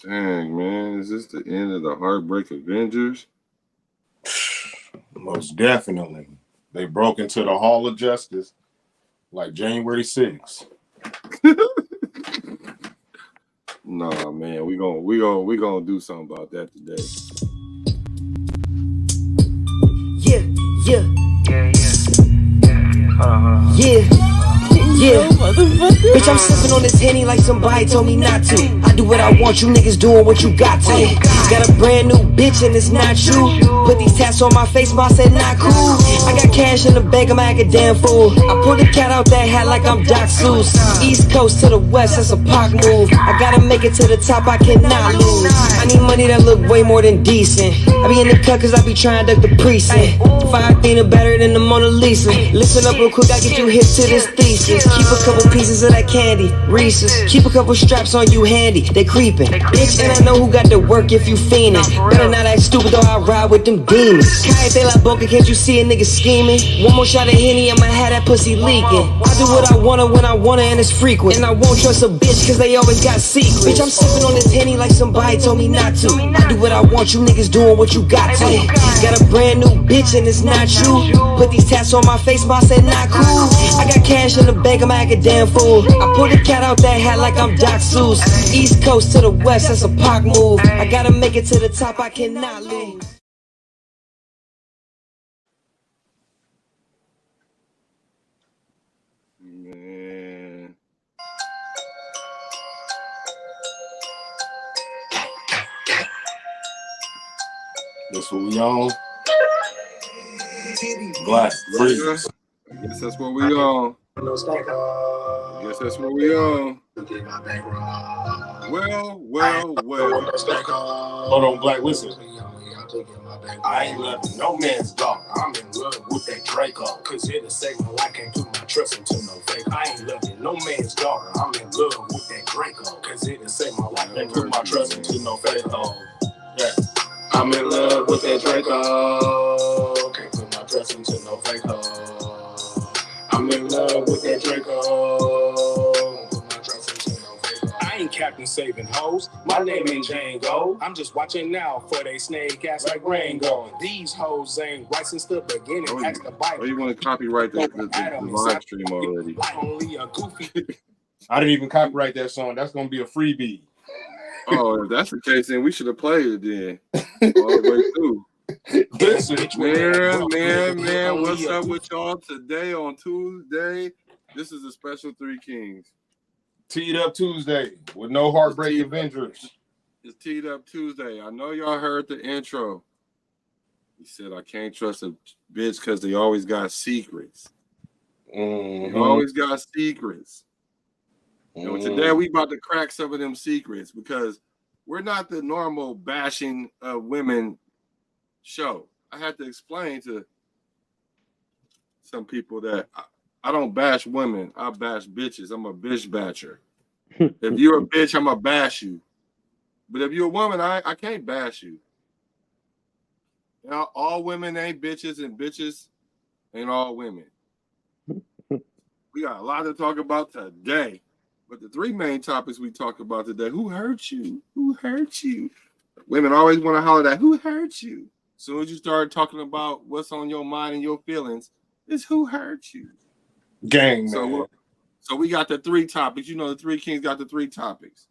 Dang, man. Is this the end of the Heartbreak Avengers? Most definitely. They broke into the Hall of Justice like January 6th. Nah, man. We gonna do something about that today. Yeah, yeah. Yeah. Yeah, bitch, I'm sipping on this Henny like somebody told me not to. I do what I want, you niggas doing what you got to. Got a brand new bitch and it's not you. Put these tats on my face, ma said not cool. I got cash in the bank, I'm like a damn fool. I pulled the cat out that hat like I'm Doc Seuss. East coast to the west, that's a Pac move. I gotta make it to the top, I cannot lose. I need money that look way more than decent. I be in the cut cause I be trying to duck the precinct. Fire Athena better than the Mona Lisa. Listen up real quick, I get you hip to this thesis. Keep a couple pieces of that candy, Reese's. Keep a couple straps on you handy, they creepin'. Bitch, and I know who got the work if you fiendin'. Better not act stupid though, I ride with them demons. Cállate la boca, can't you see a nigga scheming? One more shot of Henny, I'ma have that pussy leaking. I do what I wanna when I wanna and it's frequent. And I won't trust a bitch cause they always got secrets. Bitch, I'm sippin' on this Henny like somebody told me not to. I do what I want, you niggas doing what you got to. Got a brand new bitch and it's not you. Put these tats on my face, ma said not cool. I got cash in the bank, I'm like a damn fool. I pulled the cat out that hat like I'm Doc Seuss. East coast to the west, that's a Pac move. I gotta make it to the top, I cannot lose. Man. That's what we on. Black freeze. I guess that's what we on. Guess that's what we on. Well. Hold on, Black, listen. I ain't loving no man's dog. I'm in love with that Draco. Cause it'll save my life, can't put my trust into no fake. I ain't loving no man's daughter. I'm in love with that Draco. Cause it'll save my life, can't put my trust into no fake. Yeah. I'm in love with that Draco. Can't put my trust into no fake. I'm in love with that Draco. I ain't Captain Saving Hoes. My name ain't Django. I'm just watching now for they snake ass like Rango. These hoes ain't right since the beginning. Ask the bike. Oh, you want to copyright the live stream already? Only a goofy. I didn't even copyright that song. That's gonna be a freebie. Oh, if that's the case, then we should have played it then. All the way through. Listen, man, what's up with y'all today on Tuesday? This is a special Three Kings. Teed Up Tuesday with no Heartbreak Avengers. It's Teed Up Tuesday. I know y'all heard the intro. He said, I can't trust a bitch because they always got secrets. Mm-hmm. They always got secrets. Mm-hmm. And today we about to crack some of them secrets because we're not the normal bashing of women show. I had to explain to some people that I don't bash women. I bash bitches. I'm a bitch basher. If you're a bitch, I'm going to bash you. But if you're a woman, I can't bash you. You know, all women ain't bitches and bitches ain't all women. We got a lot to talk about today. But the three main topics we talk about today, who hurt you? Who hurt you? Women always want to holler that, who hurt you? As soon as you start talking about what's on your mind and your feelings, it's who hurt you. Gang, man. So we got the three topics. You know, the Three Kings got the three topics.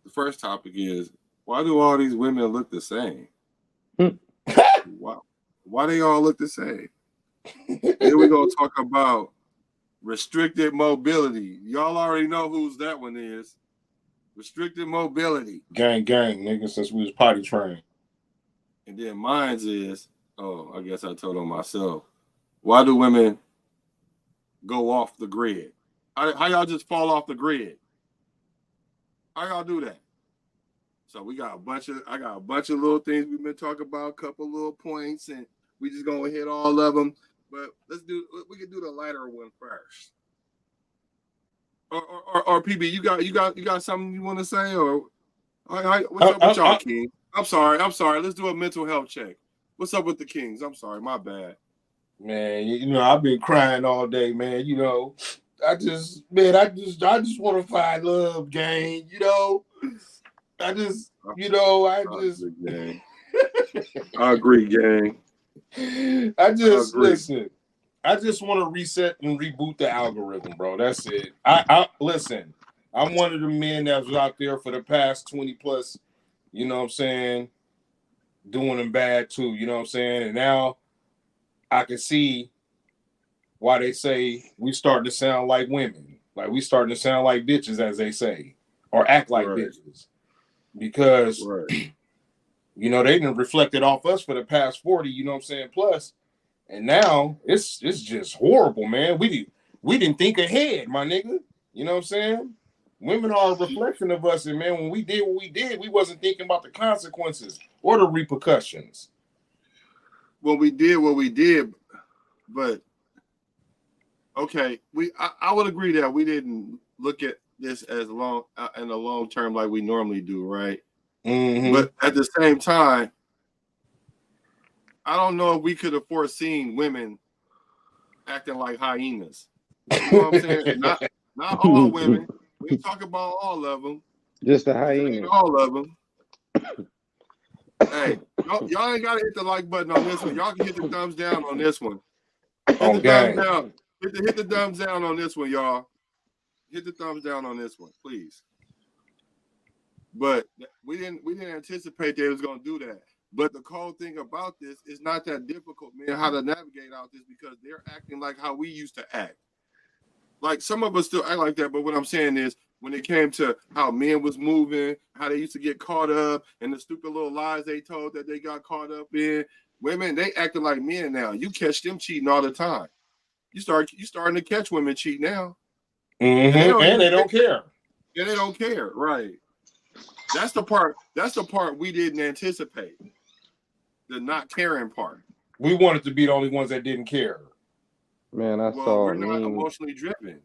The first topic is, why do all these women look the same? Why they all look the same? Then we're going to talk about restricted mobility. Y'all already know whose that one is. Restricted mobility. Gang, nigga, since we was potty trained. And then mine's is, I guess I told on myself. Why do women go off the grid? How y'all just fall off the grid? How y'all do that? So I got a bunch of little things we've been talking about, a couple little points, and we just gonna hit all of them. But we can do the lighter one first. Or PB, you got something you want to say, or what's up with y'all, King? I'm sorry. Let's do a mental health check. What's up with the Kings? I'm sorry, my bad. Man, you know, I've been crying all day, man. You know, I just want to find love, gang. You know, I just I agree, gang. Listen. I just want to reset and reboot the algorithm, bro. That's it. I listen. I'm one of the men that was out there for the past 20 plus. You know what I'm saying? Doing them bad too. You know what I'm saying? And now I can see why they say we starting to sound like women, like we starting to sound like bitches, as they say, or act like bitches, because you know they didn't reflect it off us for the past 40. You know what I'm saying? Plus. And now it's just horrible, man. We didn't think ahead, my nigga. You know what I'm saying? Women are a reflection of us, and man, when we did what we did, we wasn't thinking about the consequences or the repercussions. Well, we did what we did, but okay, I would agree that we didn't look at this as long in the long term like we normally do, right? Mm-hmm. But at the same time, I don't know if we could have foreseen women acting like hyenas. You know what I'm saying? Not all women. We talk about all of them. Just the hyenas. All of them. Hey, y'all ain't gotta hit the like button on this one. Y'all can hit the thumbs down on this one. Hit the thumbs down. Hit the thumbs down on this one, y'all. Hit the thumbs down on this one, please. But we didn't anticipate they was gonna do that. But the cold thing about this is not that difficult, man, how to navigate out this, because they're acting like how we used to act. Like some of us still act like that, but what I'm saying is when it came to how men was moving, how they used to get caught up, and the stupid little lies they told that they got caught up in, women, they acting like men now. You catch them cheating all the time. You starting to catch women cheat now. Mm-hmm. And they don't care. Yeah, they don't care, right. That's the part we didn't anticipate. The not caring part. We wanted to be the only ones that didn't care. Man, we're not emotionally driven.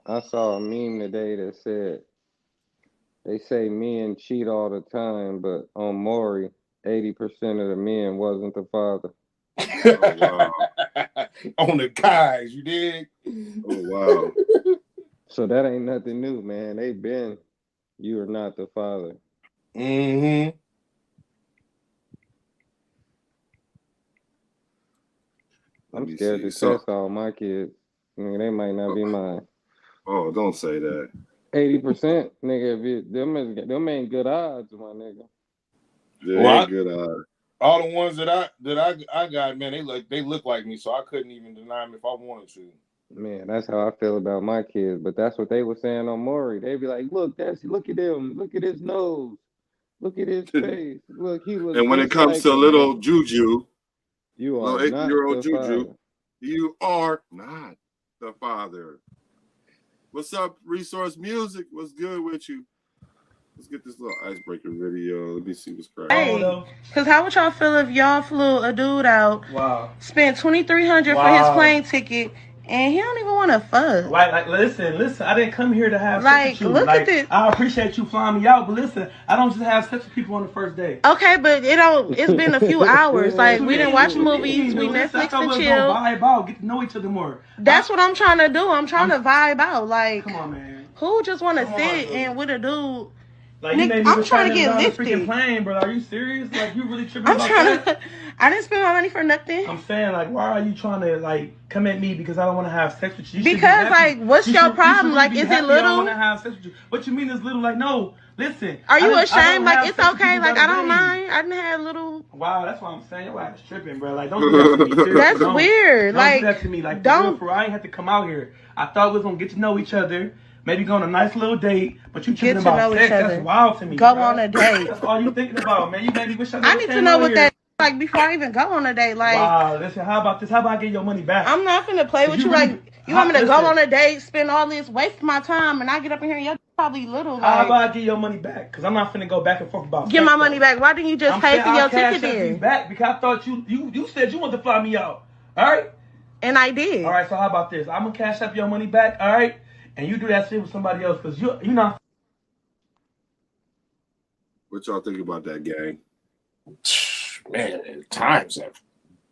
I saw a meme today that said they say men cheat all the time, but on Maury, 80% of the men wasn't the father. Oh, wow. On the guys, you dig? Oh wow. So that ain't nothing new, man. They been, you are not the father. Mm-hmm. I'm scared to test all my kids. Nigga, they might not be mine. Oh, don't say that. 80%, nigga. Them ain't good odds, my nigga. Yeah, good odds. All the ones that I got, man, they look like me, so I couldn't even deny them if I wanted to. Man, that's how I feel about my kids. But that's what they were saying on Maury. They be like, look at him, look at his nose, look at his face, look, he looks. And when it comes to little Juju, you are not 8-year-old Juju. Father. You are not the father. What's up, Resource Music? What's good with you? Let's get this little icebreaker video. Let me see what's crazy. Hey, because how would y'all feel if y'all flew a dude out, spent $2,300 for his plane ticket, and he don't even want to fuck? Like, listen. I didn't come here to have sex with you. Look at this. I appreciate you flying me out, but listen, I don't just have sex with people on the first day. Okay, but it's been a few hours. Like, we didn't watch movies, we Netflix and chill. Vibe out, get to know each other more. That's what I'm trying to do. I'm trying to vibe out. Like, come on, man. Who just want to sit and with a dude? Like, Nick, I'm trying to get lifted. Freaking plane, bro. Are you serious? Like, you really tripping about that? I didn't spend my money for nothing. I'm saying, like, why are you trying to, like, come at me because I don't want to have sex with you? Because, like, what's your problem? Like, is it little? I want to have sex with you. What you mean is little? Like, no, listen. Are you ashamed? Like, it's okay. Like, I don't mind. I didn't have little. Wow, that's what I'm saying. Your ass tripping, bro. Like, don't do that to me. Seriously, that's weird. Don't do that to me. Like, for I ain't have to come out here. I thought we was going to get to know each other. Maybe go on a nice little date, but you tripping about sex. That's wild to me. Go on a date. That's all you thinking about, man. You made me wish I need to know what that like before I even go on a date. Like, wow, listen, how about this? How about I get your money back? I'm not finna play with you. Really, like, you want me to go on a date, spend all this, waste my time, and I get up in here and you're probably little. Like, how about I get your money back? Because I'm not finna go back and forth about get my money back. Why didn't you just pay for your ticket then? Back because I thought you said you wanted to fly me out. All right? And I did. All right, so how about this? I'm gonna cash up your money back, all right? And you do that shit with somebody else because you're not. What y'all think about that, gang? Man, times have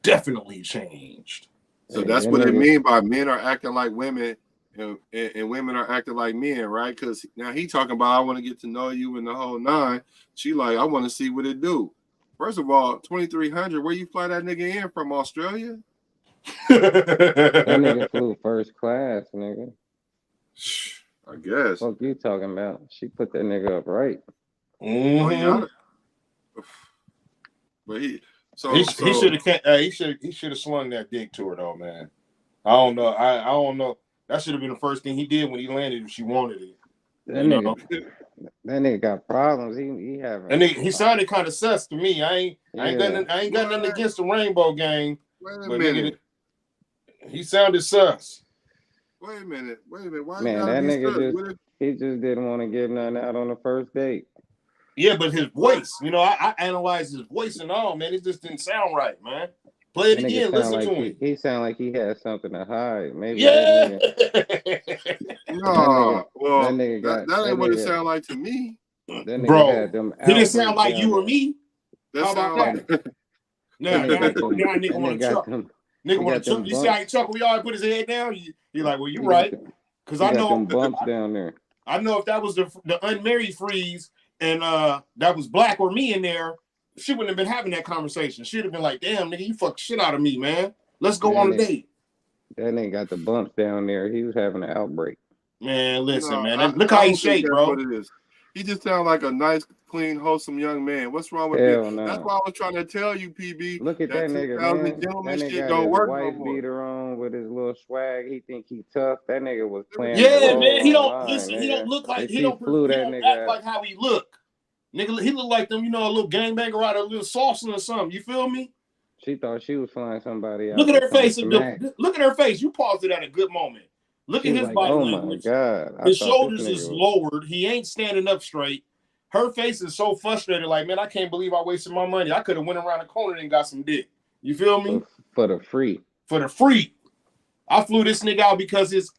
definitely changed. So that's what they mean by men are acting like women and women are acting like men, right? Because now he talking about I want to get to know you and the whole nine. She like I want to see what it do. First of all, 2,300. Where you fly that nigga in from? Australia? That nigga flew first class, nigga. I guess. What you talking about? She put that nigga up right. Mm-hmm. Oh yeah. But he should have slung that dick to her though, man. I don't know. I don't know. That should have been the first thing he did when he landed if she wanted it. That nigga got problems. He having. And he sounded kind of sus to me. I ain't got nothing against the Rainbow Gang. Wait a minute. He sounded sus. Wait a minute. Why man, that nigga he just didn't want to get nothing out on the first date. Yeah, but his voice, I analyzed his voice and all, man. It just didn't sound right, man. Play it again. Listen to him. He sounded like he had something to hide. Maybe. Yeah. No, that ain't what it sounded like to me. Bro, he didn't sound like you or me. How about that? Now nigga want to chuckle. Nigga want to chuckle. You see how he chuckle? We always put his head down. He like, well, you right. Because I know them bumps down there. I know if that was the unmarried freeze and that was Black or me in there, she wouldn't have been having that conversation. She'd have been like, damn, nigga, you fucked shit out of me, man. Let's go on a date. That nigga got the bumps down there. He was having an outbreak. Man, listen, man. Look how he shake, bro. What it is. He just sounds like a nice, clean, wholesome young man. What's wrong with Hell him? no. That's why I was trying to tell you, PB. Look at that nigga, man. That nigga got his wife beater on with his little swag. He think he tough. That nigga was playing. Yeah, man. He don't listen. He don't look like he don't act like how he look. Nigga, he look like them, a little gangbanger out of a little sauce or something. You feel me? She thought she was flying somebody out. Look at her face. Look at her face. You paused it at a good moment. Look at his body language. Oh my God. His shoulders is lowered. He ain't standing up straight. Her face is so frustrated. Like, man, I can't believe I wasted my money. I could have went around the corner and got some dick. You feel me? For the free. For the free. I flew this nigga out because his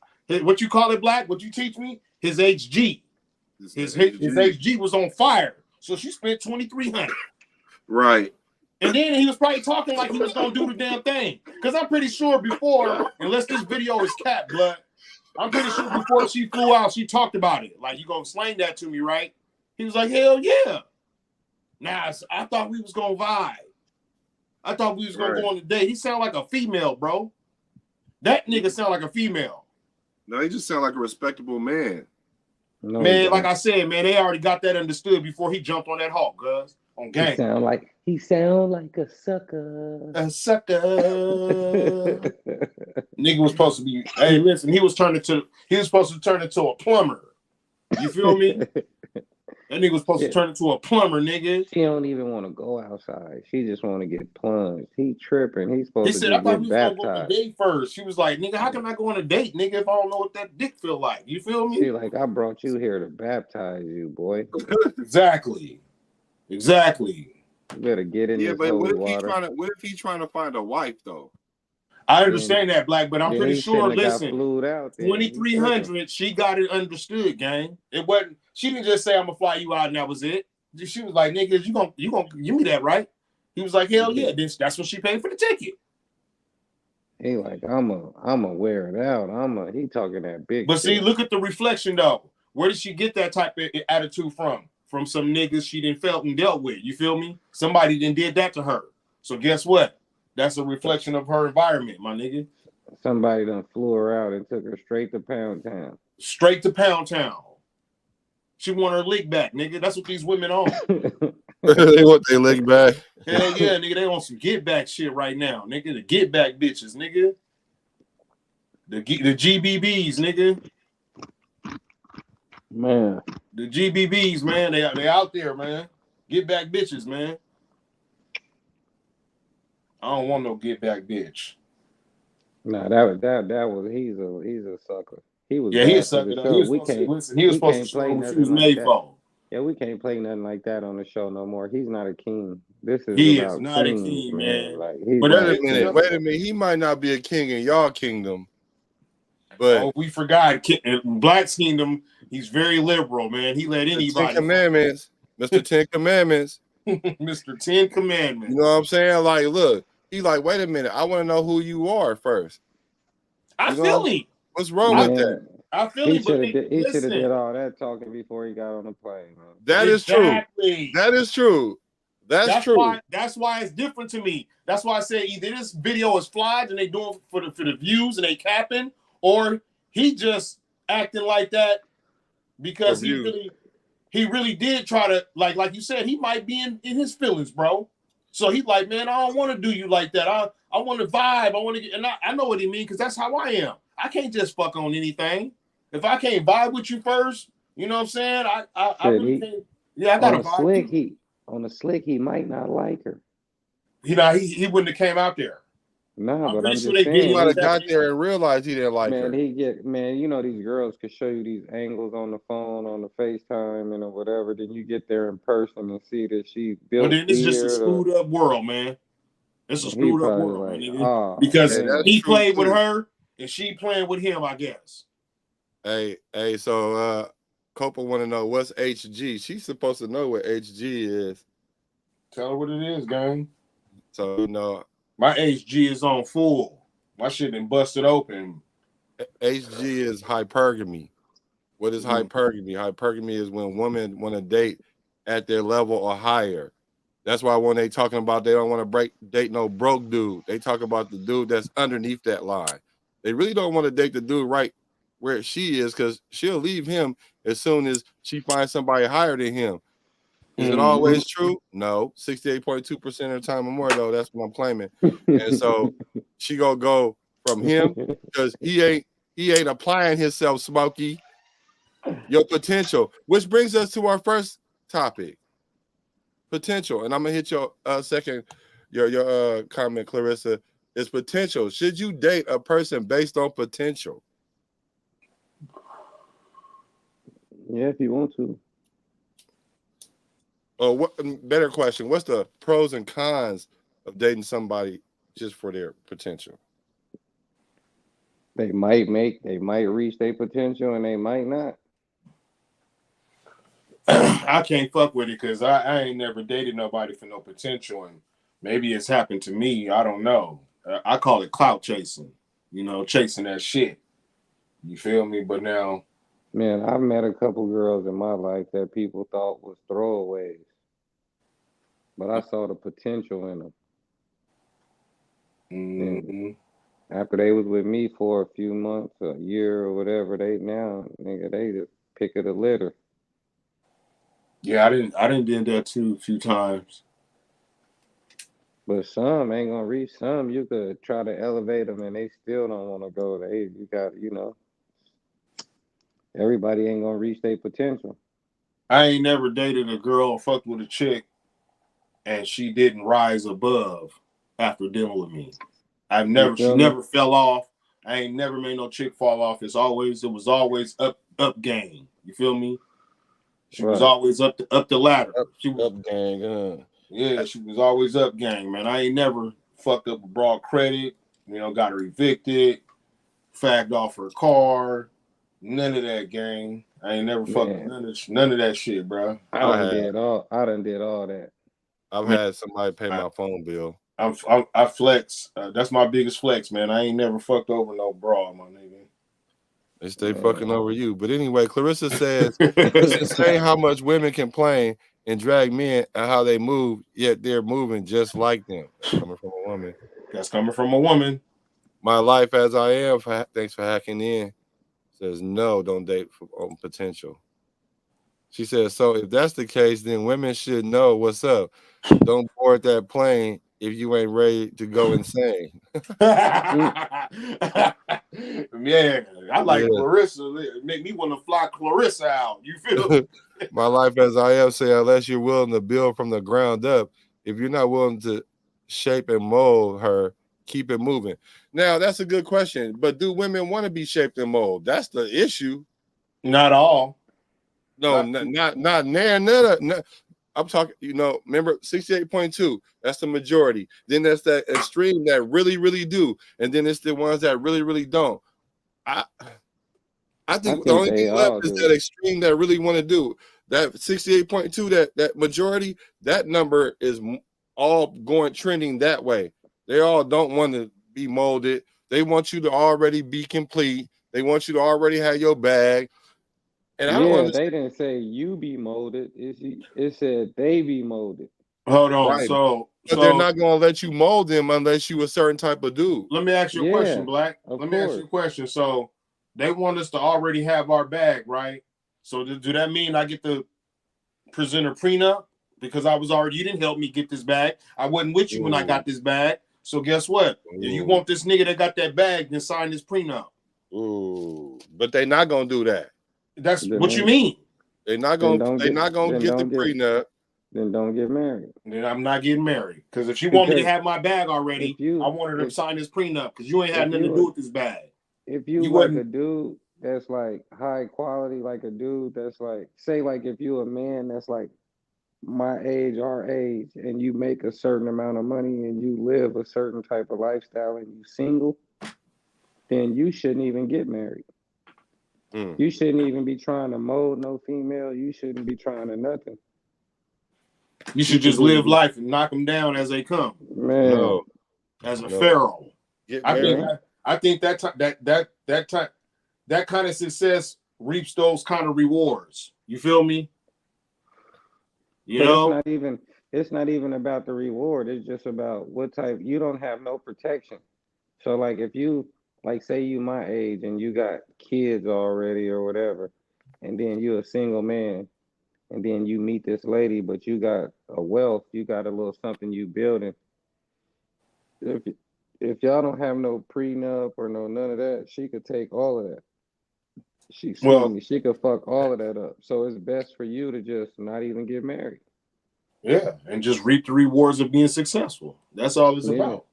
what you call it, Black? What you teach me? His HG. His HG was on fire. So she spent $2,300. Right. And then he was probably talking like he was gonna do the damn thing. Because I'm pretty sure before, unless this video is capped, blood, I'm pretty sure before she flew out, she talked about it. Like, you gonna explain that to me, right? He was like, hell yeah. Now, I thought we was gonna vibe. I thought we was gonna go on a date. He sound like a female, bro. That nigga sound like a female. No, he just sound like a respectable man. No, man, like I said, man, they already got that understood before he jumped on that hawk, cuz. On game. He sound like a sucker. A sucker. Nigga was supposed to be. Hey, listen, he was supposed to turn into a plumber. You feel me? That nigga was supposed to turn into a plumber, nigga. She don't even want to go outside. She just want to get plunged. He tripping. He's supposed to get baptized. I thought he was gonna go on a date first. She was like, nigga, how can I go on a date, nigga, if I don't know what that dick feel like? You feel me? She like, I brought you here to baptize you, boy. Exactly. You better get in this holy water. What if he's trying to find a wife, though? I understand that, Black, but I'm pretty sure, listen, 2,300, she got it understood, gang. It wasn't, she didn't just say, I'm gonna fly you out and that was it. She was like, nigga, you gonna give me that, right? He was like, hell yeah, that's what she paid for the ticket. He like, I'ma wear it out. He talking that big But shit. See, look at the reflection though. Where did she get that type of attitude from? From some niggas she didn't felt and dealt with. You feel me? Somebody done did that to her. So guess what? That's a reflection of her environment, my nigga. Somebody done flew her out and took her straight to Pound Town. Straight to Pound Town. She want her lick back, nigga. That's what these women on. They want their lick back. Hell yeah, nigga. They on some get back shit right now, nigga. The get back bitches, nigga. The GBBs, nigga. Man. The GBBs, man. They out there, man. Get back bitches, man. I don't want no get back bitch. Nah, that was he's a sucker. He was he a sucker. He was supposed to show what she was made for. Yeah, we can't play nothing like that on the show no more. He's not a king. He is not a king, man. Like, but wait a minute. He might not be a king in y'all kingdom. But we forgot Black's kingdom. He's very liberal, man. He let anybody. 10 Commandments, Mr. 10 Commandments, Mr. 10 Commandments. You know what I'm saying? Like, look, he's like, wait a minute. I want to know who you are first. I feel him. What's wrong with that? I feel he him, but he should have listen. did all that talking before he got on the plane, man. That is true. That is true. That's true. That's why it's different to me. That's why I say either this video is flies and they doing for the views and they capping, or he just acting like that because he really did try to like you said, he might be in his feelings, bro. So he's like, man, I don't want to do you like that. I want to vibe. I want to get, and I know what he means because that's how I am. I can't just fuck on anything. If I can't vibe with you first, you know what I'm saying? I really can't. Yeah, I gotta vibe. On the slick, he might not like her. He wouldn't have came out there. Nah, but I'm just saying, he might have got there and realized he didn't like her. You know, these girls could show you these angles on the phone, on the FaceTime, and or whatever. Then you get there in person and see that she built. But then it's just a screwed up world, man. It's a screwed up world, like, man. Because he played with her and she playing with him, I guess. Hey, so Copa want to know what's HG. She's supposed to know what HG is. Tell her what it is, gang. So you know, my HG is on full. My shit been busted open. HG is hypergamy. What is hypergamy? Hypergamy is when women want to date at their level or higher. That's why when they talking about they don't want to date no broke dude, they talk about the dude that's underneath that line. They really don't want to date the dude right where she is because she'll leave him as soon as she finds somebody higher than him. Is it always true? No. 68.2% of the time or more, though. That's what I'm claiming. And so she gonna go from him because he ain't applying himself, Smokey. Your potential, which brings us to our first topic, potential. And I'm gonna hit your second, your comment, Clarissa. Is potential. Should you date a person based on potential? Yeah, if you want to. Or what? Better question: what's the pros and cons of dating somebody just for their potential? They might reach their potential, and they might not. I can't fuck with it because I ain't never dated nobody for no potential, and maybe it's happened to me. I don't know. I call it clout chasing. You know, chasing that shit. You feel me? But now, man, I've met a couple girls in my life that people thought was throwaways, but I saw the potential in them. And after they was with me for a few months, a year or whatever, they the pick of the litter. Yeah, I didn't do that too a few times. But some ain't gonna reach. Some you could try to elevate them, and they still don't want to go. You got, everybody ain't gonna reach their potential. I ain't never dated a girl or fucked with a chick, and she didn't rise above after dealing with me. She never fell off. I ain't never made no chick fall off. It was always up game. You feel me? She was always up the ladder. She was up gang. Yeah, she was always up gang, man. I ain't never fucked up a broad credit. Got her evicted, fagged off her car. None of that, gang. I ain't never fucked none of that shit, bro. I done did all that. I've had somebody pay my phone bill. I flex. That's my biggest flex, man. I ain't never fucked over no broad, my nigga. They stay fucking over you. But anyway, Clarissa says it's insane how much women complain and drag men and how they move, yet they're moving just like them. That's coming from a woman. That's coming from a woman. My life as I am, thanks for hacking in, says no, don't date on potential. She says, so if that's the case, then women should know what's up. Don't board that plane if you ain't ready to go insane. Man, I like Clarissa. Make me want to fly Clarissa out. You feel me? My life as I am, say unless you're willing to build from the ground up, if you're not willing to shape and mold her, keep it moving. Now, that's a good question. But do women want to be shaped and molded? That's the issue. Not all. No, not none. I'm talking, remember 68.2, that's the majority. Then that's that extreme that really, really do. And then it's the ones that really, really don't. I think the only thing left is that extreme that really want to do. That 68.2, that majority, that number is all trending that way. They all don't want to be molded. They want you to already be complete. They want you to already have your bag. And I don't understand. They didn't say you be molded. It said they be molded. Hold on. Right. So they're not going to let you mold them unless you a certain type of dude. Let me ask you a question, Black. Let me ask you a question. So they want us to already have our bag, right? So do that mean I get to present a prenup? Because you didn't help me get this bag. I wasn't with you when I got this bag. So guess what? If you want this nigga that got that bag, then sign this prenup. Ooh, but they're not gonna do that. That's what you mean. They're not gonna get the prenup. Then don't get married. Then I'm not getting married. Because if she want me to have my bag already, I wanted her to sign this prenup because you ain't had nothing to do with this bag. If you like a dude that's like high quality, like a dude that's like, say like if you a man that's like my age, our age, and you make a certain amount of money and you live a certain type of lifestyle and you single, then you shouldn't even get married. You shouldn't even be trying to mold no female. You shouldn't be trying to nothing. You should just live life and knock them down as they come. Man, no. As a pharaoh. I think that kind of success reaps those kind of rewards. You feel me? You know, it's not even about the reward. It's just about what type. You don't have no protection. So like if you like say you my age and you got kids already or whatever, and then you're a single man, and then you meet this lady, but you got a wealth, you got a little something you building. If y'all don't have no prenup or none of that, she could take all of that. She could fuck all of that up. So it's best for you to just not even get married. Yeah, and just reap the rewards of being successful. That's all it's about.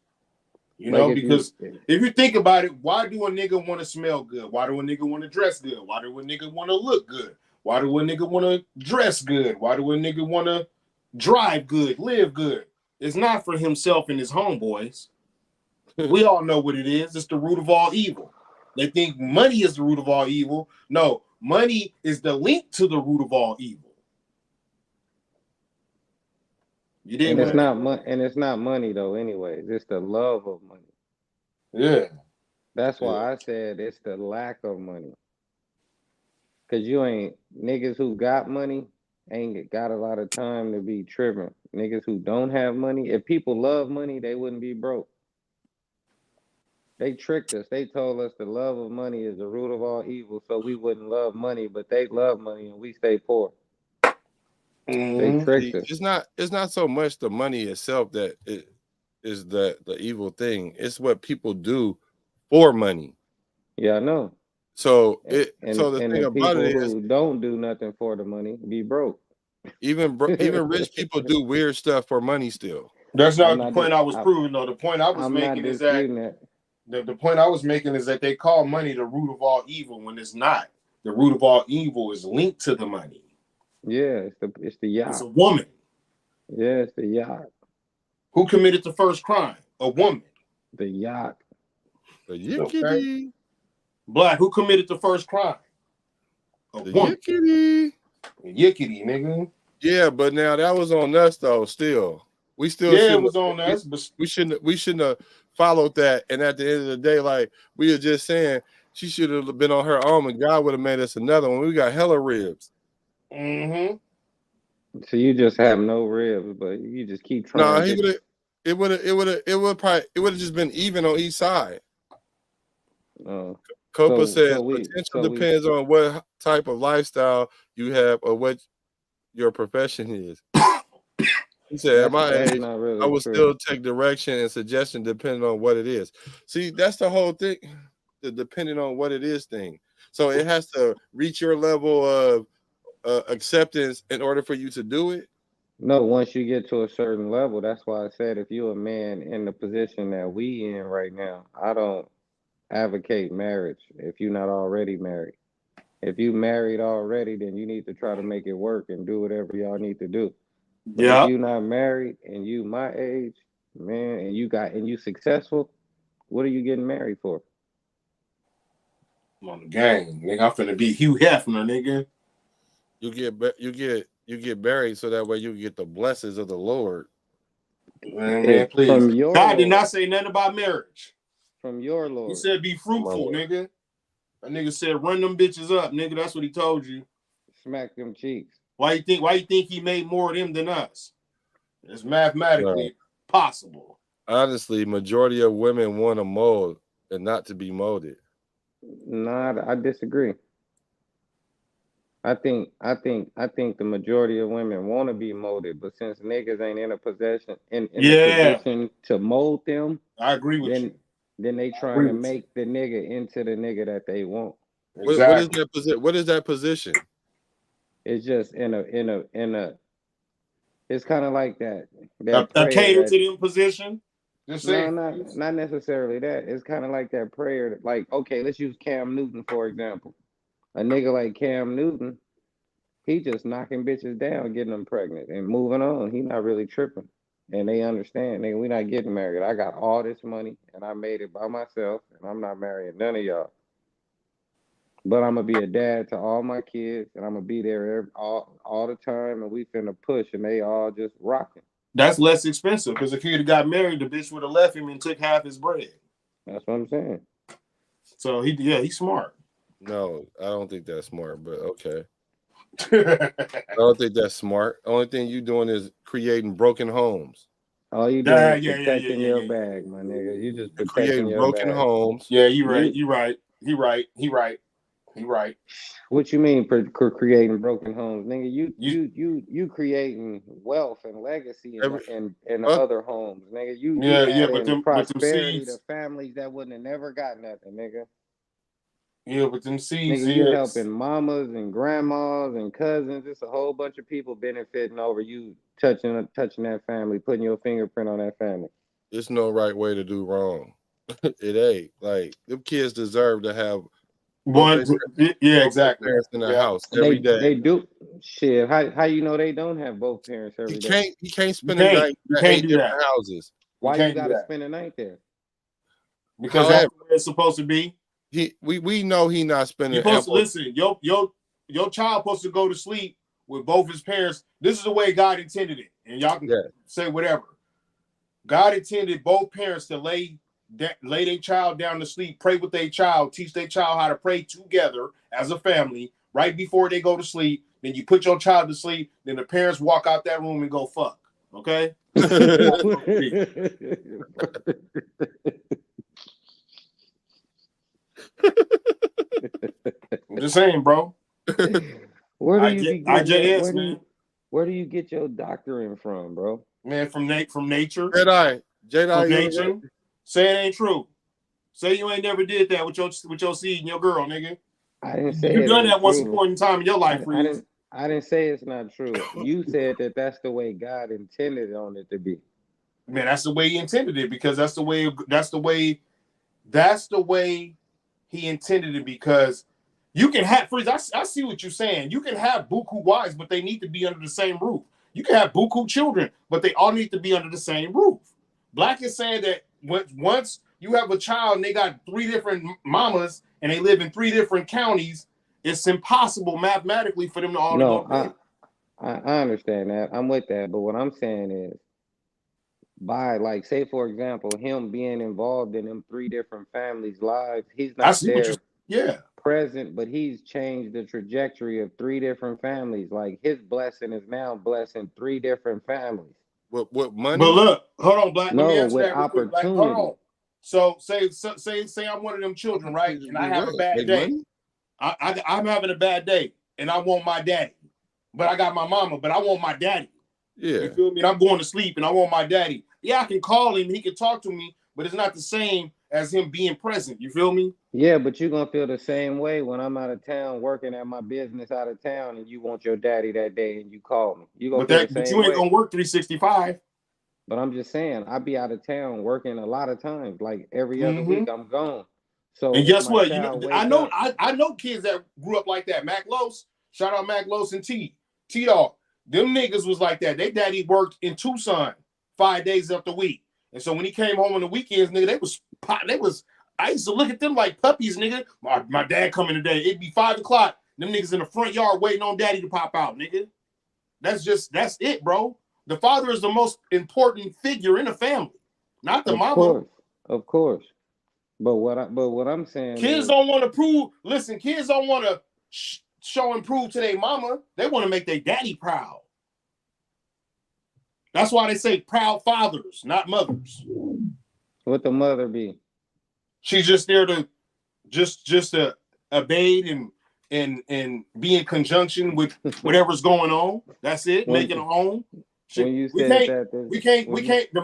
You know, because if you think about it, why do a nigga want to smell good? Why do a nigga want to dress good? Why do a nigga want to look good? Why do a nigga want to dress good? Why do a nigga want to drive good, live good? It's not for himself and his homeboys. We all know what it is. It's the root of all evil. They think money is the root of all evil. No, money is the link to the root of all evil. You didn't. And it's not money though. Anyways, it's the love of money. Yeah. That's why I said it's the lack of money. Cause you ain't niggas who got money ain't got a lot of time to be tripping. Niggas who don't have money, if people love money, they wouldn't be broke. They tricked us. They told us the love of money is the root of all evil, so we wouldn't love money, but they love money and we stay poor. They tricked us. It's not so much the money itself that it is the evil thing. It's what people do for money. Yeah, I know. So the thing about it is, who don't do nothing for the money be broke. Even rich people do weird stuff for money still. That's not the point I was proving, though. The point I was making is that the point I was making is that they call money the root of all evil when it's not. The root of all evil is linked to the money. Yeah, it's the yacht. It's a woman. Yeah, it's the yacht. Who committed the first crime? A woman. The yacht. The yickety. Black, who committed the first crime? A woman. Yickety. Yickety, nigga. Yeah, but now that was on us though. Still, we still it was on us. But we shouldn't have followed that. And at the end of the day, like we were just saying, she should have been on her own, and God would have made us another one. We got hella ribs. Mm-hmm. So you just have no ribs, but you just keep trying. No, he would have. It would have just been even on each side. Copa says potential depends on what type of lifestyle you have or what your profession is. He said, at my age, really I would still take direction and suggestion depending on what it is. See, that's the whole thing, the depending on what it is thing. So it has to reach your level of acceptance in order for you to do it. No, once you get to a certain level, that's why I said if you're a man in the position that we in right now, I don't advocate marriage if you're not already married. If you married already, then you need to try to make it work and do whatever y'all need to do. But if you're not married and you my age, man, and you successful, what are you getting married for? I'm on the gang, nigga. I'm finna be Hugh Hefner, nigga. You get married so that way you get the blessings of the Lord. Man, please. God did not say nothing about marriage. From your Lord. He said be fruitful, nigga. That nigga said, "Run them bitches up, nigga." That's what he told you. Smack them cheeks. Why you think he made more of them than us? It's mathematically possible. Honestly, majority of women want to mold and not to be molded. Nah, I disagree. I think the majority of women want to be molded, but since niggas ain't in a position to mold them, I agree with you. Then they trying to make the nigga into the nigga that they want. Exactly. What is that position? It's just in a. It's kind of like that. A cater to them position. No, not necessarily that. It's kind of like that prayer. Like, okay, let's use Cam Newton for example. A nigga like Cam Newton, he just knocking bitches down, getting them pregnant, and moving on. He not really tripping, and they understand. Nigga, we not getting married. I got all this money, and I made it by myself, and I'm not marrying none of y'all. But I'm gonna be a dad to all my kids, and I'm gonna be there all the time, and we finna push, and they all just rocking. That's less expensive because if he'd have got married, the bitch would have left him and took half his bread. That's what I'm saying. So he's smart. No, I don't think that's smart, but okay. I don't think that's smart. Only thing you doing is creating broken homes. All you doing is protecting your bag, my nigga. You just protecting your broken bag. homes. Yeah, you right. What you mean for creating broken homes, nigga? You creating wealth and legacy in other homes, nigga. You adding prosperity to families that wouldn't have never got nothing, nigga. Yeah, but them seeds, nigga, you helping mamas and grandmas and cousins. It's a whole bunch of people benefiting over you touching that family, putting your fingerprint on that family. There's no right way to do wrong. It ain't. Like, them kids deserve to have exactly. Parents in the house every day. They do. Shit, how you know they don't have both parents every day? He can't spend the night in 8 different houses. Why you gotta spend the night there? Because that's where it's supposed to be. We know he not spending. Supposed to listen. Your child supposed to go to sleep with both his parents. This is the way God intended it, and y'all can say whatever. God intended both parents to lay their child down to sleep, pray with their child, teach their child how to pray together as a family right before they go to sleep. Then you put your child to sleep. Then the parents walk out that room and go fuck. Okay. I'm just saying, bro. Where do you get your doctoring from, bro? Man, from nature. Jedi, from nature. Say it ain't true. Say you ain't never did that with your seed and your girl, nigga. I didn't say you done that once upon a time in your life, I didn't say it's not true. You said that's the way God intended on it to be. Man, that's the way he intended it because that's the way he intended it because you can have I see what you're saying. You can have buku wives, but they need to be under the same roof. You can have buku children, but they all need to be under the same roof. Black is saying that once you have a child and they got 3 different mamas and they live in 3 different counties, it's impossible mathematically for them to all go. I understand that. I'm with that. But what I'm saying is, by like, say for example, him being involved in them 3 different families' lives, he's not present, but he's changed the trajectory of 3 different families. Like his blessing is now blessing 3 different families. What money? But look, hold on, Black. No, let me answer with that real quick. Black, hold on. So say I'm one of them children, right? And I have a bad day. I'm having a bad day, and I want my daddy. But I got my mama, but I want my daddy. Yeah. You feel me? And I'm going to sleep, and I want my daddy. Yeah, I can call him. He can talk to me, but it's not the same as him being present. You feel me? Yeah, but you're going to feel the same way when I'm out of town working at my business out of town and you want your daddy that day and you call me. You gonna but you ain't going to work 365. But I'm just saying, I be out of town working a lot of times. Like every other week, I'm gone. So and guess what? I know kids that grew up like that. Mac Los, shout out Mac Los and T-Dog. Them niggas was like that. They daddy worked in Tucson 5 days of the week. And so when he came home on the weekends, nigga, I used to look at them like puppies, nigga. My dad coming today. It'd be 5 o'clock. Them niggas in the front yard waiting on daddy to pop out, nigga. That's it, bro. The father is the most important figure in the family, not the mama. Of course. But what I'm saying Kids is, don't want to prove. Listen, kids don't want to show and prove to their mama. They want to make their daddy proud. That's why they say proud fathers, not mothers. what the mother be? She's just there to just to obey and be in conjunction with whatever's going on. That's it. Making a home. When you we said can't. that, We can't. The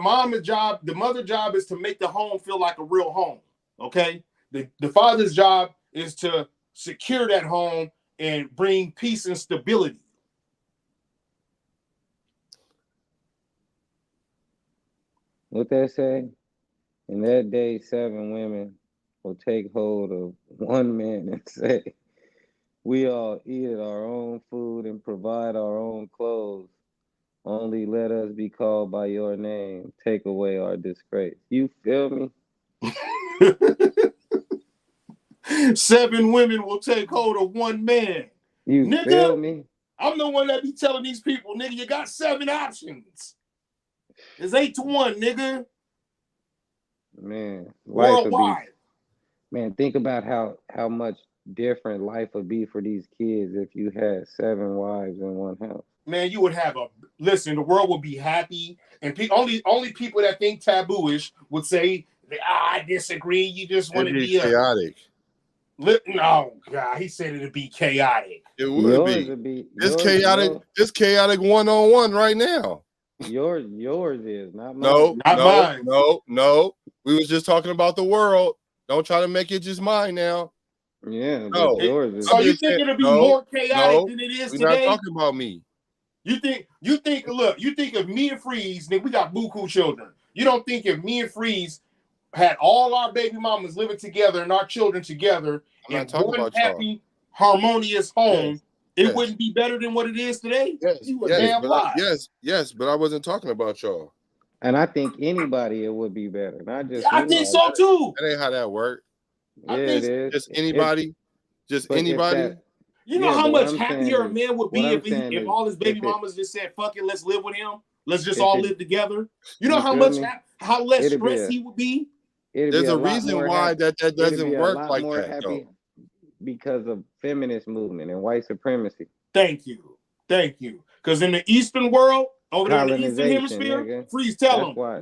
mother job is to make the home feel like a real home. Okay. The father's job is to secure that home and bring peace and stability. what they say? In that day, 7 women will take hold of one man and say, "We all eat our own food and provide our own clothes. Only let us be called by your name. Take away our disgrace." You feel me? 7 women will take hold of one man. You Nigga, feel me? I'm the one that be telling these people, nigga, you got 7 options. It's 8-1, nigga. Man, life would be. Worldwide. Man, think about how much different life would be for these kids if you had 7 wives in one house. Man, you would have listen, the world would be happy. And only people that think taboo-ish would say, I disagree. You just want to be chaotic. No, God, he said it'd be chaotic. It would be. It's chaotic. It's chaotic one-on-one right now. Yours is not mine. No, not mine. No. We was just talking about the world. Don't try to make it just mine now. Yeah, no. Yours is. So you think it'll be more chaotic than it is today? We're not talking about me. You think if me and Freeze, nigga, we got buku children. You don't think if me and Freeze had all our baby mamas living together and our children together in one happy, harmonious home, it wouldn't be better than what it is today? Yes, but I wasn't talking about y'all. And I think anybody, it would be better. Not just I think so too. That ain't how that works. Yeah, it is. Just anybody. You know how much happier a man would be if all his baby mamas just said, fuck it, let's live with him. Let's just all live together. You know how less stress he would be? There's a reason why that doesn't work like that. Because of feminist movement and white supremacy. Thank you. Because in the Eastern world, over there in the Eastern Hemisphere, nigga. Freeze, tell them.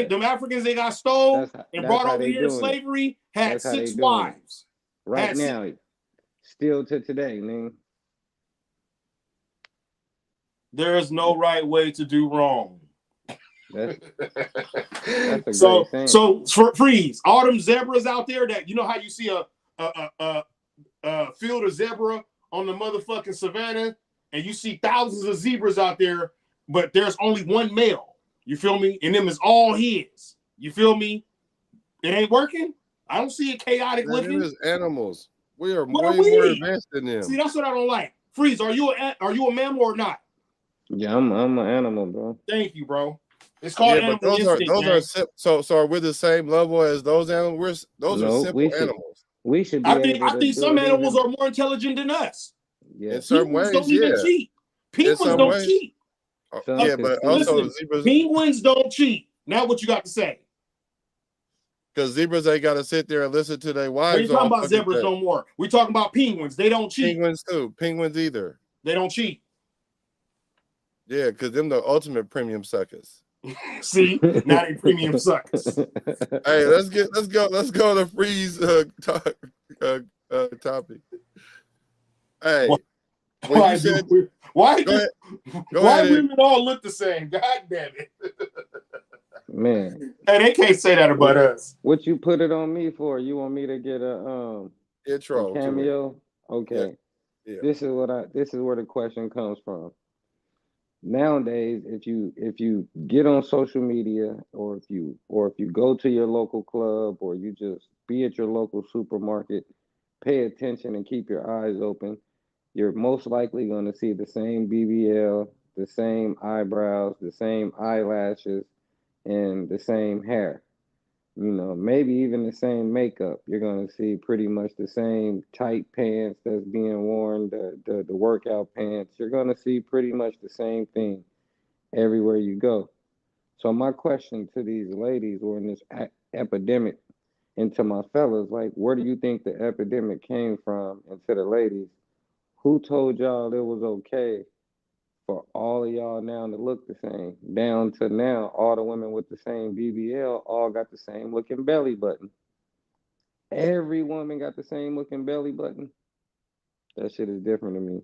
Them Africans they got stole and brought over here in slavery had 6 wives. Right now, still to today, man. There is no right way to do wrong. That's a great thing. So Freeze, all them zebras out there that, you know how you see a field of zebra on the motherfucking savannah, and you see thousands of zebras out there, but there's only one male. You feel me? And them is all his. You feel me? It ain't working. I don't see it chaotic looking. It is animals. We are way more advanced than them. See, that's what I don't like. Freeze, are you a mammal or not? Yeah, I'm an animal, bro. Thank you, bro. It's called animal instinct. So are we the same level as those animals? Those are simple animals. We should be I think some animals are more intelligent than us. Yeah. In some ways, don't even cheat. Penguins don't cheat. But also zebras. Penguins don't cheat. Now what you got to say? Because zebras ain't got to sit there and listen to their wives. We ain't talking about zebras no more. We talking about penguins. They don't cheat. Penguins too. Penguins either. They don't cheat. Yeah, because them the ultimate premium suckers. See, now they premium suckers. Hey, let's go to Freeze topic. Hey, why women all look the same? God damn it. Man. Hey, they can't say that about us. What you put it on me for? You want me to get a intro cameo? Okay. Yeah. This is where the question comes from. Nowadays, if you get on social media, or if you go to your local club, or you just be at your local supermarket, pay attention and keep your eyes open, you're most likely going to see the same BBL, the same eyebrows, the same eyelashes, and the same hair. You know, maybe even the same makeup. You're going to see pretty much the same tight pants that's being worn, the workout pants. You're going to see pretty much the same thing everywhere you go. So my question to these ladies, or in this epidemic, And to my fellas, like, where do you think the epidemic came from? And to the ladies, who told y'all it was okay for all of y'all now to look the same? Down to now, all the women with the same BBL all got the same looking belly button. Every woman got the same looking belly button. That shit is different to me.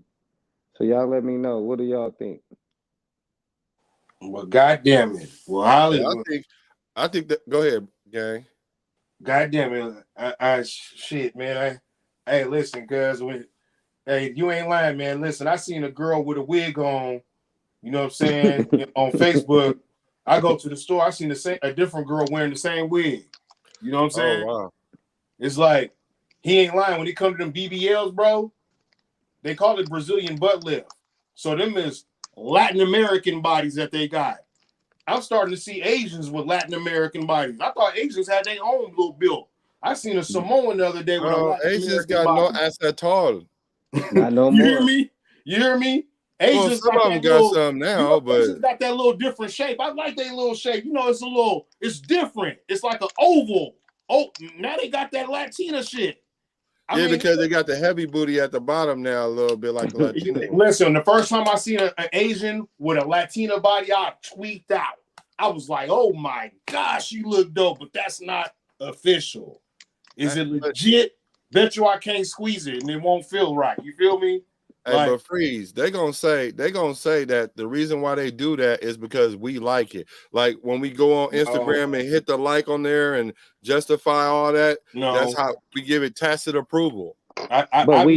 So y'all let me know. What do y'all think? Well, goddamn it. Well, Hollywood. I think that. Go ahead, gang. Goddamn it. Shit, man. Hey, listen, cuz hey, you ain't lying, man. Listen, I seen a girl with a wig on, you know what I'm saying, on Facebook. I go to the store, I seen a different girl wearing the same wig. You know what I'm saying? Oh, wow. It's like, he ain't lying. When it comes to them BBLs, bro, they call it Brazilian butt lift. So them is Latin American bodies that they got. I'm starting to see Asians with Latin American bodies. I thought Asians had their own little build. I seen a Samoan the other day with a Latin Asians American got body. no ass at all. Not no You more. hear me? You hear me? Asians some got of them that got little, some now, but Asians got that little different shape. I like their little shape. You know, it's different. It's like an oval. Oh, now they got that Latina shit. I mean, because they got the heavy booty at the bottom now, a little bit like the Latino. Listen, the first time I seen an Asian with a Latina body, I tweaked out. I was like, oh my gosh, you look dope, but that's not official. Is it legit? Bet you I can't squeeze it and it won't feel right. You feel me? Hey, but Freeze, they gonna say that the reason why they do that is because we like it. Like when we go on Instagram and hit the like on there and justify all that, that's how we give it tacit approval. But we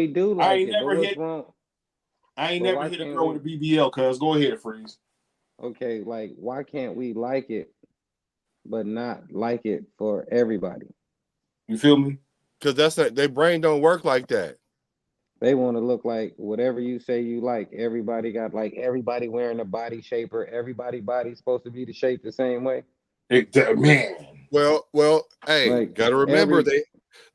do like it. I ain't never hit a girl with a BBL, cuz. Go ahead, Freeze. Okay, like why can't we like it, but not like it for everybody? You feel me? Because their brain don't work like that. They want to look like whatever you say you like. Everybody wearing a body shaper. Everybody's body's supposed to be the shape the same way. Man. Well, hey, gotta remember the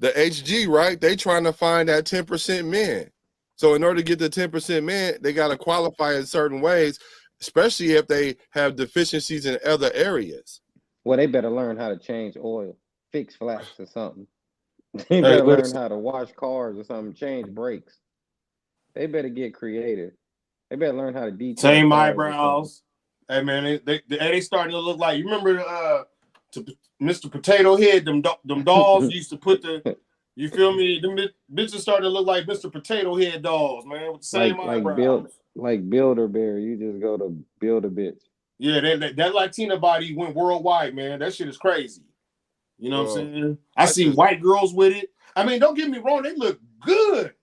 HG, right? They trying to find that 10% men. So in order to get the 10% men, they gotta qualify in certain ways, especially if they have deficiencies in other areas. Well, they better learn how to change oil, fix flats or something. They better learn how to wash cars or something, change brakes. They better get creative. They better learn how to detail. Same eyebrows. Hey man, they starting to look like, you remember Mr. Potato Head, them dolls used to put you feel me? Them bitches starting to look like Mr. Potato Head dolls, man, with the same eyebrows. Like Build-A-Bear, you just go to Build-A-Bitch. Yeah, that Latina body went worldwide, man. That shit is crazy. You know what I'm saying? I see white girls with it. I mean, don't get me wrong, they look good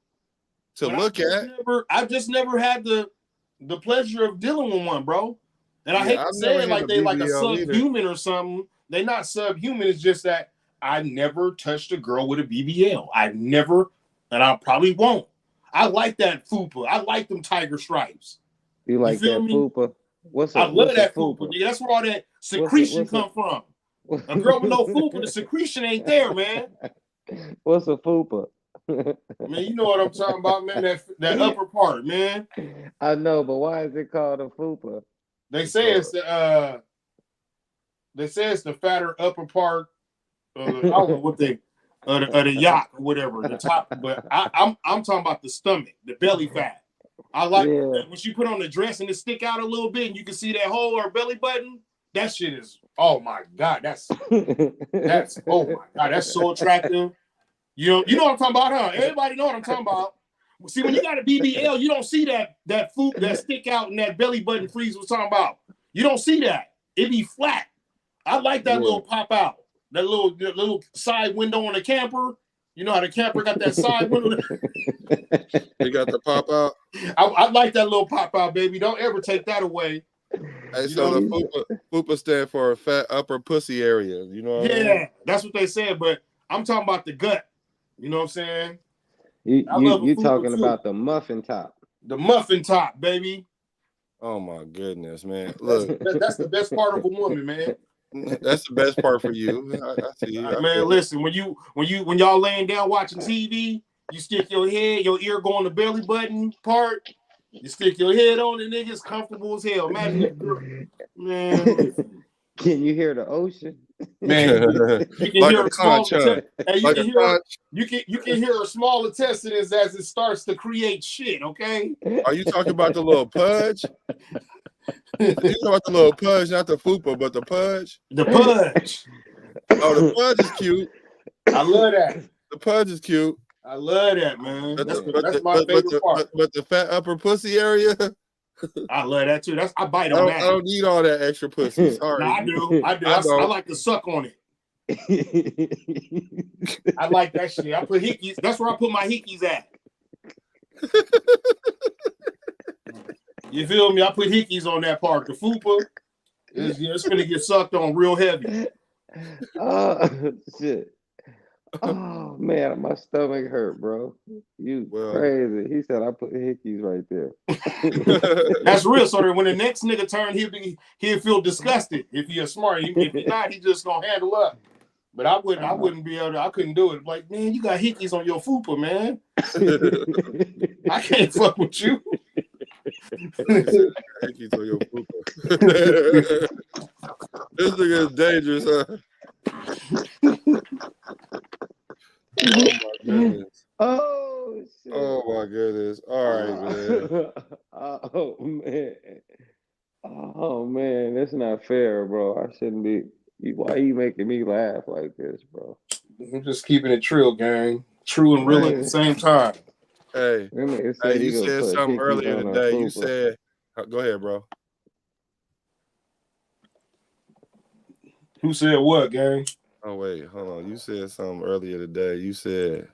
to look at. I've just never had the pleasure of dealing with one, bro. And I hate to say it like they like a subhuman or something. They not subhuman. It's just that I never touched a girl with a BBL. I never, and I probably won't. I like that fupa. I like them tiger stripes. You like that fupa? I love that fupa. Nigga, that's where all that secretion come from. A girl with no fupa, the secretion ain't there, man. What's a fupa? Man, you know what I'm talking about, man. That upper part, man. I know, but why is it called a fupa? They say it's the fatter upper part. I don't know what the yacht or whatever, the top. But I'm talking about the stomach, the belly fat. I like that. When she put on the dress and it stick out a little bit, and you can see that hole or belly button. That shit is, oh my God, that's oh my God, that's so attractive. You know what I'm talking about, huh? Everybody know what I'm talking about. See, when you got a BBL, you don't see that food that stick out and that belly button Freeze was talking about. You don't see that. It be flat. I like that little pop out, that little side window on the camper. You know how the camper got that side window? You got the pop out? I like that little pop out, baby. Don't ever take that away. Hey, so the fupa stand for a fat upper pussy area. You know what I mean? That's what they said, but I'm talking about the gut. You know what I'm saying? You talking about the muffin top. The muffin top, baby. Oh my goodness, man. Look. That's the best part of a woman, man. That's the best part for you. I see. Man, listen, when y'all laying down watching TV, you stick your ear go on the belly button part. You stick your head on it, nigga. It's comfortable as hell. Imagine the girl. Man, listen. Can you hear the ocean? Man, you can Like hear a a small conch, hey, like a conch. you can hear a small intestines as it starts to create shit, okay? Are you talking about the little pudge? You talking about the little pudge, not the fupa, but the pudge? The pudge. Oh, the pudge is cute. I love that. The pudge is cute. I love that, man. But That's my favorite part. But the fat upper pussy area, I love that too. I bite I on that. don't need all that extra pussy. Sorry. No, I do. I like to suck on it. I like that shit. I put hickeys. That's where I put my hickeys at. You feel me? I put hickeys on that part. The fupa it's gonna get sucked on real heavy. Oh shit. Oh man, my stomach hurt, bro. You crazy. He said I put hickeys right there. That's real. So that when the next nigga turn, he'll feel disgusted. If he's smart, if he's not, he just gonna handle up. But I wouldn't be able to, I couldn't do it. Like, man, you got hickeys on your fupa, man. I can't fuck with you. Hickeys on your fupa. This nigga is dangerous, huh? Oh my goodness. Oh shit. Oh my goodness. All right, man. Oh man. Oh man, that's not fair, bro. I shouldn't be. Why are you making me laugh like this, bro? I'm just keeping it true, gang. True and real at the same time. Hey, you said something earlier today. You said, go ahead, bro. Who said what, gang? Oh, wait, hold on. You said something earlier today. You said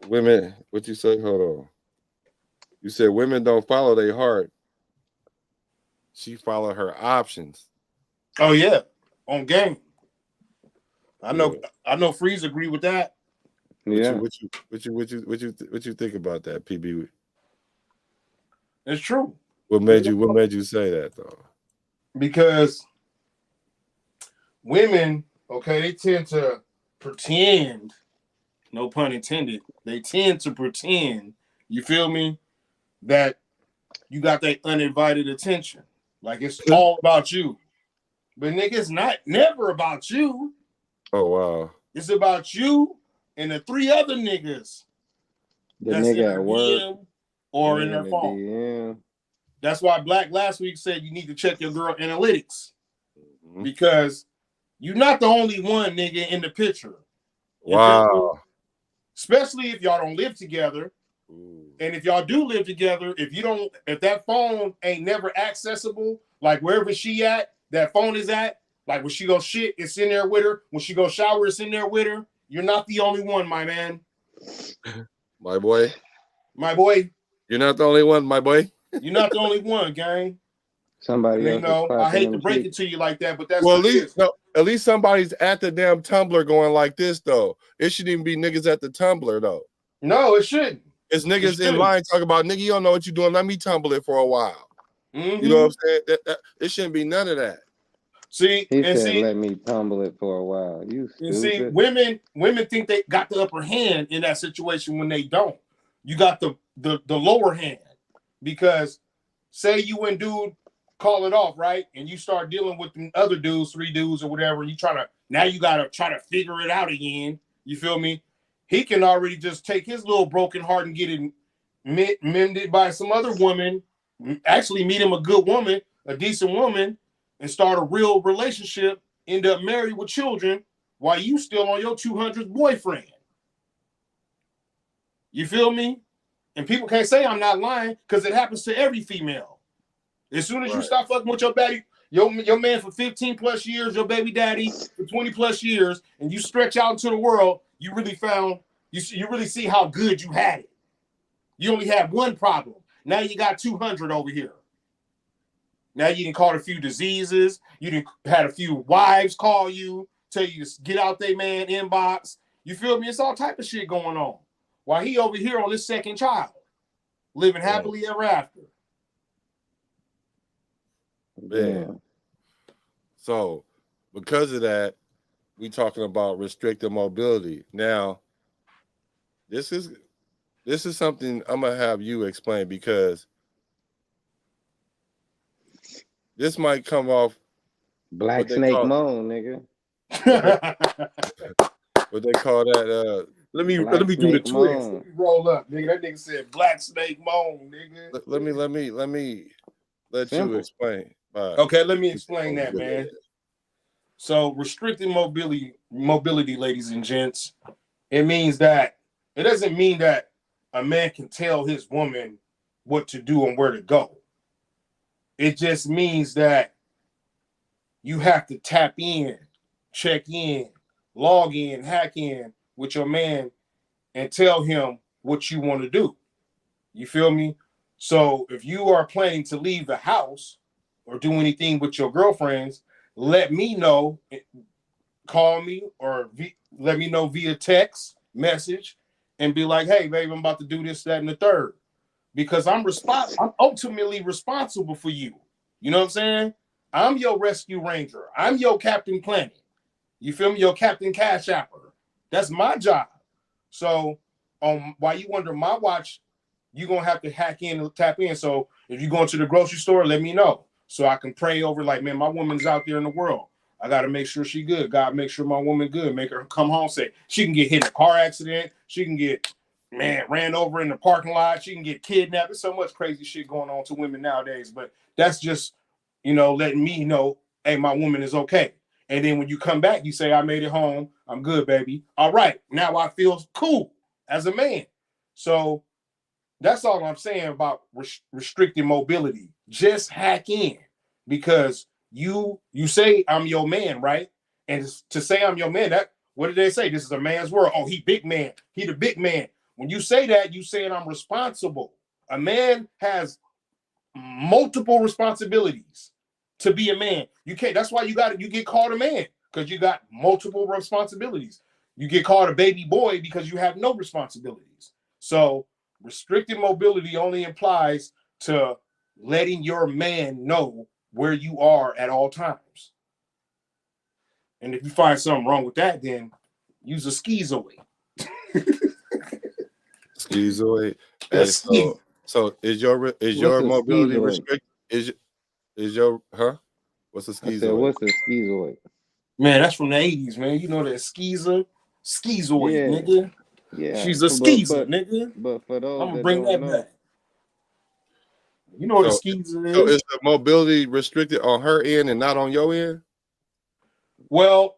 women, what you say? Hold on. You said women don't follow their heart. She followed her options. Oh, yeah. On game. I know Freeze agree with that. Yeah. What you think about that, PB? It's true. What made you say that though? Because women, okay, they tend to pretend, no pun intended, they tend to pretend, you feel me, that you got that uninvited attention. Like it's all about you. But nigga, it's never about you. Oh wow. It's about you and the three other niggas. That's nigga in their DM or in their phone. DM. That's why Black last week said you need to check your girl analytics. Mm-hmm. Because you're not the only one nigga in the picture. Wow. Especially if y'all don't live together. Ooh. And if y'all do live together, if that phone ain't never accessible, like wherever she at, that phone is at, like when she go shit, it's in there with her. When she go shower, it's in there with her. You're not the only one, my man. My boy. My boy. You're not the only one, my boy. You're not the only one, gang. Somebody else. You know, I hate to break it to you like that, but that's well, at least somebody's at the damn Tumblr going like this, though. It shouldn't even be niggas at the Tumblr, though. No, it shouldn't. It's niggas in line talking about, nigga, you don't know what you're doing. Let me tumble it for a while. Mm-hmm. You know what I'm saying? It shouldn't be none of that. See, let me tumble it for a while. You stupid. And see, women think they got the upper hand in that situation when they don't. You got the lower hand. Because say you and dude call it off, right? And you start dealing with the other dudes, 3 dudes or whatever, and you gotta try to figure it out again. You feel me? He can already just take his little broken heart and get it mended by some other woman, actually meet him a good woman, a decent woman, and start a real relationship, end up married with children while you still on your 200th boyfriend. You feel me? And people can't say I'm not lying because it happens to every female. As soon as you stop fucking with your baby, your man for 15 plus years, your baby daddy for 20 plus years, and you stretch out into the world, you really see how good you had it. You only had one problem. Now you got 200 over here. Now you done caught a few diseases. You done had a few wives call you, tell you to get out their man inbox. You feel me? It's all type of shit going on. While he over here on his second child, living happily ever after. Man. So, because of that, we talking about restricted mobility. Now, this is something I'm gonna have you explain because this might come off Black snake moan, nigga. What they call that? Let me do the twist. Let me roll up, nigga. That nigga said black snake moan, nigga. Let you explain. Okay, let me explain that, man. So restricted mobility, ladies and gents, it doesn't mean that a man can tell his woman what to do and where to go. It just means that you have to tap in, check in, log in, hack in with your man and tell him what you want to do. You feel me? So if you are planning to leave the house or do anything with your girlfriends, let me know. Call me or let me know via text message and be like, hey, babe, I'm about to do this, that, and the third. Because I'm ultimately responsible for you. You know what I'm saying? I'm your rescue ranger. I'm your Captain Planet. You feel me? Your Captain Cash Apper. That's my job. So while you under my watch, you're going to have to hack in and tap in. So if you go into the grocery store, let me know. So I can pray over like, man, my woman's out there in the world. I got to make sure she good. God, make sure my woman good. Make her come home safe. She can get hit in a car accident. She can get, ran over in the parking lot. She can get kidnapped. There's so much crazy shit going on to women nowadays. But that's just, letting me know, hey, my woman is okay. And then when you come back, you say, I made it home. I'm good, baby. All right. Now I feel cool as a man. So that's all I'm saying about restricted mobility. Just hack in because you say I'm your man, right? And to say I'm your man, what did they say? This is a man's world. Oh, he big man. He the big man. When you say that, you saying I'm responsible. A man has multiple responsibilities to be a man. You can't. That's why you get called a man because you got multiple responsibilities. You get called a baby boy because you have no responsibilities. So restricted mobility only applies to letting your man know where you are at all times. And if you find something wrong with that, then use a schizoid. Schizoid. Hey, so is your mobility restricted? Is your What's a schizoid? What's a schizoid? Man, that's from the 80s, man. You know that schizoid, nigga. Yeah, she's a skeezer, nigga. But for those I'm gonna bring that back. You know what a skeezer is? So is the mobility restricted on her end and not on your end? Well,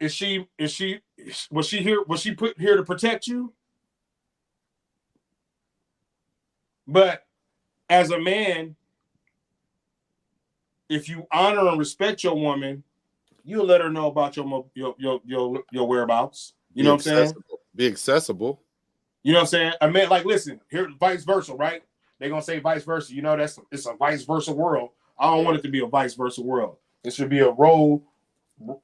was she here? Was she put here to protect you? But as a man, if you honor and respect your woman, you'll let her know about your whereabouts. You know what I'm saying? Be accessible. You know what I'm saying? I mean, like, listen, here, vice versa, right? They're gonna say vice versa. You know, it's a vice versa world. I don't want it to be a vice versa world. It should be a role, with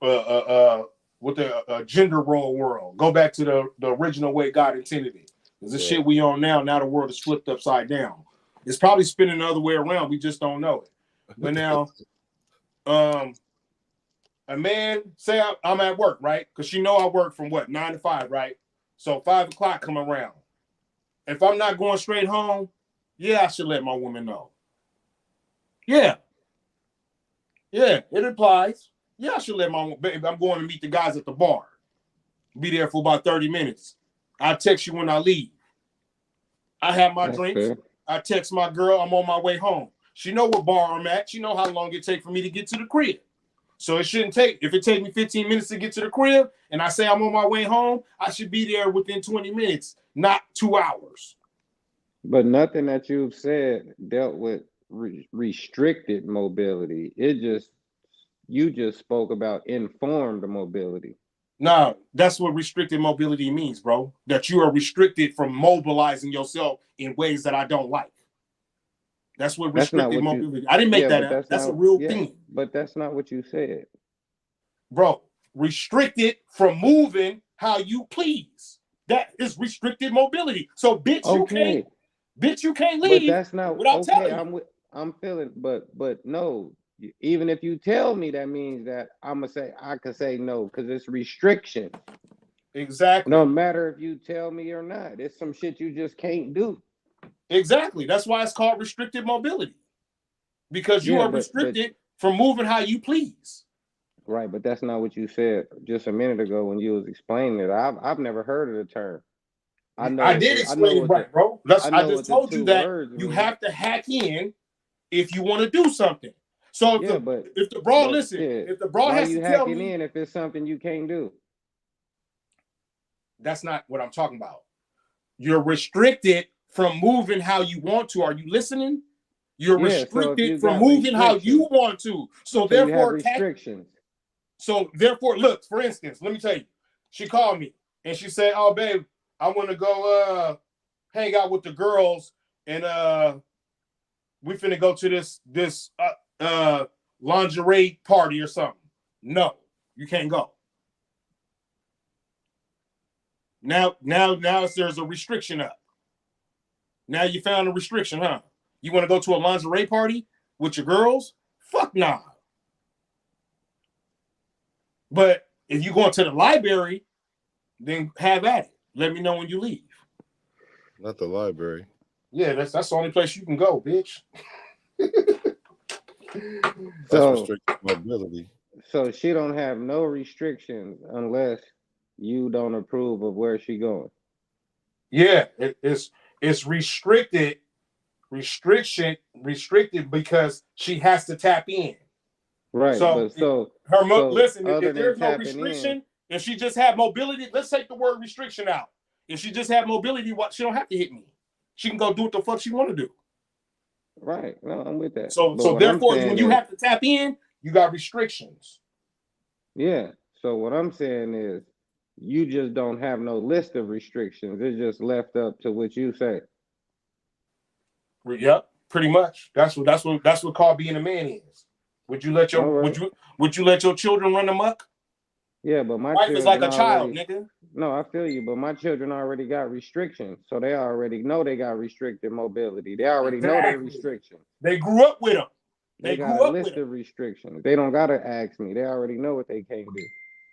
a gender role world. Go back to the original way God intended it. Because the shit we on now the world is flipped upside down. It's probably spinning the other way around. We just don't know it. But now, a man, say I'm at work, right? Because you know I work from 9 to 5, right? So 5 o'clock come around. If I'm not going straight home, I should let my woman know. Yeah, it applies. I should let my baby. I'm going to meet the guys at the bar. Be there for about 30 minutes. I'll text you when I leave. I have my drinks. Fair. I text my girl. I'm on my way home. She know what bar I'm at. She know how long it takes for me to get to the crib. So it shouldn't take. If it takes me 15 minutes to get to the crib, and I say I'm on my way home, I should be there within 20 minutes, not 2 hours. But nothing that you've said dealt with restricted mobility. You just spoke about informed mobility. No, that's what restricted mobility means, bro. That you are restricted from mobilizing yourself in ways that I don't like. That's what restricted mobility. I didn't make that up. That's a real thing. But that's not what you said. Bro, restricted from moving how you please. That is restricted mobility. So, bitch, you can't leave. But that's not without telling you. I'm feeling, but no. Even if you tell me, that means that I could say no because it's restriction. Exactly. No matter if you tell me or not, it's some shit you just can't do. Exactly. That's why it's called restricted mobility. Because you are restricted from moving how you please. Right, but that's not what you said just a minute ago when you was explaining it. I've never heard of the term. I did explain it right, bro. I just told you that you have to hack in if you want to do something. So if the broad has to tell me, if it's something you can't do? That's not what I'm talking about. You're restricted from moving how you want to. Are you listening? You're restricted from moving how you want to. So therefore, you have restrictions. So therefore, look, for instance, let me tell you, she called me and she said, "Oh, babe, I want to go hang out with the girls, and we finna go to this lingerie party or something." No, you can't go. Now there's a restriction up. Now you found a restriction, huh? You want to go to a lingerie party with your girls? Fuck nah. But if you going to the library, then have at it. Let me know when you leave. Not the library. Yeah, that's the only place you can go, bitch. That's restricted mobility. So she don't have no restrictions unless you don't approve of where she going. Yeah, it's restricted because she has to tap in. Right. So listen, if there's no restriction, if she just had mobility, let's take the word restriction out. If she just had mobility, she don't have to hit me. She can go do what the fuck she want to do. Right. No, I'm with that. So therefore, when you have to tap in, you got restrictions. Yeah. So what I'm saying is, you just don't have no list of restrictions. It's just left up to what you say. Yep, pretty much. That's what called being a man is. Would you let your would you let your children run amok? Yeah, but my wife children is like a child, nigga. No, I feel you, but my children already got restrictions, so they already know they got restricted mobility. They already know their restrictions. They grew up with them. They got a list of restrictions. They don't gotta ask me. They already know what they can't do.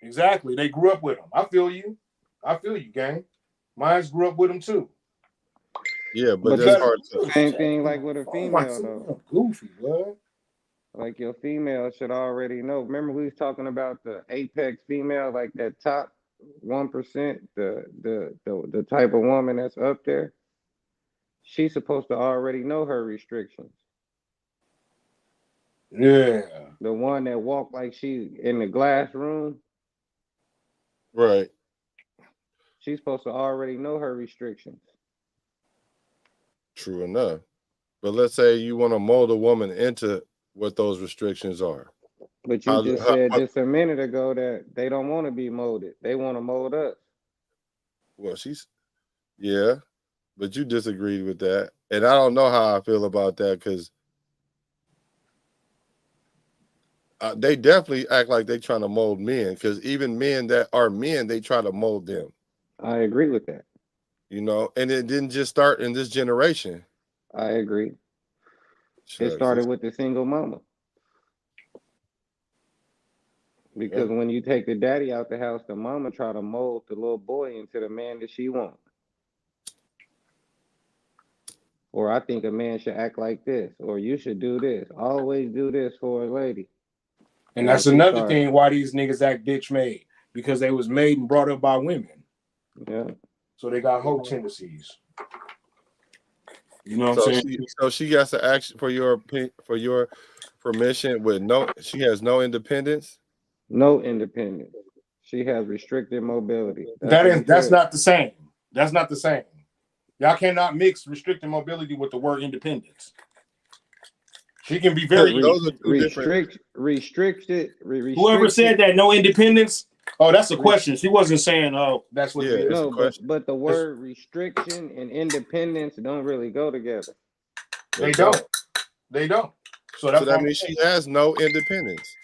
Exactly. They grew up with them. I feel you, gang. Mine grew up with them too. Yeah, but that's hard to. Same thing like with a female though. Goofy, what? Like your female should already know. Remember we was talking about the apex female, like that top 1%, the type of woman that's up there. She's supposed to already know her restrictions. Yeah. The one that walked like she in the glass room. Right. She's supposed to already know her restrictions. True enough. But let's say you want to mold a woman into what those restrictions are. But you just said just a minute ago that they don't want to be molded. They want to mold us. Well, yeah, but you disagreed with that. And I don't know how I feel about that because they definitely act like they're trying to mold men, because even men that are men, they try to mold them. I agree with that. You know, and it didn't just start in this generation. I agree. It started with the single mama. Because when you take the daddy out the house, the mama try to mold the little boy into the man that she wants. Or I think a man should act like this, or you should do this. Always do this for a lady. And that's another thing why these niggas act bitch made, because they was made and brought up by women. Yeah. So they got hoe tendencies. You know what I'm saying? So she has to ask for your permission with she has no independence. No independence. She has restricted mobility. That's not the same. That's not the same. Y'all cannot mix restricted mobility with the word independence. She can be very restricted. Whoever said that no independence? Oh, that's a question. She wasn't saying, oh, that's what it is. No, but the word restriction and independence don't really go together. They don't. They don't. So that means she has no independence.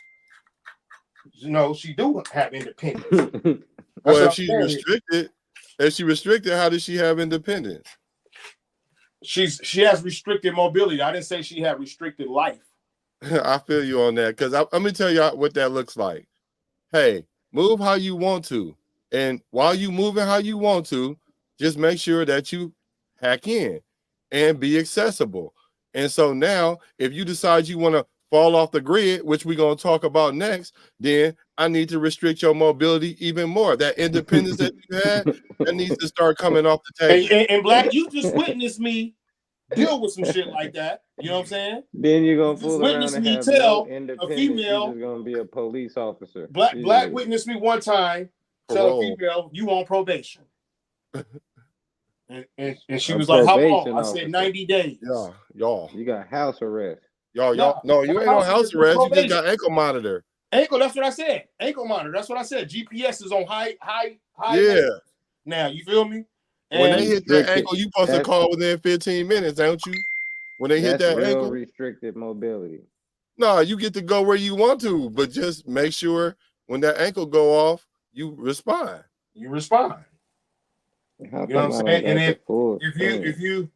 No, she do have independence. Well, if she's restricted, how does she have independence? She has restricted mobility. I didn't say she had restricted life. I feel you on that, because let me tell you what that looks like. Hey, move how you want to, and while you moving how you want to, just make sure that you hack in and be accessible. And so now, if you decide you want to fall off the grid, which we're going to talk about next, then I need to restrict your mobility even more. That independence that you had, that needs to start coming off the table. And Black, you just witnessed me deal with some shit like that. You know what I'm saying? Then you're going to fool around and have no independence. A female, you're just going to be a police officer. Black witnessed me one time tell a female, you on probation. And she was like, how long? I said 90 days. Yeah, y'all. You got house arrest. Y'all. No, you ain't on house arrest. You just got ankle monitor. Ankle, that's what I said. Ankle monitor. That's what I said. GPS is on high. Yeah. Now, you feel me? And when they hit that ankle, you supposed to call within 15 minutes, don't you? When they hit that ankle. Restricted mobility. No, you get to go where you want to, but just make sure when that ankle go off, you respond. You respond. You know what I'm saying? And if you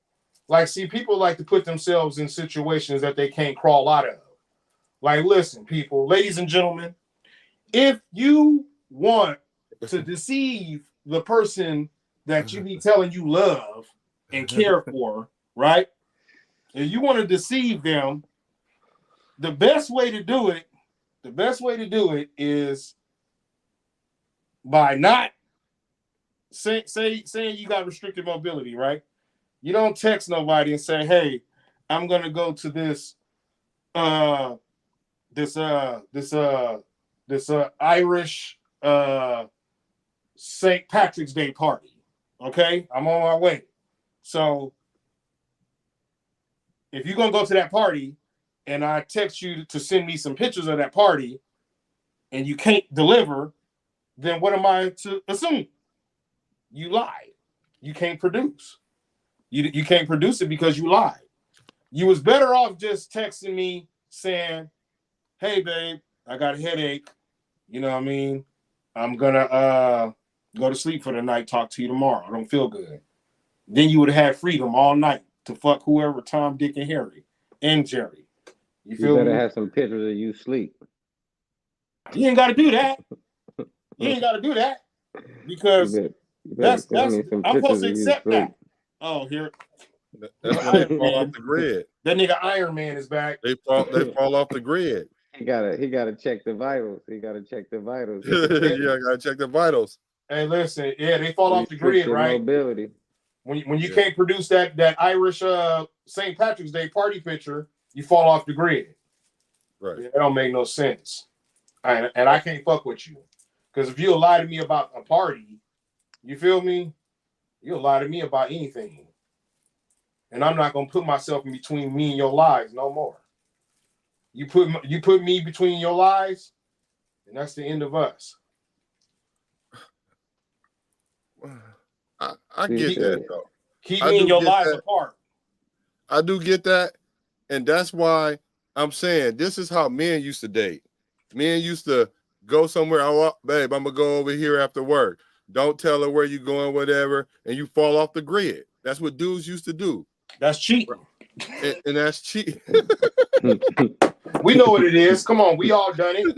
like, see, people like to put themselves in situations that they can't crawl out of. Like, listen, people, ladies and gentlemen, if you want to deceive the person that you be telling you love and care for, right? If you want to deceive them, the best way to do it is by not saying you got restricted mobility, right? You don't text nobody and say, hey, I'm gonna go to this Irish St. Patrick's Day party. Okay, I'm on my way. So if you're gonna go to that party and I text you to send me some pictures of that party and you can't deliver, then what am I to assume? You lied. You can't produce. You can't produce it because you lied. You was better off just texting me saying, hey, babe, I got a headache. You know what I mean? I'm going to go to sleep for the night, talk to you tomorrow. I don't feel good. Then you would have had freedom all night to fuck whoever, Tom, Dick, and Harry, and Jerry. You feel me? You better have some pictures of you sleep. You ain't got to do that. Because I'm supposed to accept that. Oh, here. That's when they fall off the grid. That nigga Iron Man is back. They fall off the grid. He gotta check the vitals. Yeah, I gotta check the vitals. Hey, listen, they fall off the grid, right? Mobility. When you can't produce that Irish St. Patrick's Day party picture, you fall off the grid. Right. That don't make no sense. And I can't fuck with you. Because if you'll lie to me about a party, you feel me? You'll lie to me about anything. And I'm not gonna put myself in between me and your lies no more. You put me between your lies, and that's the end of us. I get that though. Keep me and your lies apart. I do get that, and that's why I'm saying this is how men used to date. Men used to go somewhere. Oh, babe, I'm gonna go over here after work. Don't tell her where you're going, whatever, and you fall off the grid. That's what dudes used to do. That's cheating. And that's cheating. We know what it is. Come on, we all done it.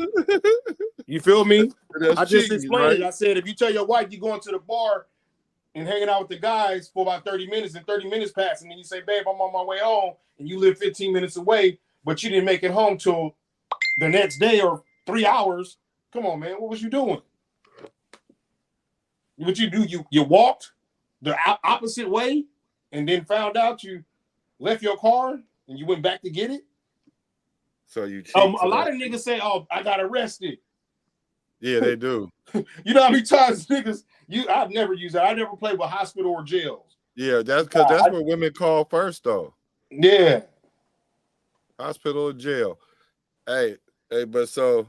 You feel me? I just explained it. I said, if you tell your wife you're going to the bar and hanging out with the guys for about 30 minutes and 30 minutes pass, and then you say, babe, I'm on my way home, and you live 15 minutes away, but you didn't make it home till the next day or 3 hours. Come on, man. What was you doing? What you do? You walked the opposite way and then found out you left your car and you went back to get it? So you cheat. A lot of niggas say, oh, I got arrested. Yeah, they do. You know how many times niggas, I've never used that. I never played with hospital or jails. Yeah, that's because that's what women call first, though. Yeah. Hospital or jail. Hey, but so.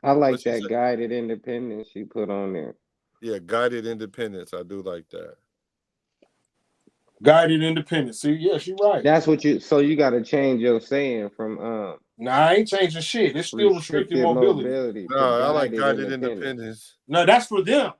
I like that guided independence she put on there. Yeah, guided independence. I do like that. Guided independence. See, yeah, she's right. That's what so you got to change your saying from Nah, I ain't changing shit. It's still restricted mobility. No, I like guided independence. No, that's for them.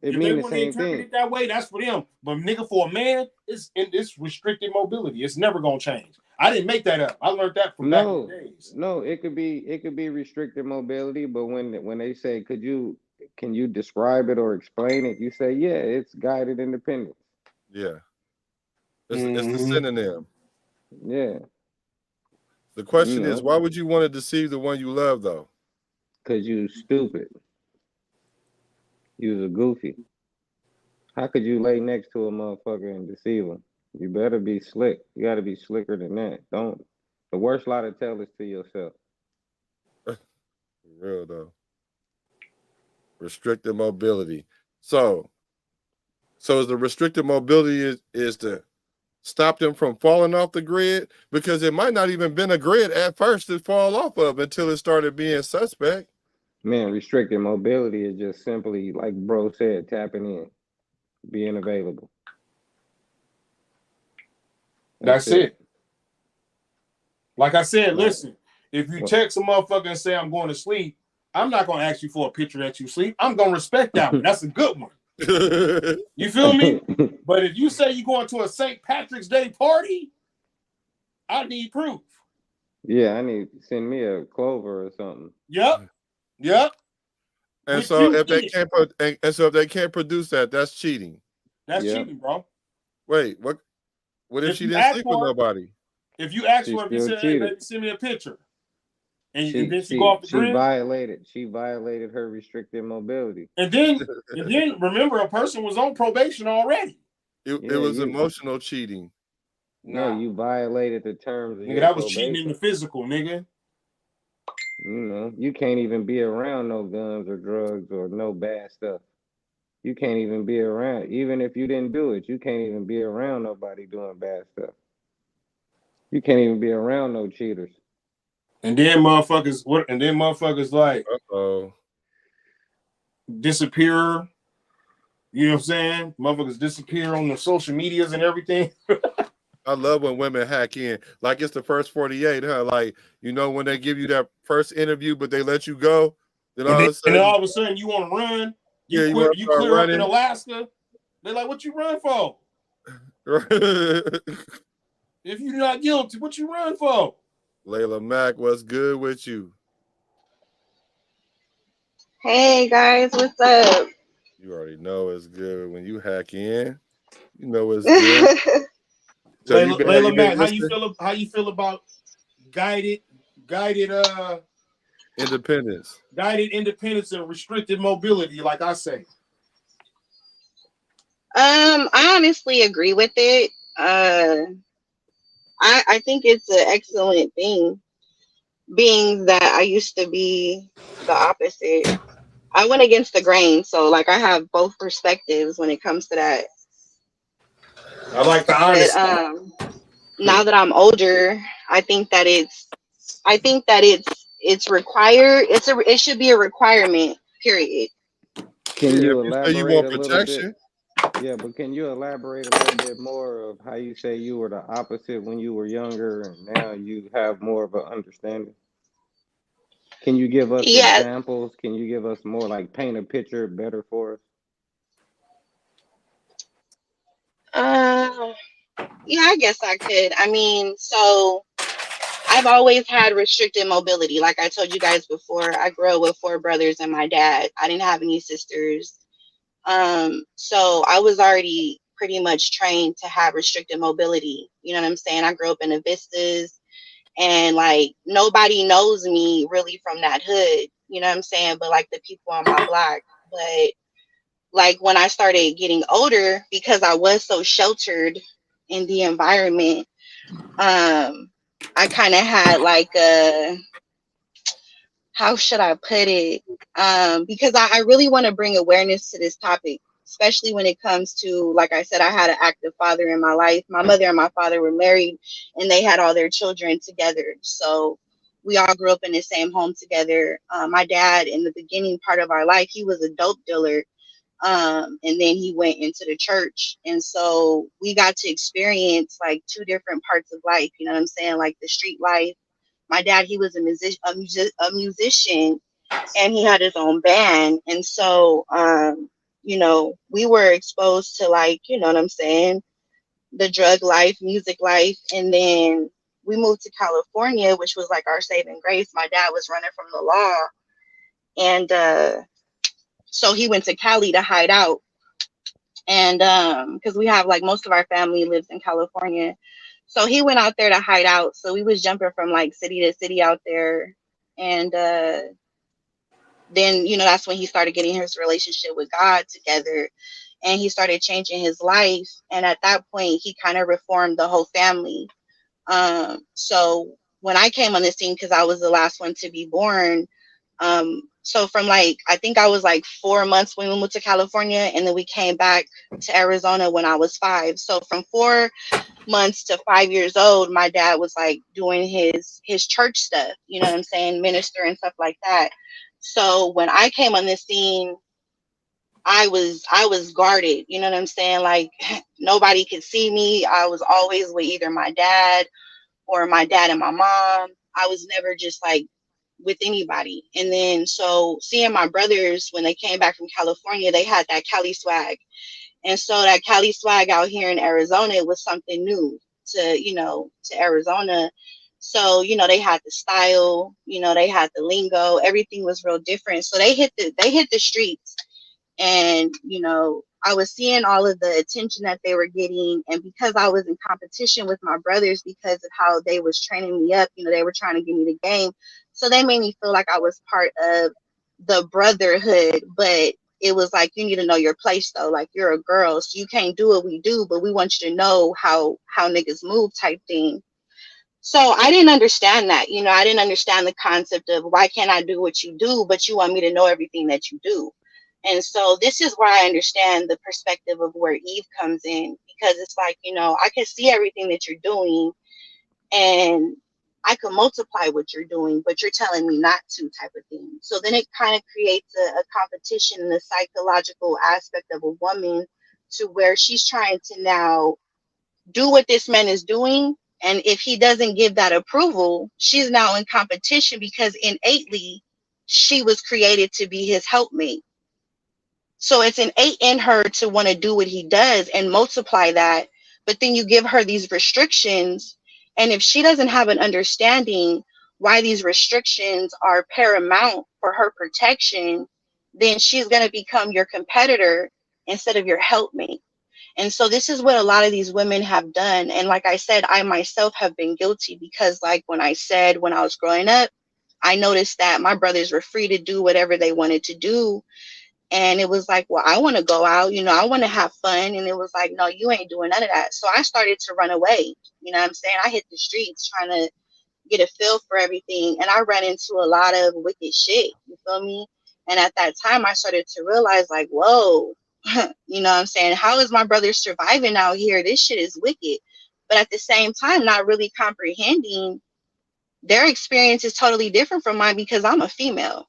It means the same thing. It that way, that's for them. But nigga, for a man, it's restricted mobility. It's never gonna change. I didn't make that up. I learned that from back in the days. No, it could be restricted mobility, but when they say, can you describe it or explain it? You say, yeah, it's guided independence. Yeah. It's the synonym. Yeah. The question is, why would you want to deceive the one you love, though? Because you stupid. You was a goofy. How could you lay next to a motherfucker and deceive him? You better be slick. You got to be slicker than that. Don't. The worst lie to tell is to yourself. Real though. Restricted mobility. So is the restricted mobility is to stop them from falling off the grid? Because it might not even been a grid at first to fall off of until it started being suspect. Man, restricted mobility is just simply, like bro said, tapping in, being available. That's it. Like I said, listen, if you text a motherfucker and say I'm going to sleep, I'm not going to ask you for a picture that you sleep. I'm going to respect that one. That's a good one. You feel me? But if you say you're going to a St. Patrick's Day party, I need proof. Yeah, I need send me a clover or something. Yep. And so if they can't produce that, that's cheating. That's cheating, bro. Wait, what if she didn't sleep with nobody? If you ask for it, you said, hey, send me a picture. And then she go off the grid. She violated her restricted mobility. And then remember, a person was on probation already. It was emotional cheating. No, you violated the terms of nigga, that was cheating in the physical, nigga. You know, you can't even be around no guns or drugs or no bad stuff. You can't even be around, even if you didn't do it, you can't even be around nobody doing bad stuff. You can't even be around no cheaters. And then motherfuckers like disappear. You know what I'm saying? Motherfuckers disappear on the social medias and everything. I love when women hack in. Like it's the first 48, huh? Like, you know, when they give you that first interview, but they let you go. Then all of a sudden you want to run. You clear up in Alaska. They're like, what you run for? If you're not guilty, what you run for? Layla Mack, what's good with you? Hey guys, what's up? You already know it's good when you hack in. You know it's good. So Layla Mack, how you feel about guided independence? Guided independence and restricted mobility, like I say. I honestly agree with it. I think it's an excellent thing, being that I used to be the opposite. I went against the grain, so like I have both perspectives when it comes to that. I like the honesty. But now that I'm older, I think that it's required. It should be a requirement. Period. Can you elaborate a little bit? Yeah, but can you elaborate a little bit more of how you say you were the opposite when you were younger and now you have more of an understanding? Can you give us examples? Can you give us more, like paint a picture better for us? Yeah, I guess I could. I mean, so I've always had restricted mobility. Like I told you guys before, I grew up with 4 brothers and my dad. I didn't have any sisters. So I was already pretty much trained to have restricted mobility. You know what I'm saying? I grew up in the Vistas, and like nobody knows me really from that hood. You know what I'm saying? But like the people on my block. But like when I started getting older, because I was so sheltered in the environment, I kind of had like how should I put it? Because I really want to bring awareness to this topic, especially when it comes to, like I said, I had an active father in my life. My mother and my father were married and they had all their children together. So we all grew up in the same home together. My dad, in the beginning part of our life, he was a dope dealer. And then he went into the church. And so we got to experience like 2 different parts of life. You know what I'm saying? Like the street life. My dad, he was a musician, and he had his own band. And so, you know, we were exposed to like, you know what I'm saying, the drug life, music life. And then we moved to California, which was like our saving grace. My dad was running from the law. And so he went to Cali to hide out. And because we have like most of our family lives in California. So he went out there to hide out. So we was jumping from like city to city out there. And then, that's when he started getting his relationship with God together, and he started changing his life. And at that point, he kind of reformed the whole family. So when I came on the scene, because I was the last one to be born, so from like, I think I was like 4 months when we moved to California, and then we came back to Arizona when I was 5. So from 4 months to 5 years old, my dad was like doing his church stuff, you know what I'm saying, minister and stuff like that. So when I came on the scene, I was guarded, you know what I'm saying? Like nobody could see me. I was always with either my dad or my dad and my mom. I was never just like with anybody. And then so seeing my brothers when they came back from California, they had that Cali swag. And so that Cali swag out here in Arizona, it was something new to Arizona. So, they had the style, they had the lingo, everything was real different. So they hit the streets. And I was seeing all of the attention that they were getting, and because I was in competition with my brothers because of how they was training me up, they were trying to give me the game, so they made me feel like I was part of the brotherhood. But it was like, you need to know your place though, like you're a girl, so you can't do what we do, but we want you to know how niggas move type thing. So I didn't understand that. I didn't understand the concept of why can't I do what you do, but you want me to know everything that you do. And so this is where I understand the perspective of where Eve comes in, because it's like, I can see everything that you're doing and I can multiply what you're doing, but you're telling me not to type of thing. So then it kind of creates a competition in the psychological aspect of a woman, to where she's trying to now do what this man is doing. And if he doesn't give that approval, she's now in competition, because innately she was created to be his helpmate. So it's innate in her to want to do what he does and multiply that. But then you give her these restrictions. And if she doesn't have an understanding why these restrictions are paramount for her protection, then she's going to become your competitor instead of your helpmate. And so this is what a lot of these women have done. And like I said, I myself have been guilty, because like when I was growing up, I noticed that my brothers were free to do whatever they wanted to do. And it was like, well, I want to go out, I want to have fun. And it was like, no, you ain't doing none of that. So I started to run away. You know what I'm saying? I hit the streets trying to get a feel for everything. And I ran into a lot of wicked shit. You feel me? And at that time, I started to realize, like, whoa, you know what I'm saying? How is my brother surviving out here? This shit is wicked. But at the same time, not really comprehending their experience is totally different from mine, because I'm a female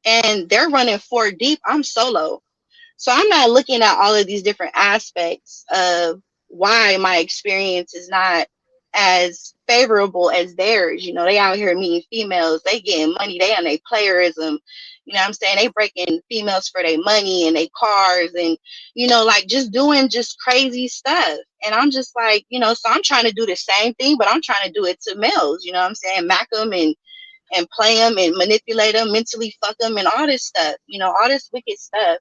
and they're running 4 deep. I'm solo. So I'm not looking at all of these different aspects of why my experience is not as favorable as theirs. They out here meeting females, they getting money, they on their playerism. You know what I'm saying? They breaking females for their money and their cars, and, like just doing just crazy stuff. And I'm just like, so I'm trying to do the same thing, but I'm trying to do it to males, you know what I'm saying? Mac them and play them and manipulate them, mentally fuck them and all this stuff, all this wicked stuff.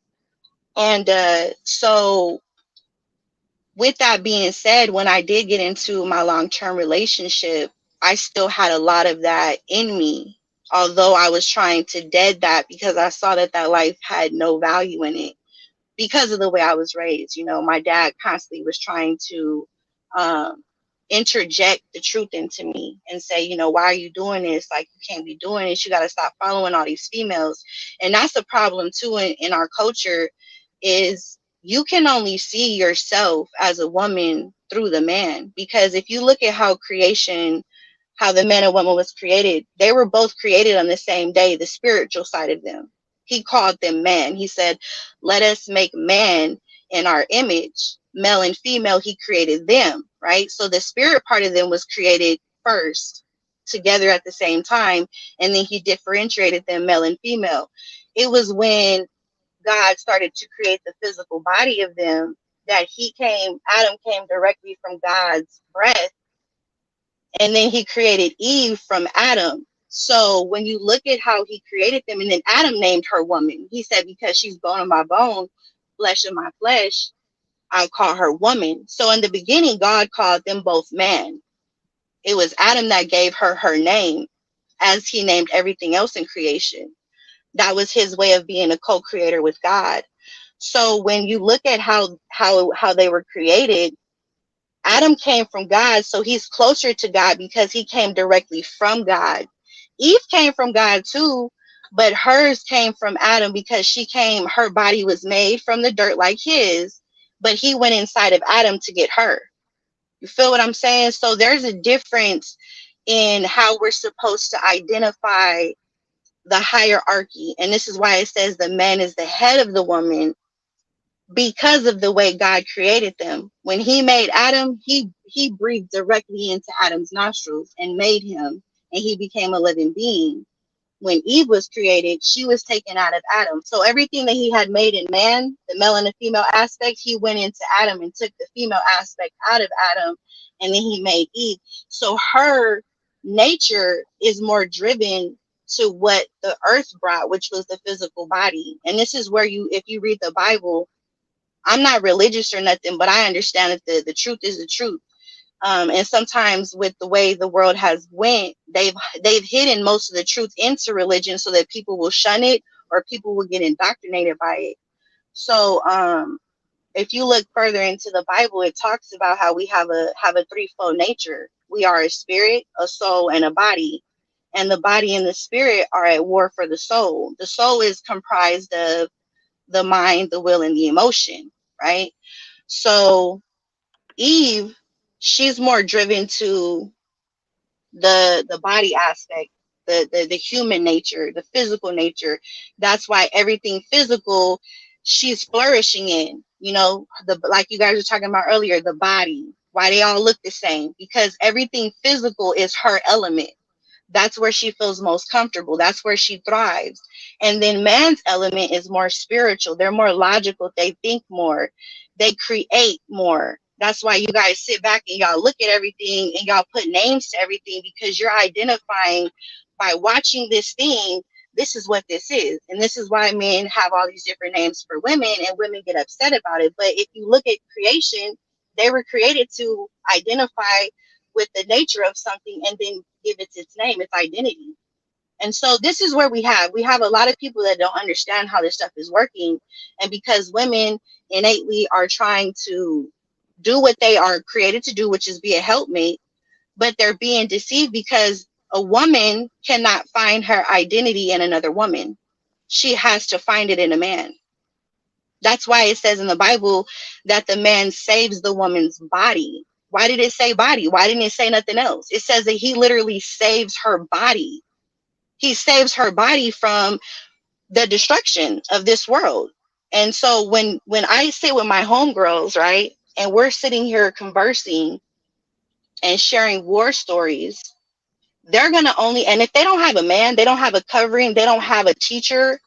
And so with that being said, when I did get into my long-term relationship, I still had a lot of that in me, although I was trying to dead that, because I saw that life had no value in it, because of the way I was raised. My dad constantly was trying to interject the truth into me and say, why are you doing this? Like, you can't be doing this. You got to stop following all these females. And that's the problem too in our culture, is you can only see yourself as a woman through the man. Because if you look at how the man and woman was created, they were both created on the same day, the spiritual side of them. He called them man. He said, let us make man in our image, male and female. He created them, right? So the spirit part of them was created first, together at the same time. And then he differentiated them, male and female. It was when God started to create the physical body of them that Adam came directly from God's breath. And then he created Eve from Adam. So when you look at how he created them, and then Adam named her woman, he said, because she's bone of my bone, flesh of my flesh, I call her woman. So in the beginning, God called them both man. It was Adam that gave her her name, as he named everything else in creation. That was his way of being a co-creator with God. So when you look at how they were created, Adam came from God, so he's closer to God because he came directly from God. Eve came from God too, but hers came from Adam because her body was made from the dirt like his, but he went inside of Adam to get her. You feel what I'm saying? So there's a difference in how we're supposed to identify the hierarchy. And this is why it says the man is the head of the woman, because of the way God created them. When he made Adam, he breathed directly into Adam's nostrils and made him, and he became a living being. When Eve was created, she was taken out of Adam. So everything that he had made in man, the male and the female aspect, he went into Adam and took the female aspect out of Adam, and then he made Eve. So her nature is more driven to what the earth brought, which was the physical body. And this is where if you read the Bible, I'm not religious or nothing, but I understand that the truth is the truth. And sometimes with the way the world has went, they've hidden most of the truth into religion so that people will shun it or people will get indoctrinated by it. So if you look further into the Bible, it talks about how we have a threefold nature. We are a spirit, a soul, and a body. And the body and the spirit are at war for the soul. The soul is comprised of the mind, the will, and the emotion, right? So Eve, she's more driven to the body aspect, the human nature, the physical nature. That's why everything physical she's flourishing in, like you guys were talking about earlier, the body, why they all look the same, because everything physical is her element. That's where she feels most comfortable. That's where she thrives. And then man's element is more spiritual. They're more logical. They think more. They create more. That's why you guys sit back and y'all look at everything and y'all put names to everything, because you're identifying by watching this thing. This is what this is. And this is why men have all these different names for women and women get upset about it. But if you look at creation, they were created to identify with the nature of something and then give it its name, its identity. And so this is where we have a lot of people that don't understand how this stuff is working. And because women innately are trying to do what they are created to do, which is be a helpmate, but they're being deceived because a woman cannot find her identity in another woman. She has to find it in a man. That's why it says in the Bible that the man saves the woman's body. Why did it say body? Why didn't it say nothing else? It says that he literally saves her body. He saves her body from the destruction of this world. And so when I sit with my homegirls, right, and we're sitting here conversing and sharing war stories, they're going to only, and if they don't have a man, they don't have a covering, they don't have a teacher,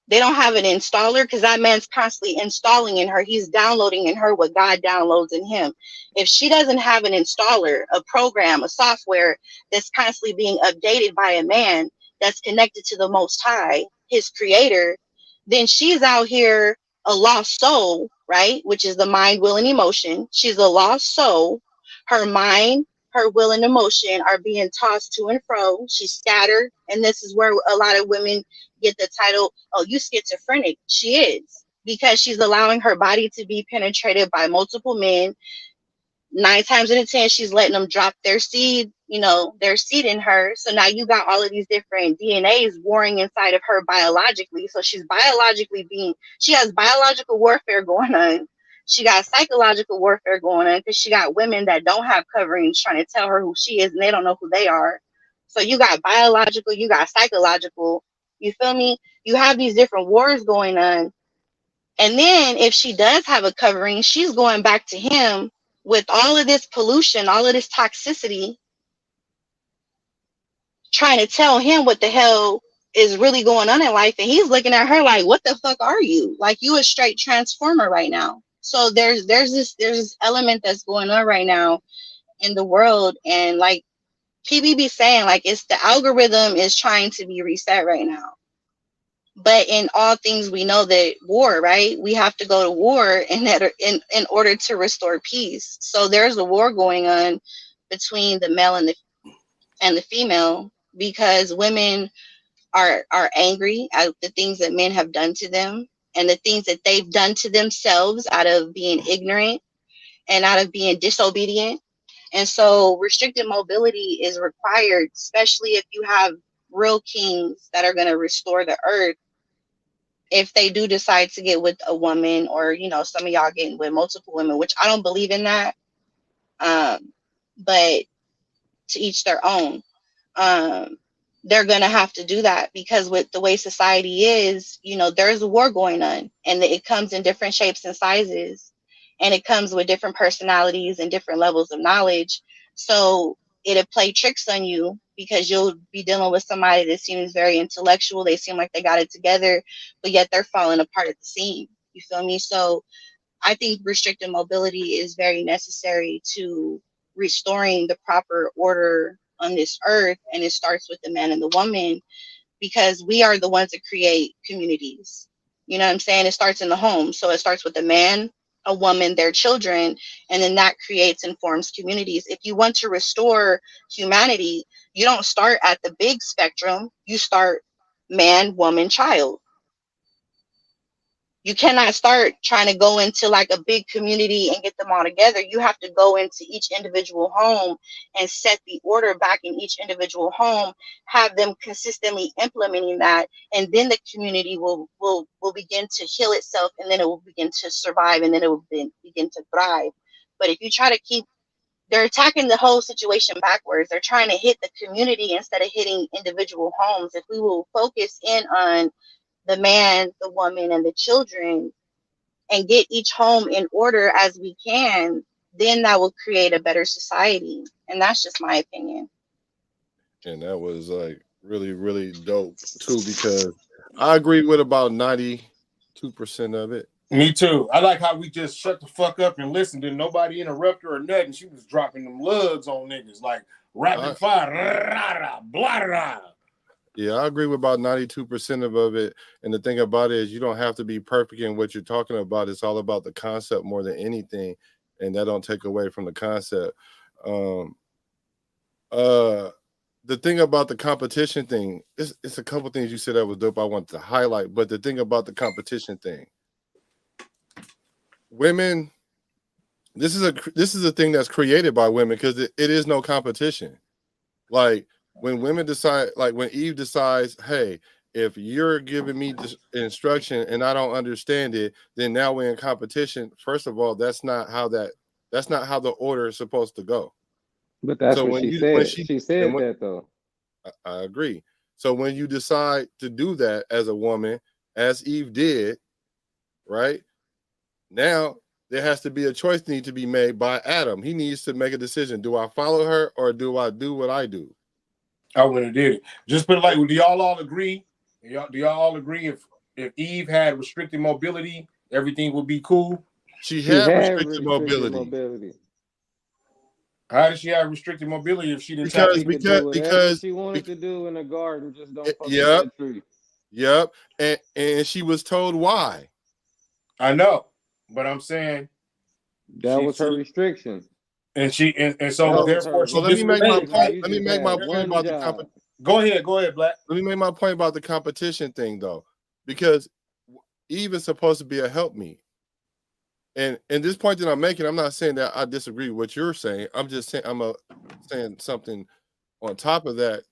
they don't have an installer, because that man's constantly installing in her. He's downloading in her what God downloads in him. If she doesn't have an installer, a program, a software that's constantly being updated by a man that's connected to the Most High, his creator, then she's out here a lost soul, right? Which is the mind, will, and emotion. She's a lost soul. Her mind, her will, and emotion are being tossed to and fro. She's scattered. And this is where a lot of women get the title, oh, you schizophrenic. She is, because she's allowing her body to be penetrated by multiple men. 9 times out of 10, she's letting them drop their seed, their seed in her. So now you got all of these different DNAs warring inside of her biologically. So she has biological warfare going on. She got psychological warfare going on because she got women that don't have coverings trying to tell her who she is and they don't know who they are. So you got biological, you got psychological. You feel me? You have these different wars going on. And then if she does have a covering, she's going back to him with all of this pollution, all of this toxicity, trying to tell him what the hell is really going on in life. And he's looking at her like, what the fuck are you? Like, you a straight transformer right now. So there's this element that's going on right now in the world. And like PB be saying, like, it's the algorithm is trying to be reset right now. But in all things, we know that war, right? We have to go to war in order to restore peace. So there's a war going on between the male and and the female, because women are angry at the things that men have done to them and the things that they've done to themselves out of being ignorant and out of being disobedient. And so restricted mobility is required, especially if you have real kings that are going to restore the earth. If they do decide to get with a woman, or, you know, some of y'all getting with multiple women, which I don't believe in that. But to each their own. They're going to have to do that, because with the way society is, you know, there's a war going on, and it comes in different shapes and sizes, and it comes with different personalities and different levels of knowledge. So it'll play tricks on you, because you'll be dealing with somebody that seems very intellectual. They seem like they got it together, but yet they're falling apart at the seam. You feel me? So I think restricted mobility is very necessary to restoring the proper order on this earth. And it starts with the man and the woman, because we are the ones that create communities. You know what I'm saying? It starts in the home. So it starts with a man, a woman, their children, and then that creates and forms communities. If you want to restore humanity, you don't start at the big spectrum. You start man, woman, child. You cannot start trying to go into like a big community and get them all together. You have to go into each individual home and set the order back in each individual home, have them consistently implementing that, and then the community will begin to heal itself, and then it will begin to survive, and then it will begin to thrive. But if you try to keep, they're attacking the whole situation backwards. They're trying to hit the community instead of hitting individual homes. If we will focus in on the man, the woman, and the children, and get each home in order as we can, then that will create a better society. And that's just my opinion. And that was like really, really dope too, because I agree with about 92% of it. Me too. I like how we just shut the fuck up and listened, and nobody interrupt her or nothing. She was dropping them lugs on niggas like rapid fire. Blah, blah. Yeah, I agree with about 92% of it. And the thing about it is, you don't have to be perfect in what you're talking about. It's all about the concept more than anything. And that don't take away from the concept. The thing about the competition thing, it's a couple things you said that was dope I wanted to highlight. But the thing about the competition thing, women, this is a thing that's created by women, because it is no competition. Like, when women decide, like when Eve decides, hey, if you're giving me this instruction and I don't understand it, then now we're in competition. First of all, that's not how the order is supposed to go. But that's so what she said. She said that though. I agree. So when you decide to do that as a woman, as Eve did, right? Now there has to be a choice need to be made by Adam. He needs to make a decision. Do I follow her, or do I do what I do? I wouldn't have did it. Just put it like, do y'all all agree? Do y'all all agree if Eve had restricted mobility, everything would be cool? She had restricted mobility. How did she have restricted mobility if she didn't because she wanted to do in the garden, just don't fuck with that tree. Yep. And she was told why. I know, but I'm saying that was her restriction. And so therefore, so let me make my point. Let me make my point about the competition. Go ahead, Black. Let me make my point about the competition thing, though, because Eve is supposed to be a helpmeet. And this point that I'm making, I'm not saying that I disagree with what you're saying. I'm just saying saying something on top of that.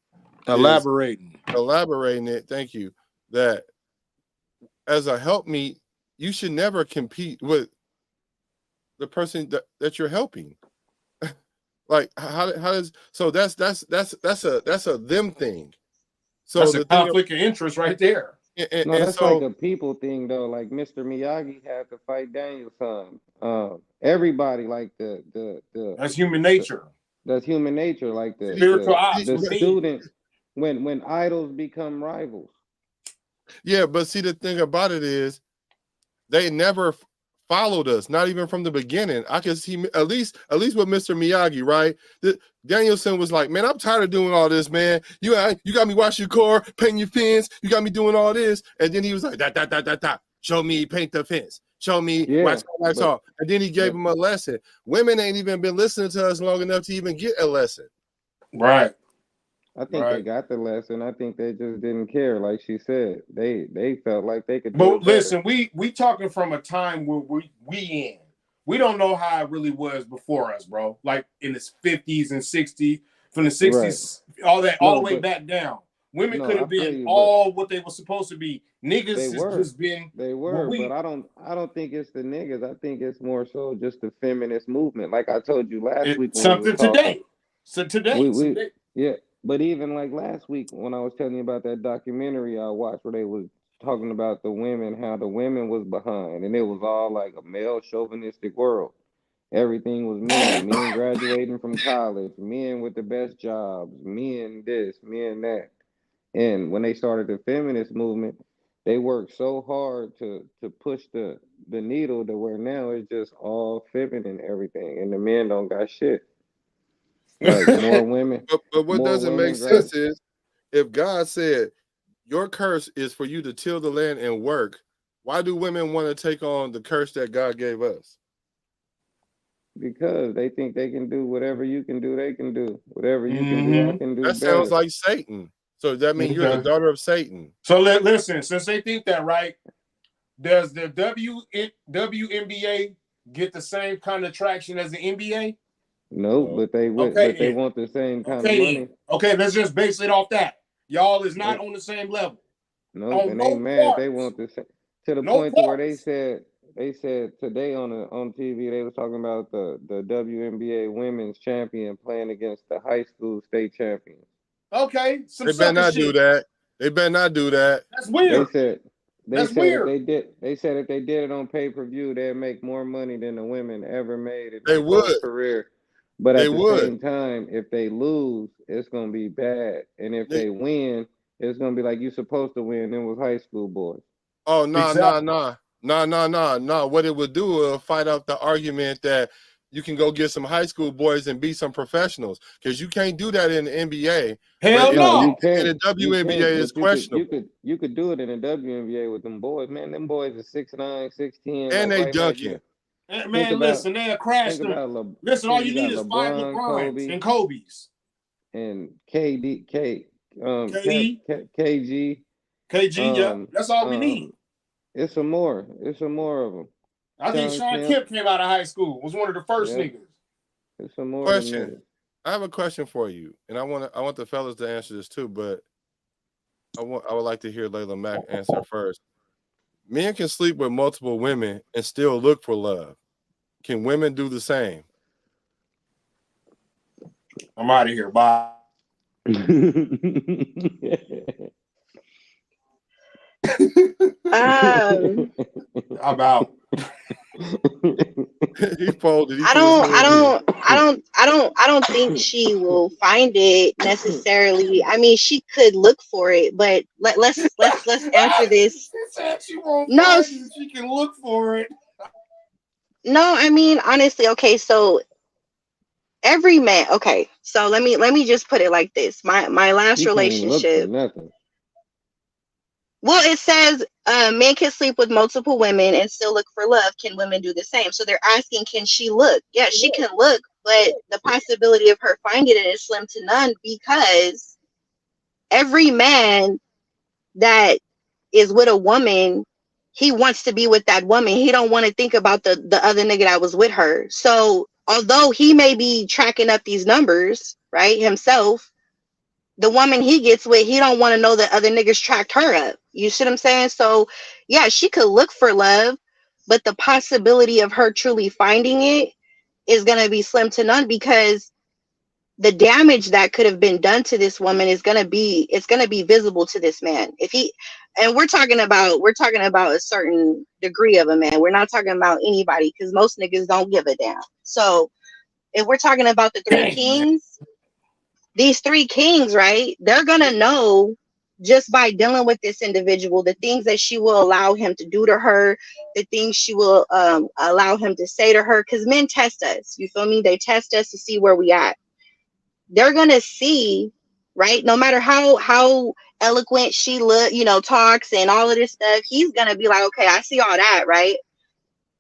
Elaborating it. Thank you. That as a helpmeet, you should never compete with the person that you're helping. Like how does so that's a them thing. So that's a conflict of interest right there. No, that's like a people thing though. Like Mr. Miyagi had to fight Daniel's son. Everybody like the that's human nature. That's human nature. Like the student when idols become rivals. Yeah, but see, the thing about it is they never followed us, not even from the beginning. I can see at least with Mr. Miyagi, right? Danielson was like, man, I'm tired of doing all this, man. You got me washing your car, painting your fence. You got me doing all this. And then he was like, that. Show me paint the fence. Show me wax off. And then he gave him a lesson. Women ain't even been listening to us long enough to even get a lesson. Right. I think they Right. got the lesson. I think they just didn't care. Like she said, they felt like they could do But it better. listen, we talking from a time where we in. We don't know how it really was before us, bro. Like in the 50s and 60s, from the Right. 60s, all the No, way but back down. Women no, could I have feel been you, but all what they were supposed to be. they Niggas has were. just been They what were, but we I don't think it's the niggas. I think it's more so just the feminist movement. Like I told you last week when we was something talking. today. So today, We yeah, but even like last week when I was telling you about that documentary I watched where they was talking about the women, how the women was behind, and it was all like a male chauvinistic world. Everything was men graduating from college, men with the best jobs, men this, men that. And when they started the feminist movement, they worked so hard to push the needle to where now it's just all feminine everything, and the men don't got shit. Like But what more doesn't make women grad. sense is if God said your curse is for you to till the land and work, why do women want to take on the curse that God gave us? Because they think they can do whatever you can do, they can do. Whatever you can do, I mm-hmm. can do That sounds better. like Satan. So that means you're the Okay. daughter of Satan. So listen, since they think that, right? Does the WNBA get the same kind of traction as the NBA? No, No. but Okay they then. want the same kind of Okay then. money. Okay, let's just base it off that. Y'all is not They on the same level. nope, On and they no mad. They parts. want the same to the No point to where parts. they said today on TV they was talking about the WNBA women's champion playing against the high school state champions. Okay, some They better sucker not do shit. that. They better not do that. That's They weird. said That's weird. they said if they did it on pay-per-view, they'd make more money than the women ever made in They their whole would. career. But They at the would. same time, if they lose, it's gonna be bad. And if They, they win, it's gonna be like you supposed to win. It was high school boys. oh no, no, Exactly. no. No, no, no, no. What it would do will fight out the argument that you can go get some high school boys and beat some professionals because you can't do that in the NBA. But Hell in No, no. the you WNBA, can't, it's but questionable. you could do it in the WNBA with them boys. Man, them boys are 6'9", 6'10", And like they right now. dunking. Think Man, about listen, they'll crash think them. about Listen, all think you you need got is 5 LeBron, LeBrons Kobe, and Kobe's. and KD, KD, KG. KG, yep. Um, That's all we need. um, it's some more. It's some more of them. I think Sean Sean Kemp. Kemp came out of high school, was one of the first Yep. niggas. It's some more of them Question. niggas. I have a question for you, and I want the fellas to answer this too, but I would like to hear Layla Mack answer first. Men can sleep with multiple women and still look for love. Can women do the same? I'm out of here. Bye. I'm out. He folded. He I threw his don't, I hands in. don't, I don't, I don't, I don't think she will find it necessarily. I mean, she could look for it, but let's answer this. She said she won't No, find it. She can look for it. no, I mean honestly, okay, so every man, okay, so let me just put it like this. My last You can't look for relationship, nothing. well, it says men can sleep with multiple women and still look for love. Can women do the same? So they're asking, can she look? Yeah, she can look, but the possibility of her finding it is slim to none because every man that is with a woman, he wants to be with that woman. He don't want to think about the other nigga that was with her. So although he may be tracking up these numbers, right, himself, the woman he gets with, he don't want to know that other niggas tracked her up. You see what I'm saying? So yeah, she could look for love, but the possibility of her truly finding it is going to be slim to none because the damage that could have been done to this woman is going to be, it's going to be visible to this man. If he, and we're talking about a certain degree of a man. We're not talking about anybody because most niggas don't give a damn. So if we're talking about the three Dang, man. kings, these three kings, right? They're going to know just by dealing with this individual, the things that she will allow him to do to her, the things she will allow him to say to her. Because men test us. You feel me? They test us to see where we at. They're going to see, right? No matter how eloquent she talks and all of this stuff, he's going to be like, okay, I see all that, right?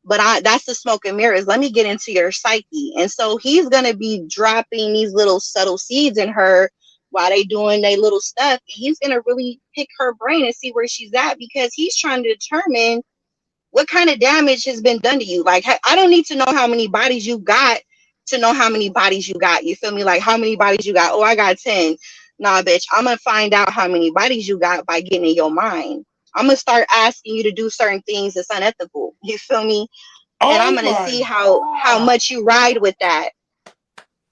But that's the smoke and mirrors. Let me get into your psyche. And so he's going to be dropping these little subtle seeds in her while they doing their little stuff. And he's gonna really pick her brain and see where she's at, because he's trying to determine what kind of damage has been done to you. Like, I don't need to know how many bodies you got to know how many bodies you got. You feel me? Like, how many bodies you got? Oh, I got 10. Nah, bitch, I'm gonna find out how many bodies you got by getting in your mind. I'm gonna start asking you to do certain things that's unethical. You feel me? And I'm gonna see how much you ride with that.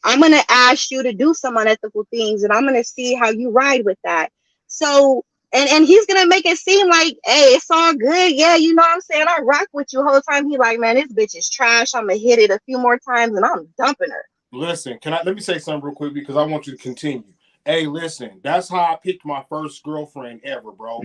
I'm gonna ask you to do some unethical things, and I'm gonna see how you ride with that. So, and he's gonna make it seem like, hey, it's all good. Yeah, you know what I'm saying? I rock with you the whole time. He like, man, this bitch is trash. I'm gonna hit it a few more times, and I'm dumping her. Listen, let me say something real quick because I want you to continue. Hey, listen, that's how I picked my first girlfriend ever, bro.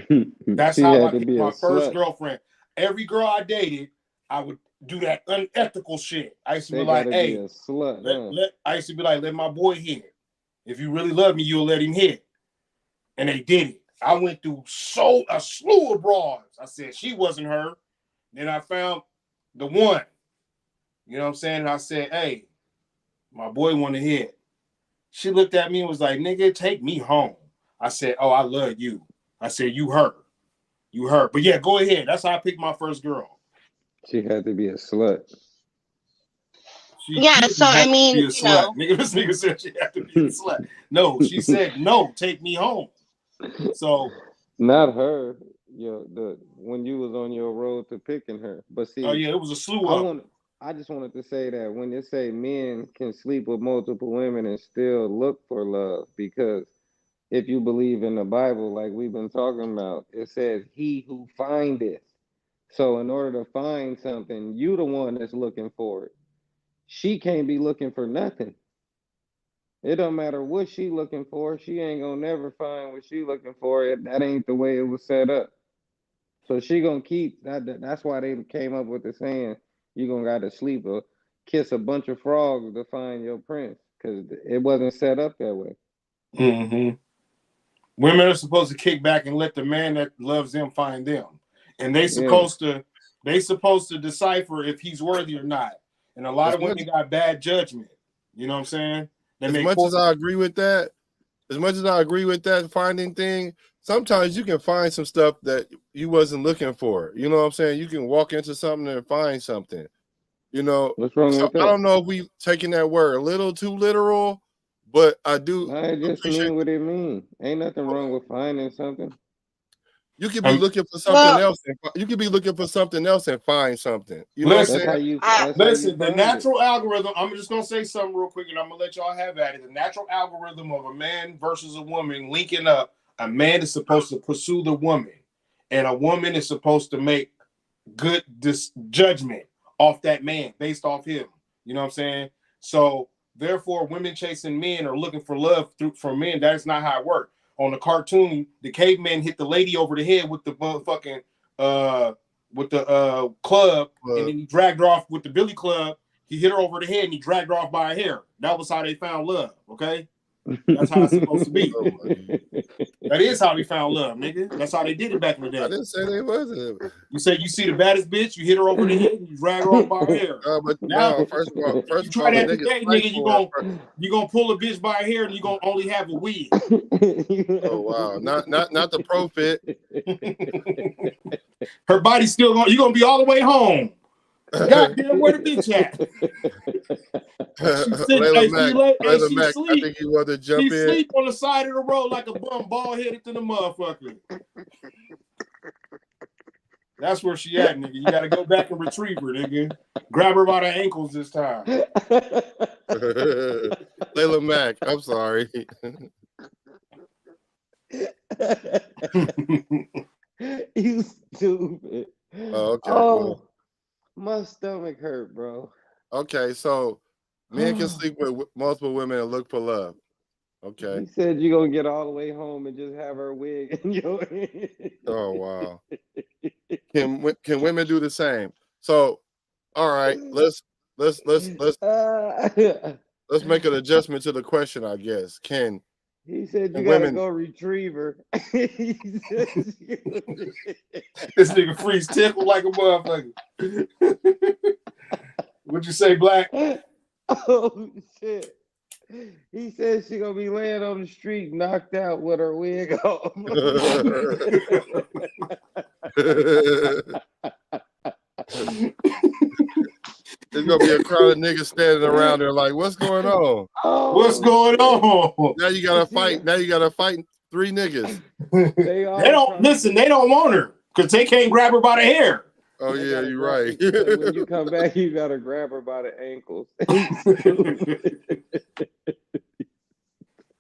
That's how I picked my first girlfriend. Every girl I dated, I would do that unethical shit. I used to be like, hey, I used to be like, let my boy hit. If you really love me, you'll let him hit. And they did it. I went through a slew of broads. I said she wasn't her. Then I found the one. You know what I'm saying? And I said, hey, my boy want to hit. She looked at me and was like, nigga, take me home. I said, oh, I love you. I said, you her. You her. But yeah, go ahead. That's how I picked my first girl. She had to be a slut. Yeah, so I mean, you know. Nigga, this nigga said she had to be a slut. No, she said, no, take me home. So. Not her. When you was on your road to picking her. But see. Oh, yeah, it was a slew of. I just wanted to say that when they say men can sleep with multiple women and still look for love, because if you believe in the Bible, like we've been talking about, it says he who findeth. So in order to find something, you the one that's looking for it. She can't be looking for nothing. It don't matter what she looking for. She ain't gonna never find what she looking for. That ain't the way it was set up. So she gonna keep that. That's why they came up with the saying, you gonna gotta sleep or kiss a bunch of frogs to find your prince, because it wasn't set up that way. Mm-hmm. Women are supposed to kick back and let the man that loves them find them, and they supposed to decipher if he's worthy or not. And a lot of women got bad judgment. You know what I'm saying? As much as I agree with that finding thing, sometimes you can find some stuff that you wasn't looking for. You know what I'm saying? You can walk into something and find something. You know, what's wrong with that? I don't know if we taking that word a little too literal, but I do. I just mean what it means. Ain't nothing wrong with finding something. You could be looking for something else. You could be looking for something else and find something. You know what I'm saying? Listen, the natural algorithm, I'm just going to say something real quick and I'm going to let y'all have at it. The natural algorithm of a man versus a woman linking up, a man is supposed to pursue the woman and a woman is supposed to make good judgment off that man based off him. You know what I'm saying? So therefore, women chasing men or looking for love from men, that's not how it works. On the cartoon, the caveman hit the lady over the head with the motherfucking club, and then he dragged her off with the billy club. He hit her over the head and he dragged her off by her hair. That was how they found love. Okay, that's how it's supposed to be. That is how we found love, nigga. That's how they did it back in the day. I didn't say they wasn't. You say you see the baddest bitch, you hit her over the head and you drag her off by her hair. But now, first of all, you try that today, nigga, you gonna pull a bitch by her hair and you gonna only have a wig. Oh wow, not the pro fit. Her body's still going. You gonna be all the way home. Goddamn, where the bitch at? Layla Mac, I think you want to jump in. She sleep on the side of the road like a bum, bald headed to the motherfucker. That's where she at, nigga. You gotta go back and retrieve her, nigga. Grab her by the ankles this time. Layla Mac, I'm sorry. You stupid. Oh, okay. Oh, my stomach hurt, bro. Okay, so men can sleep with multiple women and look for love. Okay. He said you're gonna get all the way home and just have her wig in your head. Oh wow. Can women do the same? So, all right, let's make an adjustment to the question, I guess. He said you gotta go retrieve her. This nigga freeze tickle like a motherfucker. What'd you say, Black? Oh shit. He said she gonna be laying on the street, knocked out with her wig off. There's gonna be a crowd of niggas standing around there like, what's going on? What's going on? Now you gotta fight. Now you gotta fight 3 niggas. They don't listen. They don't want her because they can't grab her by the hair. Oh yeah, you're right. When you come back, you gotta grab her by the ankles.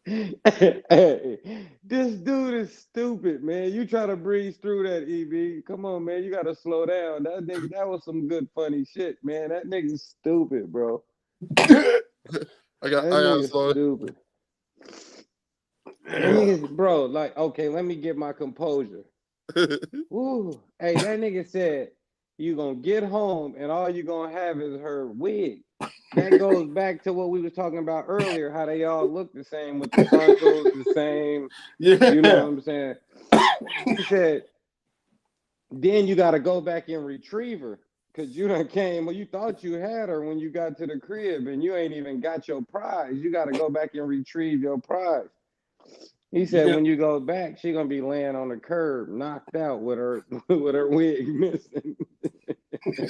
Hey, this dude is stupid, man. You try to breeze through that, EB. Come on, man. You gotta slow down. That nigga, that was some good funny shit, man. That nigga's stupid, bro. I got slow. Stupid. That nigga's, bro, like, okay, let me get my composure. Ooh. Hey, that nigga said you gonna get home and all you gonna have is her wig. That goes back to what we was talking about earlier, how they all look the same with the frontals, the same. Yeah. You know what I'm saying? He said, then you got to go back and retrieve her because you done came, well, you thought you had her when you got to the crib and you ain't even got your prize. You got to go back and retrieve your prize. He said, when you go back, she going to be laying on the curb, knocked out with her wig missing. He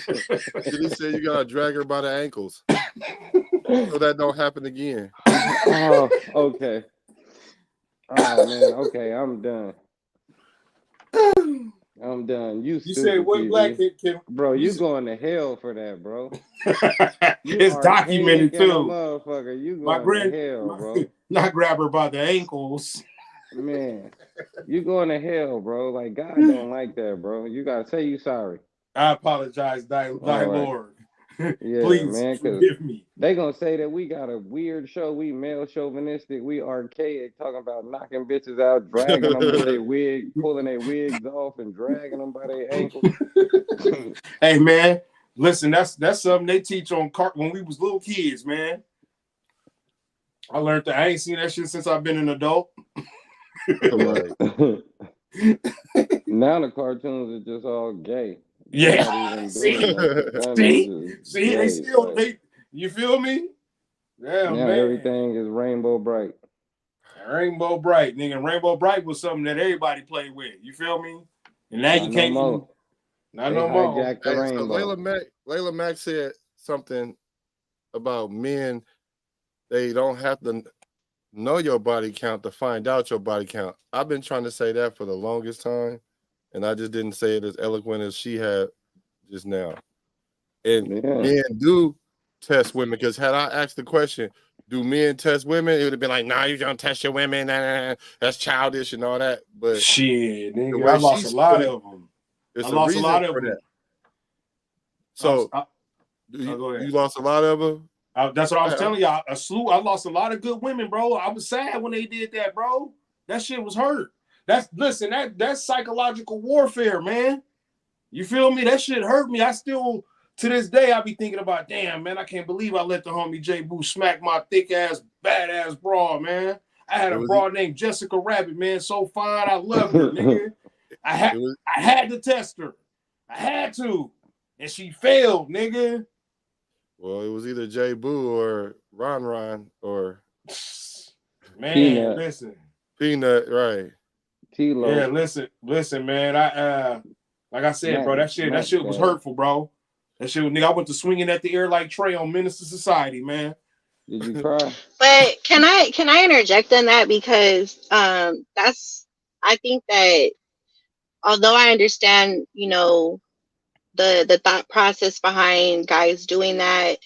said you got to drag her by the ankles so that don't happen again. Oh, okay. Oh, man. Okay, I'm done. I'm done. You say what black can bro? You going to hell for that, bro? It's documented too, motherfucker. You going to hell, bro? Not grab her by the ankles, man. You going to hell, bro? Like God don't like that, bro. You gotta say you sorry. I apologize, thy Lord. Yeah, please man, forgive me. They gonna say that we got a weird show, we male chauvinistic, we archaic, talking about knocking bitches out, dragging them with their wig, pulling their wigs off and dragging them by their ankles. Hey man, listen, that's something they teach on when we was little kids, man. I learned that. I ain't seen that shit since I've been an adult. Now the cartoons are just all gay. Yeah. See, they still you feel me? Yeah, now man. Everything is rainbow bright. Rainbow bright, nigga. Rainbow bright was something that everybody played with. You feel me? And now you can't even. Not no more. Hey, so Layla Mack said something about men. They don't have to know your body count to find out your body count. I've been trying to say that for the longest time, and I just didn't say it as eloquent as she had just now. And men do test women, because had I asked the question, do men test women? It would have been like, nah, you don't test your women. Nah, that's childish and all that. But shit, nigga, I lost a lot of them. There's a reason for that. So you lost a lot of them? That's what I was telling y'all. I lost a lot of good women, bro. I was sad when they did that, bro. That shit was hurt. That's psychological warfare, man. You feel me? That shit hurt me. I still, to this day, I be thinking about, damn, man, I can't believe I let the homie J Boo smack my thick ass, badass broad, man. I had a broad named Jessica Rabbit, man. So fine, I loved her, nigga. I had to test her. I had to. And she failed, nigga. Well, it was either J Boo or Ron or man, Peanut. Listen. Peanut, right. T-Lo. Yeah, listen, man. I like I said, bro, that shit was hurtful, bro. That shit was, nigga, I went to swinging at the air like Trey on Minister Society, man. Did you cry? But can I interject on that? Because I think that although I understand, you know, the thought process behind guys doing that,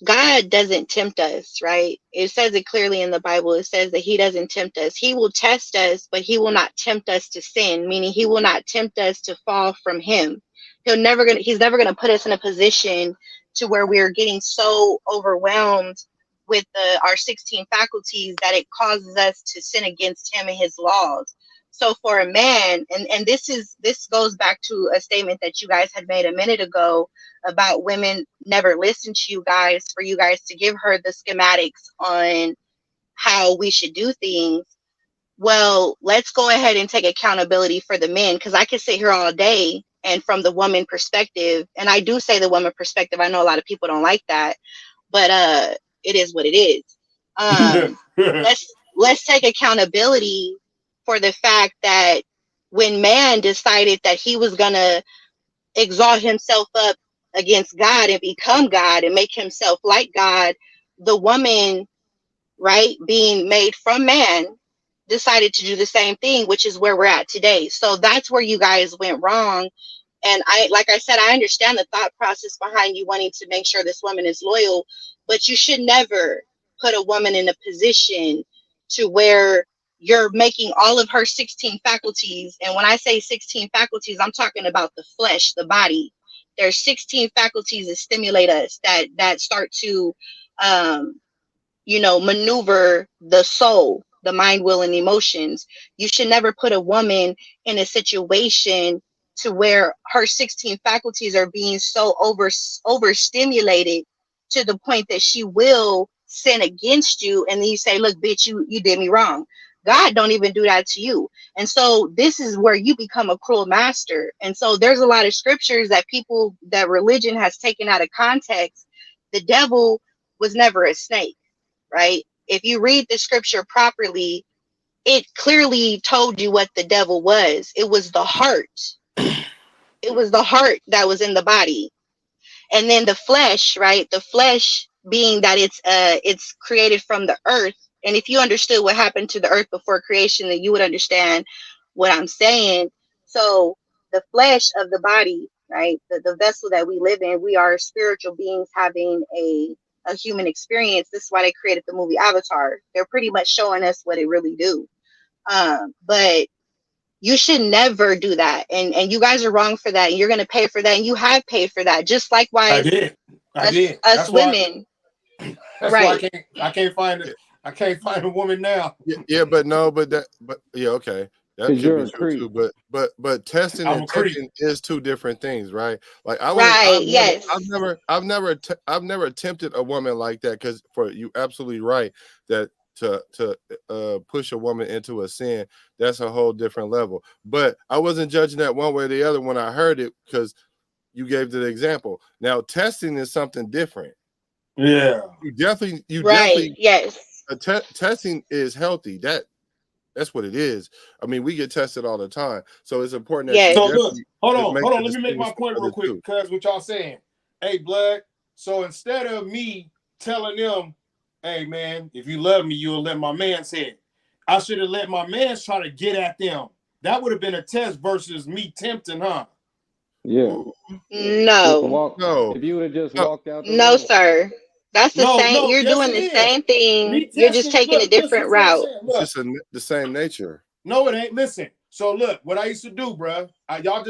God doesn't tempt us, right? It says it clearly in the Bible. It says that he doesn't tempt us. He will test us, but he will not tempt us to sin, meaning he will not tempt us to fall from him. He's never going to put us in a position to where we're getting so overwhelmed with our 16 faculties that it causes us to sin against him and his laws. So for a man, and this goes back to a statement that you guys had made a minute ago about women never listen to you guys, for you guys to give her the schematics on how we should do things. Well, let's go ahead and take accountability for the men, because I could sit here all day and from the woman perspective, and I do say the woman perspective, I know a lot of people don't like that, but it is what it is. Let's take accountability for the fact that when man decided that he was gonna exalt himself up against God and become God and make himself like God, the woman, right, being made from man, decided to do the same thing, which is where we're at today. So that's where you guys went wrong. And like I said, I understand the thought process behind you wanting to make sure this woman is loyal, but you should never put a woman in a position to where you're making all of her 16 faculties. And when I say 16 faculties, I'm talking about the flesh, the body. There's 16 faculties that stimulate us, that start to, maneuver the soul, the mind, will, and emotions. You should never put a woman in a situation to where her 16 faculties are being so overstimulated to the point that she will sin against you. And then you say, look, bitch, you did me wrong. God don't even do that to you. And so this is where you become a cruel master. And so there's a lot of scriptures that religion has taken out of context. The devil was never a snake. Right? If you read the scripture properly, it clearly told you what the devil was. It was the heart. It was the heart that was in the body. And then the flesh, right? The flesh being that it's created from the earth. And if you understood what happened to the earth before creation, then you would understand what I'm saying. So the flesh of the body, right? The vessel that we live in, we are spiritual beings having a human experience. This is why they created the movie Avatar. They're pretty much showing us what it really do. But you should never do that. And you guys are wrong for that. And you're going to pay for that. And you have paid for that. Just likewise, I did. Us women. That's right. Why I can't find it. I can't find a woman now. Okay. That could be true too, but testing and tempting is two different things, right? Like I've never tempted a woman like that, because you absolutely right that to push a woman into a sin, that's a whole different level. But I wasn't judging that one way or the other when I heard it, because you gave the example. Now testing is something different. Yeah, you definitely yes. Testing is healthy. That's what it is. I mean, we get tested all the time, so it's important that. Yes. So look, hold on. Let me make my point real quick, because what y'all saying, hey, blood. So instead of me telling them, hey man, if you love me, you'll let my man say it, I should have let my man try to get at them. That would have been a test versus me tempting, huh? Yeah. No. If you would have just walked out. No, sir. That's the same. You're doing the same thing. You're just taking a different route. It's just the same nature. No, it ain't. Listen. So look, what I used to do, bro. Y'all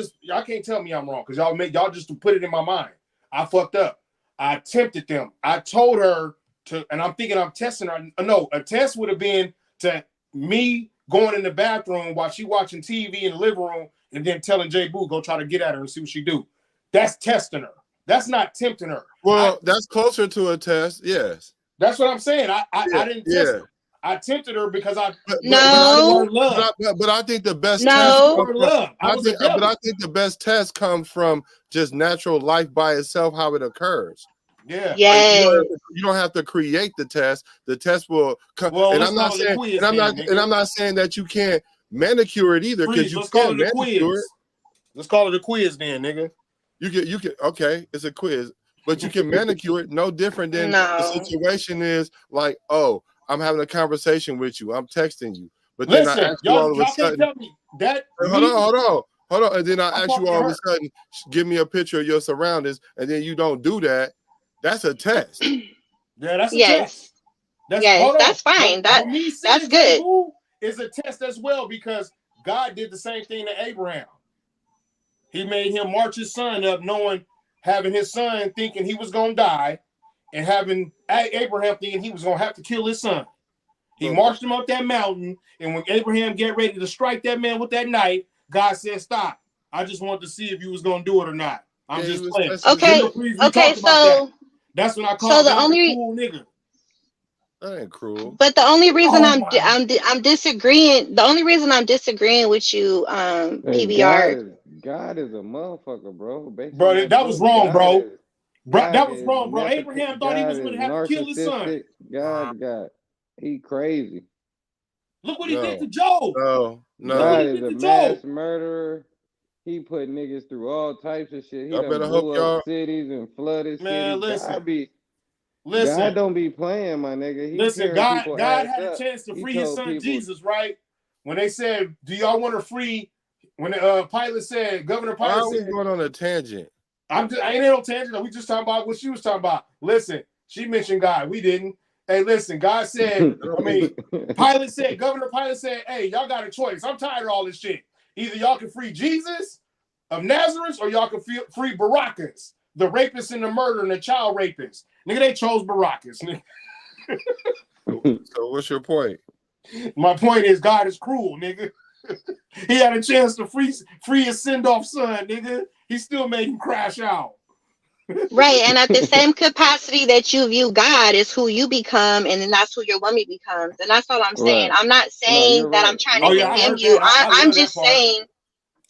can't tell me I'm wrong, because y'all just to put it in my mind. I fucked up. I tempted them. I told her to, and I'm thinking I'm testing her. No, a test would have been to me going in the bathroom while she watching TV in the living room, and then telling J Boo go try to get at her and see what she do. That's testing her. That's not tempting her. Well, that's closer to a test. Yes. That's what I'm saying. I didn't test her. I tempted her because I but I think the best test I think the best test comes from just natural life by itself, how it occurs. Yeah. You don't have to create the test. The test will come. Well, and I'm not saying that you can't manicure it either, because you can manicure it. Let's call it a quiz then, nigga. You can okay, it's a quiz, but you can manicure it. No different than the situation is like, oh, I'm having a conversation with you, I'm texting you, but then I ask you all of a sudden, tell me that. Hold on, and then I ask you all of a sudden, give me a picture of your surroundings, and then you don't do that. That's a test. Yeah, that's a test. That's fine. That's good. It's a test as well, because God did the same thing to Abraham. He made him march his son up, having his son thinking he was going to die, and having Abraham thinking he was going to have to kill his son. He marched him up that mountain, and when Abraham get ready to strike that man with that knife, God said, stop. I just wanted to see if you was going to do it or not. I'm just playing. Okay, so that's what I call a cool nigga. That ain't cruel. But the only reason I'm disagreeing, with you, PBR. God is a motherfucker, bro. Bro, that was wrong, bro. That was wrong, bro. Abraham thought he was going to have to kill his son. God. He crazy. Look what he did to Joe. No. God is a mass murderer. He put niggas through all types of shit. He done blew up cities and flooded cities. God don't be playing, my nigga. He God had a chance to free his son Jesus, right? When they said, "Do y'all want to free?" When Pilate said, Governor Pilate Why are we said, going on a tangent? I ain't no tangent. We just talking about what she was talking about. Listen, she mentioned God. We didn't. Hey, listen, God said, Pilate said, Governor Pilate said, hey, y'all got a choice. I'm tired of all this shit. Either y'all can free Jesus of Nazareth or y'all can free Barabbas, the rapist and the murderer and the child rapist. Nigga, they chose Barabbas. So what's your point? My point is God is cruel, nigga. He had a chance to free his send-off son, nigga. He still made him crash out. Right, and at the same capacity that you view God is who you become, and then that's who your woman becomes, and that's all I'm saying. I'm not saying that I'm trying to condemn you. I'm just saying.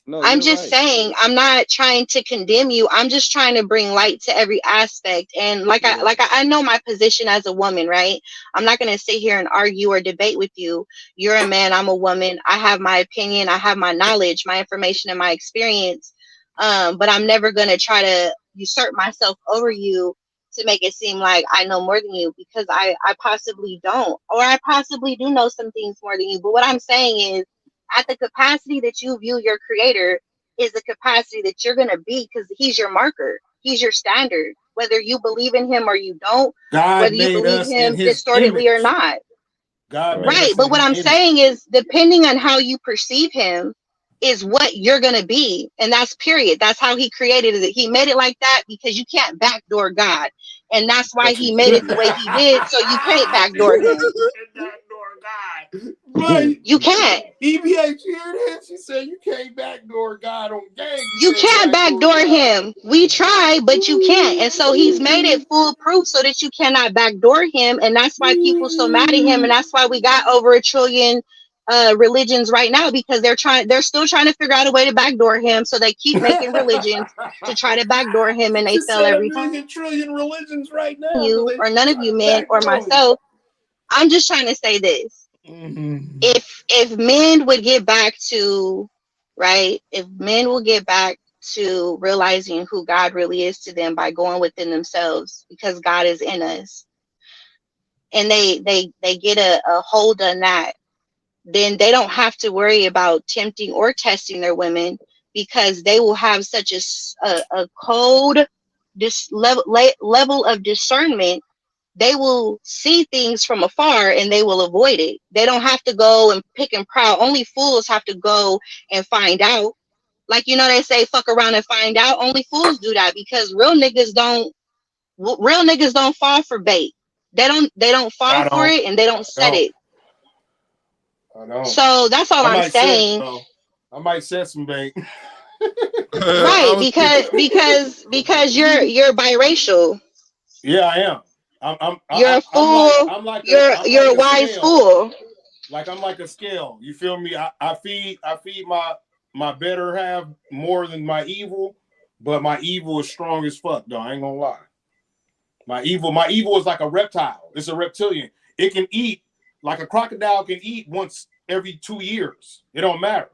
I'm just saying I'm not trying to condemn you. I'm just trying to bring light to every aspect. And I know my position as a woman, right? I'm not going to sit here and argue or debate with you. You're a man, I'm a woman. I have my opinion, I have my knowledge, my information, and my experience. But I'm never going to try to usurp myself over you to make it seem like I know more than you, because I possibly don't, or I possibly do know some things more than you. But what I'm saying is, at the capacity that you view your creator is the capacity that you're going to be, because he's your marker. He's your standard, whether you believe in him or you don't, whether you believe him distortedly or not. Right. But what I'm saying is, depending on how you perceive him is what you're going to be. And that's period. That's how he created it. He made it like that because you can't backdoor God. And that's why he made it the way he did. So you can't backdoor him. Right. You can't. E.B.H, hear this? She said you can't backdoor God on gang. You can't backdoor him. We try, but you can't. And so he's made it foolproof so that you cannot backdoor him. And that's why people so mad at him. And that's why we got over 1 trillion religions right now, because they're still trying to figure out a way to backdoor him. So they keep making religions to try to backdoor him, and they fail every time. 1 trillion religions right now. You or none of you men or myself. I'm just trying to say this. If men would get back to, right, if men will get back to realizing who God really is to them by going within themselves, because God is in us, and they get a hold on that, then they don't have to worry about tempting or testing their women, because they will have such a cold level of discernment. They will see things from afar and they will avoid it. They don't have to go and pick and prowl. Only fools have to go and find out. Like, they say, fuck around and find out. Only fools do that, because real niggas don't fall for bait. They don't fall for it, and they don't set it. So that's all I'm saying. I might set some bait. Right, because you're biracial. Yeah, I am. You're a fool. You're a wise fool. Like I'm like a scale. You feel me? I feed my better half more than my evil, but my evil is strong as fuck, though. I ain't gonna lie. My evil is like a reptile. It's a reptilian. It can eat like a crocodile can eat once every 2 years. It don't matter.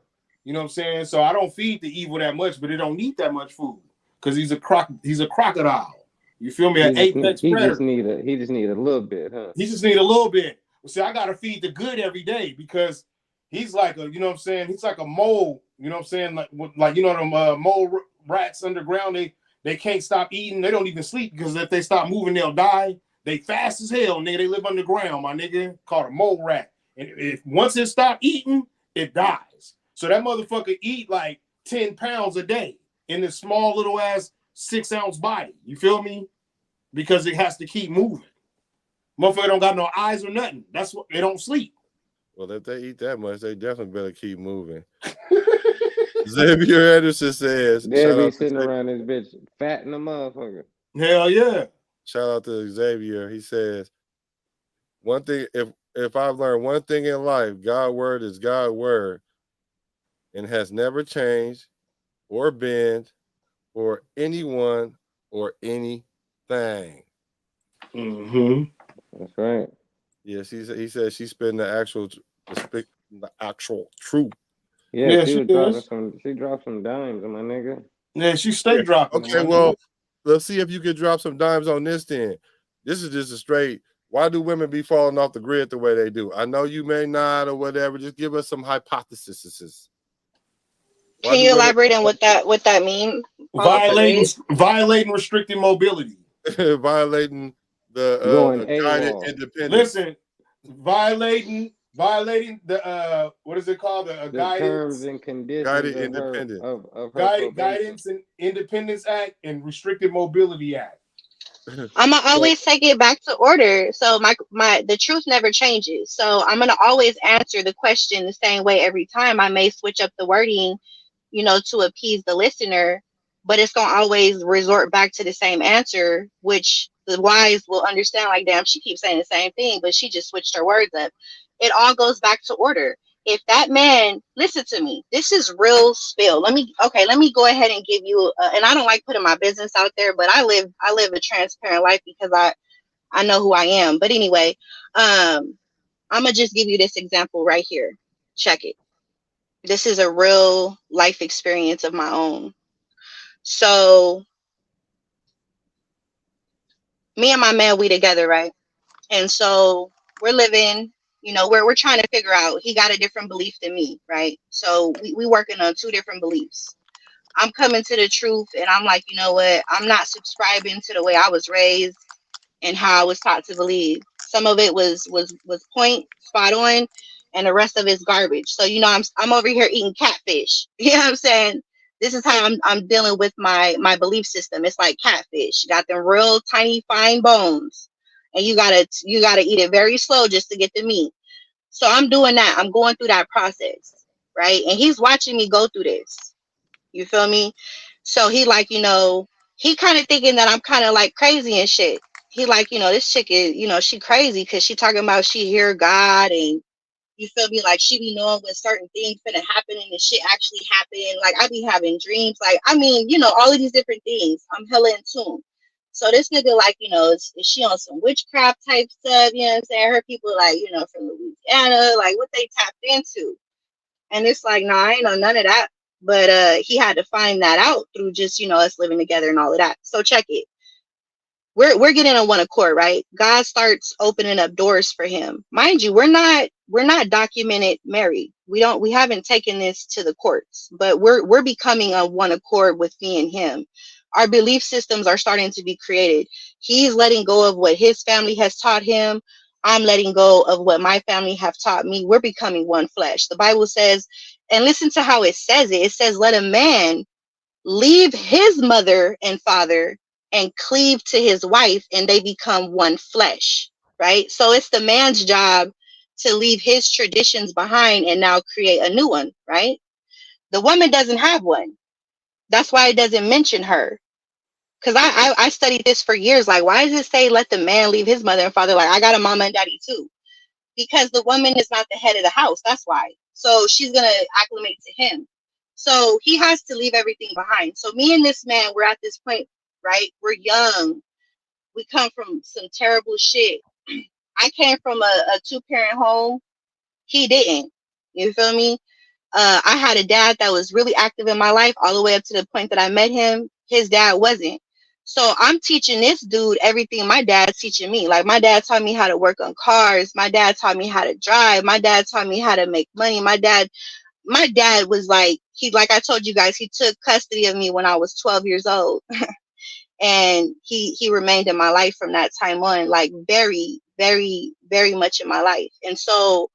You know what I'm saying? So I don't feed the evil that much, but it don't need that much food because he's a crocodile. You feel me? An apex predator. He just need a little bit, huh? He just need a little bit. Well, see, I gotta feed the good every day because he's like a, you know what I'm saying? He's like a mole. You know what I'm saying? Like them mole rats underground. They can't stop eating. They don't even sleep because if they stop moving, they'll die. They fast as hell, nigga. They live underground, my nigga. Called a mole rat. And if once it stop eating, it dies. So that motherfucker eat like 10 pounds a day in this small little ass 6-ounce body. You feel me? Because it has to keep moving. Motherfucker don't got no eyes or nothing. That's what they don't sleep. Well, if they eat that much, they definitely better keep moving. Xavier Anderson says, "They be sitting around this bitch fatting the motherfucker." Hell yeah! Shout out to Xavier. He says, "One thing, if I've learned one thing in life, God's word is God's word, and has never changed or bent for anyone or anything." Mm-hmm. That's right. Yeah, he said she spent the actual truth. Yeah, Yeah, she she was dropping is. some. She dropped some dimes, my nigga. Yeah, she Yeah. stay dropping them, Okay, my well, nigga. let's see if you can drop some dimes on this then. This is just a straight. Why do women be falling off the grid the way they do? I know you may not or whatever. Just give us some hypotheses. Why Can do you women elaborate on what that mean? Fall off the Violating grid? violating restricted mobility. violating the Going guided AWOL. independence? Listen, violating the what is it called? The The terms guidance and conditions Guided of her independence. of her probation. Guidance and Independence Act and Restricted Mobility Act. I'm gonna So always take it back to order. So the truth never changes. So I'm gonna always answer the question the same way every time. I may switch up the wording, to appease the listener, but it's gonna always resort back to the same answer, which the wise will understand. Like, damn, she keeps saying the same thing, but she just switched her words up. It all goes back to order. If that man, listen to me, this is real spill. Let me go ahead and give you. And I don't like putting my business out there, but I live a transparent life because I know who I am. But anyway, I'm gonna just give you this example right here. Check it. This is a real life experience of my own. So me and my man, we together, right? And so we're living, we're trying to figure out, he got a different belief than me, right? So we working on two different beliefs. I'm coming to the truth and I'm like, you know what? I'm not subscribing to the way I was raised and how I was taught to believe. Some of it was point spot on, and the rest of it's garbage. So I'm over here eating catfish. You know what I'm saying? This is how I'm dealing with my belief system. It's like catfish. Got them real tiny fine bones, and you gotta eat it very slow just to get the meat. So I'm doing that. I'm going through that process, right? And he's watching me go through this. You feel me? So he kind of thinking that I'm kind of like crazy and shit. He like, this chick is, she crazy because she talking about she hear God and you feel me? Like she be knowing when certain things finna happen and the shit actually happen. Like I be having dreams. Like, I mean, all of these different things. I'm hella in tune. So this nigga, like, is she on some witchcraft type stuff? You know what I'm saying? I heard people like, from Louisiana, like what they tapped into. And it's like, no, I ain't know none of that. But he had to find that out through just, us living together and all of that. So check it. We're getting on one accord, right? God starts opening up doors for him. Mind you, we're not documented married. We haven't taken this to the courts, but we're becoming on one accord with me and him. Our belief systems are starting to be created. He's letting go of what his family has taught him. I'm letting go of what my family have taught me. We're becoming one flesh. The Bible says, and listen to how it says it. It says, let a man leave his mother and father and cleave to his wife, and they become one flesh, right? So it's the man's job to leave his traditions behind and now create a new one, right? The woman doesn't have one. That's why it doesn't mention her. Because I studied this for years. Like, why does it say let the man leave his mother and father? Like, I got a mama and daddy too. Because the woman is not the head of the house. That's why. So she's going to acclimate to him. So he has to leave everything behind. So me and this man, we're at this point, right? We're young. We come from some terrible shit. I came from a two-parent home. He didn't. You feel me? I had a dad that was really active in my life all the way up to the point that I met him. His dad wasn't. So I'm teaching this dude everything my dad's teaching me. Like my dad taught me how to work on cars. My dad taught me how to drive. My dad taught me how to make money. My dad was like, like I told you guys, he took custody of me when I was 12 years old. And he remained in my life from that time on, like very, very, very much in my life. And so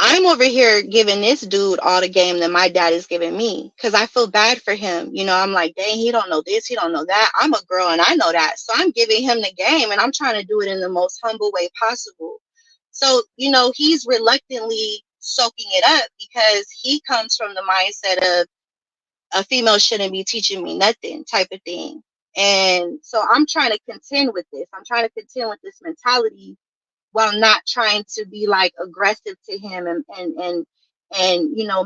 I'm over here giving this dude all the game that my dad is giving me because I feel bad for him. I'm like, dang, he don't know this, he don't know that. I'm a girl and I know that. So I'm giving him the game and I'm trying to do it in the most humble way possible. So, he's reluctantly soaking it up because he comes from the mindset of a female shouldn't be teaching me nothing type of thing. And so I'm trying to contend with this. I'm trying to contend with this mentality while not trying to be like aggressive to him and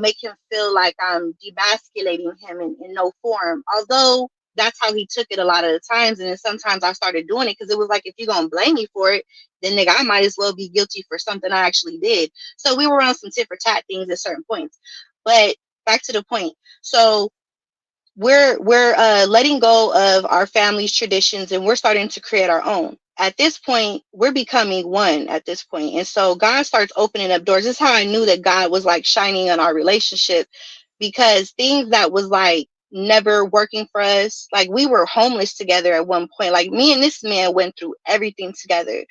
make him feel like I'm demasculating him in no form. Although that's how he took it a lot of the times. And then sometimes I started doing it because it was like, if you're gonna blame me for it, then nigga, I might as well be guilty for something I actually did. So we were on some tit for tat things at certain points. But back to the point. So we're letting go of our family's traditions and we're starting to create our own. At this point, we're becoming one at this point. And so God starts opening up doors. This is how I knew that God was like shining on our relationship, because things that was like never working for us, like we were homeless together at one point. Like me and this man went through everything together.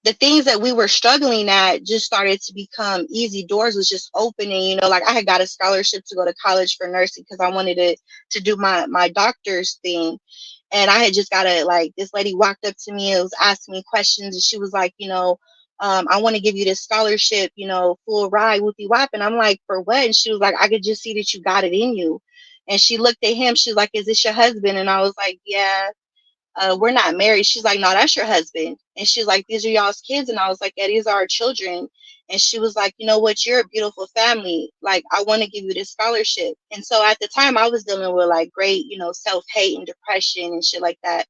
The things that we were struggling at just started to become easy. Doors was just opening, you know, like I had got a scholarship to go to college for nursing because I wanted to do my doctor's thing. And I had just got like, this lady walked up to me and was asking me questions. And she was like, you know, I want to give you this scholarship, you know, full ride, whoopie whop. And I'm like, for what? And she was like, I could just see that you got it in you. And she looked at him. She's like, is this your husband? And I was like, yeah. We're not married. She's like, no, that's your husband. And she's like, these are y'all's kids. And I was like, yeah, these are our children. And she was like, you know what? You're a beautiful family. Like, I want to give you this scholarship. And so at the time I was dealing with like great, you know, self-hate and depression and shit like that.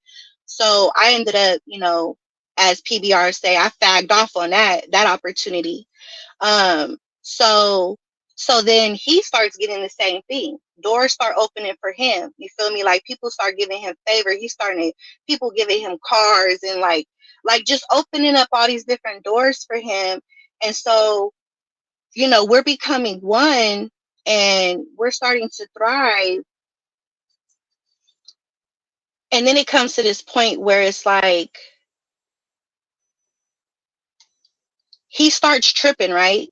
So I ended up, you know, as PBR say, I fagged off on that opportunity. So then he starts getting the same thing. Doors start opening for him. You feel me? Like people start giving him favor. He's starting people giving him cars and like just opening up all these different doors for him. And so, you know, we're becoming one and we're starting to thrive. And then it comes to this point where it's like he starts tripping, right?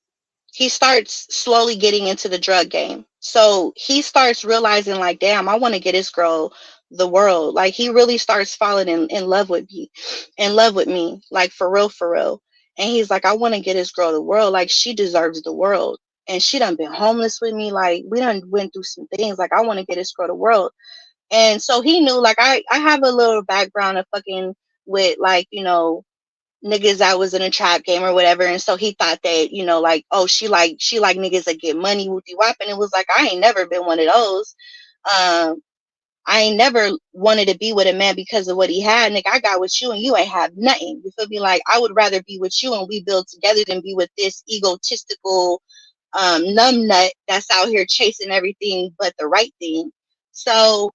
He starts slowly getting into the drug game. So he starts realizing like, damn, I want to get this girl the world. Like he really starts falling in love with me, like for real, for real. And he's like, I want to get this girl the world. Like she deserves the world. And she done been homeless with me. Like we done went through some things. Like I want to get this girl the world. And so he knew like I have a little background of fucking with like, you know, niggas that was in a trap game or whatever. And so he thought that, you know, like, oh, she like niggas that get money, whoopie whop. And it was like, I ain't never been one of those. I ain't never wanted to be with a man because of what he had. Nigga, I got with you and you ain't have nothing. You feel me? Like, I would rather be with you and we build together than be with this egotistical numbnut that's out here chasing everything but the right thing. So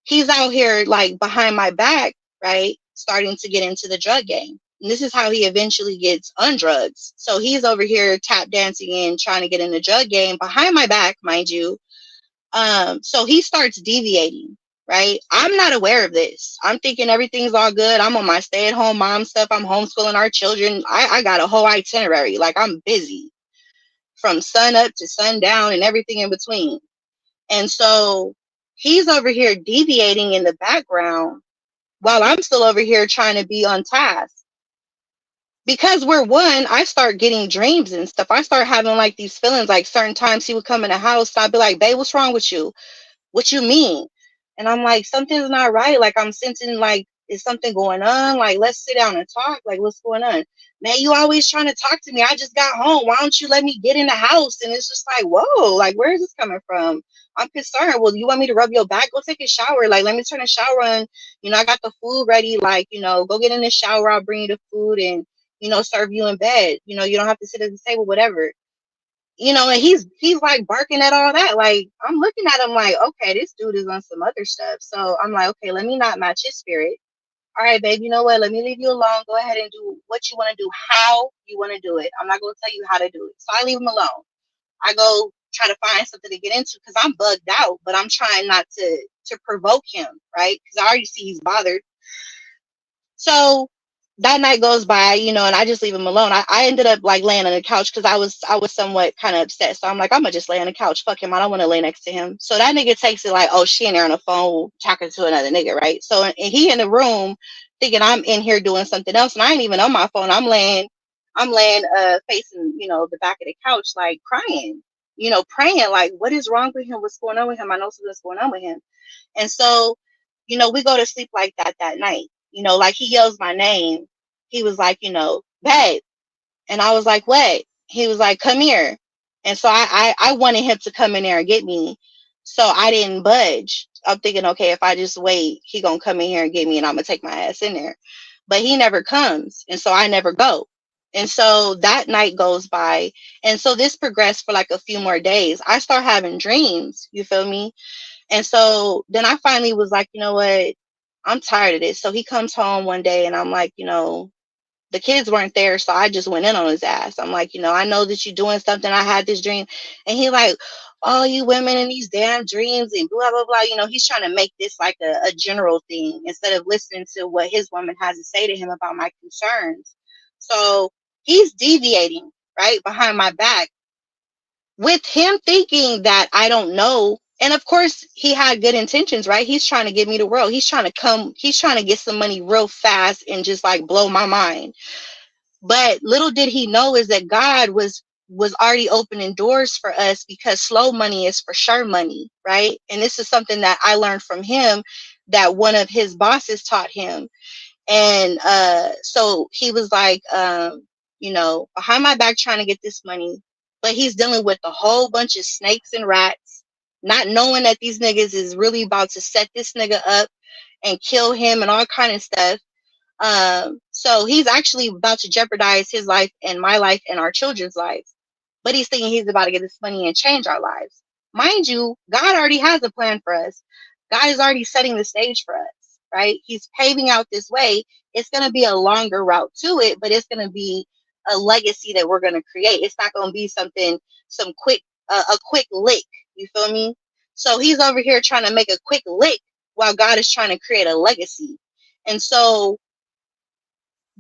he's out here like behind my back, right? Starting to get into the drug game. And this is how he eventually gets on drugs. So he's over here tap dancing and trying to get in the drug game behind my back, mind you. So he starts deviating, right? I'm not aware of this. I'm thinking everything's all good. I'm on my stay-at-home mom stuff. I'm homeschooling our children. I got a whole itinerary. Like I'm busy from sun up to sundown and everything in between. And so he's over here deviating in the background while I'm still over here trying to be on task. Because we're one, I start getting dreams and stuff. I start having like these feelings, like certain times he would come in the house, I'd be like, babe, what's wrong with you? What you mean? And I'm like, something's not right. Like I'm sensing like, is something going on? Like, let's sit down and talk. Like, what's going on? Man, you always trying to talk to me. I just got home. Why don't you let me get in the house? And it's just like, whoa, like, where is this coming from? I'm concerned. Well, you want me to rub your back? Go take a shower. Like, let me turn the shower on. You know, I got the food ready. Like, you know, go get in the shower. I'll bring you the food and, you know, serve you in bed. You know, you don't have to sit at the table, whatever. You know, and he's like barking at all that. Like I'm looking at him like, okay, this dude is on some other stuff. So I'm like, okay, let me not match his spirit. All right, babe, you know what? Let me leave you alone. Go ahead and do what you want to do, how you want to do it. I'm not going to tell you how to do it. So I leave him alone. I go try to find something to get into because I'm bugged out, but I'm trying not to provoke him, right? Because I already see he's bothered. So that night goes by, you know, and I just leave him alone. I ended up like laying on the couch because I was somewhat kind of upset. So I'm like, I'm gonna just lay on the couch. Fuck him. I don't want to lay next to him. So that nigga takes it like, oh, she in there on the phone talking to another nigga, right? So and he in the room thinking I'm in here doing something else, and I ain't even on my phone. I'm laying facing, you know, the back of the couch, like crying, you know, praying, like, what is wrong with him? What's going on with him? I know something's going on with him. And so, you know, we go to sleep like that night. You know, like he yells my name. He was like, you know, babe. And I was like, what? He was like, come here. And so I wanted him to come in there and get me. So I didn't budge. I'm thinking, okay, if I just wait, he gonna come in here and get me, and I'm gonna take my ass in there. But he never comes, and so I never go. And so that night goes by, and so this progressed for like a few more days. I start having dreams. You feel me? And so then I finally was like, you know what? I'm tired of this. So he comes home one day, and I'm like, the kids weren't there, so I just went in on his ass. I'm like, I know that you're doing something. I had this dream. And he like, oh, you women in these damn dreams and blah, blah, blah. He's trying to make this like a general thing instead of listening to what his woman has to say to him about my concerns. So he's deviating, right, behind my back with him thinking that I don't know. And of course, he had good intentions, right? He's trying to give me the world. He's trying to get some money real fast and just like blow my mind. But little did he know is that God was already opening doors for us, because slow money is for sure money, right? And this is something that I learned from him, that one of his bosses taught him. And so he was like, behind my back trying to get this money, but he's dealing with a whole bunch of snakes and rats, not knowing that these niggas is really about to set this nigga up and kill him and all kind of stuff. So he's actually about to jeopardize his life and my life and our children's lives. But he's thinking he's about to get this money and change our lives. Mind you, God already has a plan for us. God is already setting the stage for us, right? He's paving out this way. It's going to be a longer route to it, but it's going to be a legacy that we're going to create. It's not going to be a quick lick. You feel me? So he's over here trying to make a quick lick while God is trying to create a legacy. And so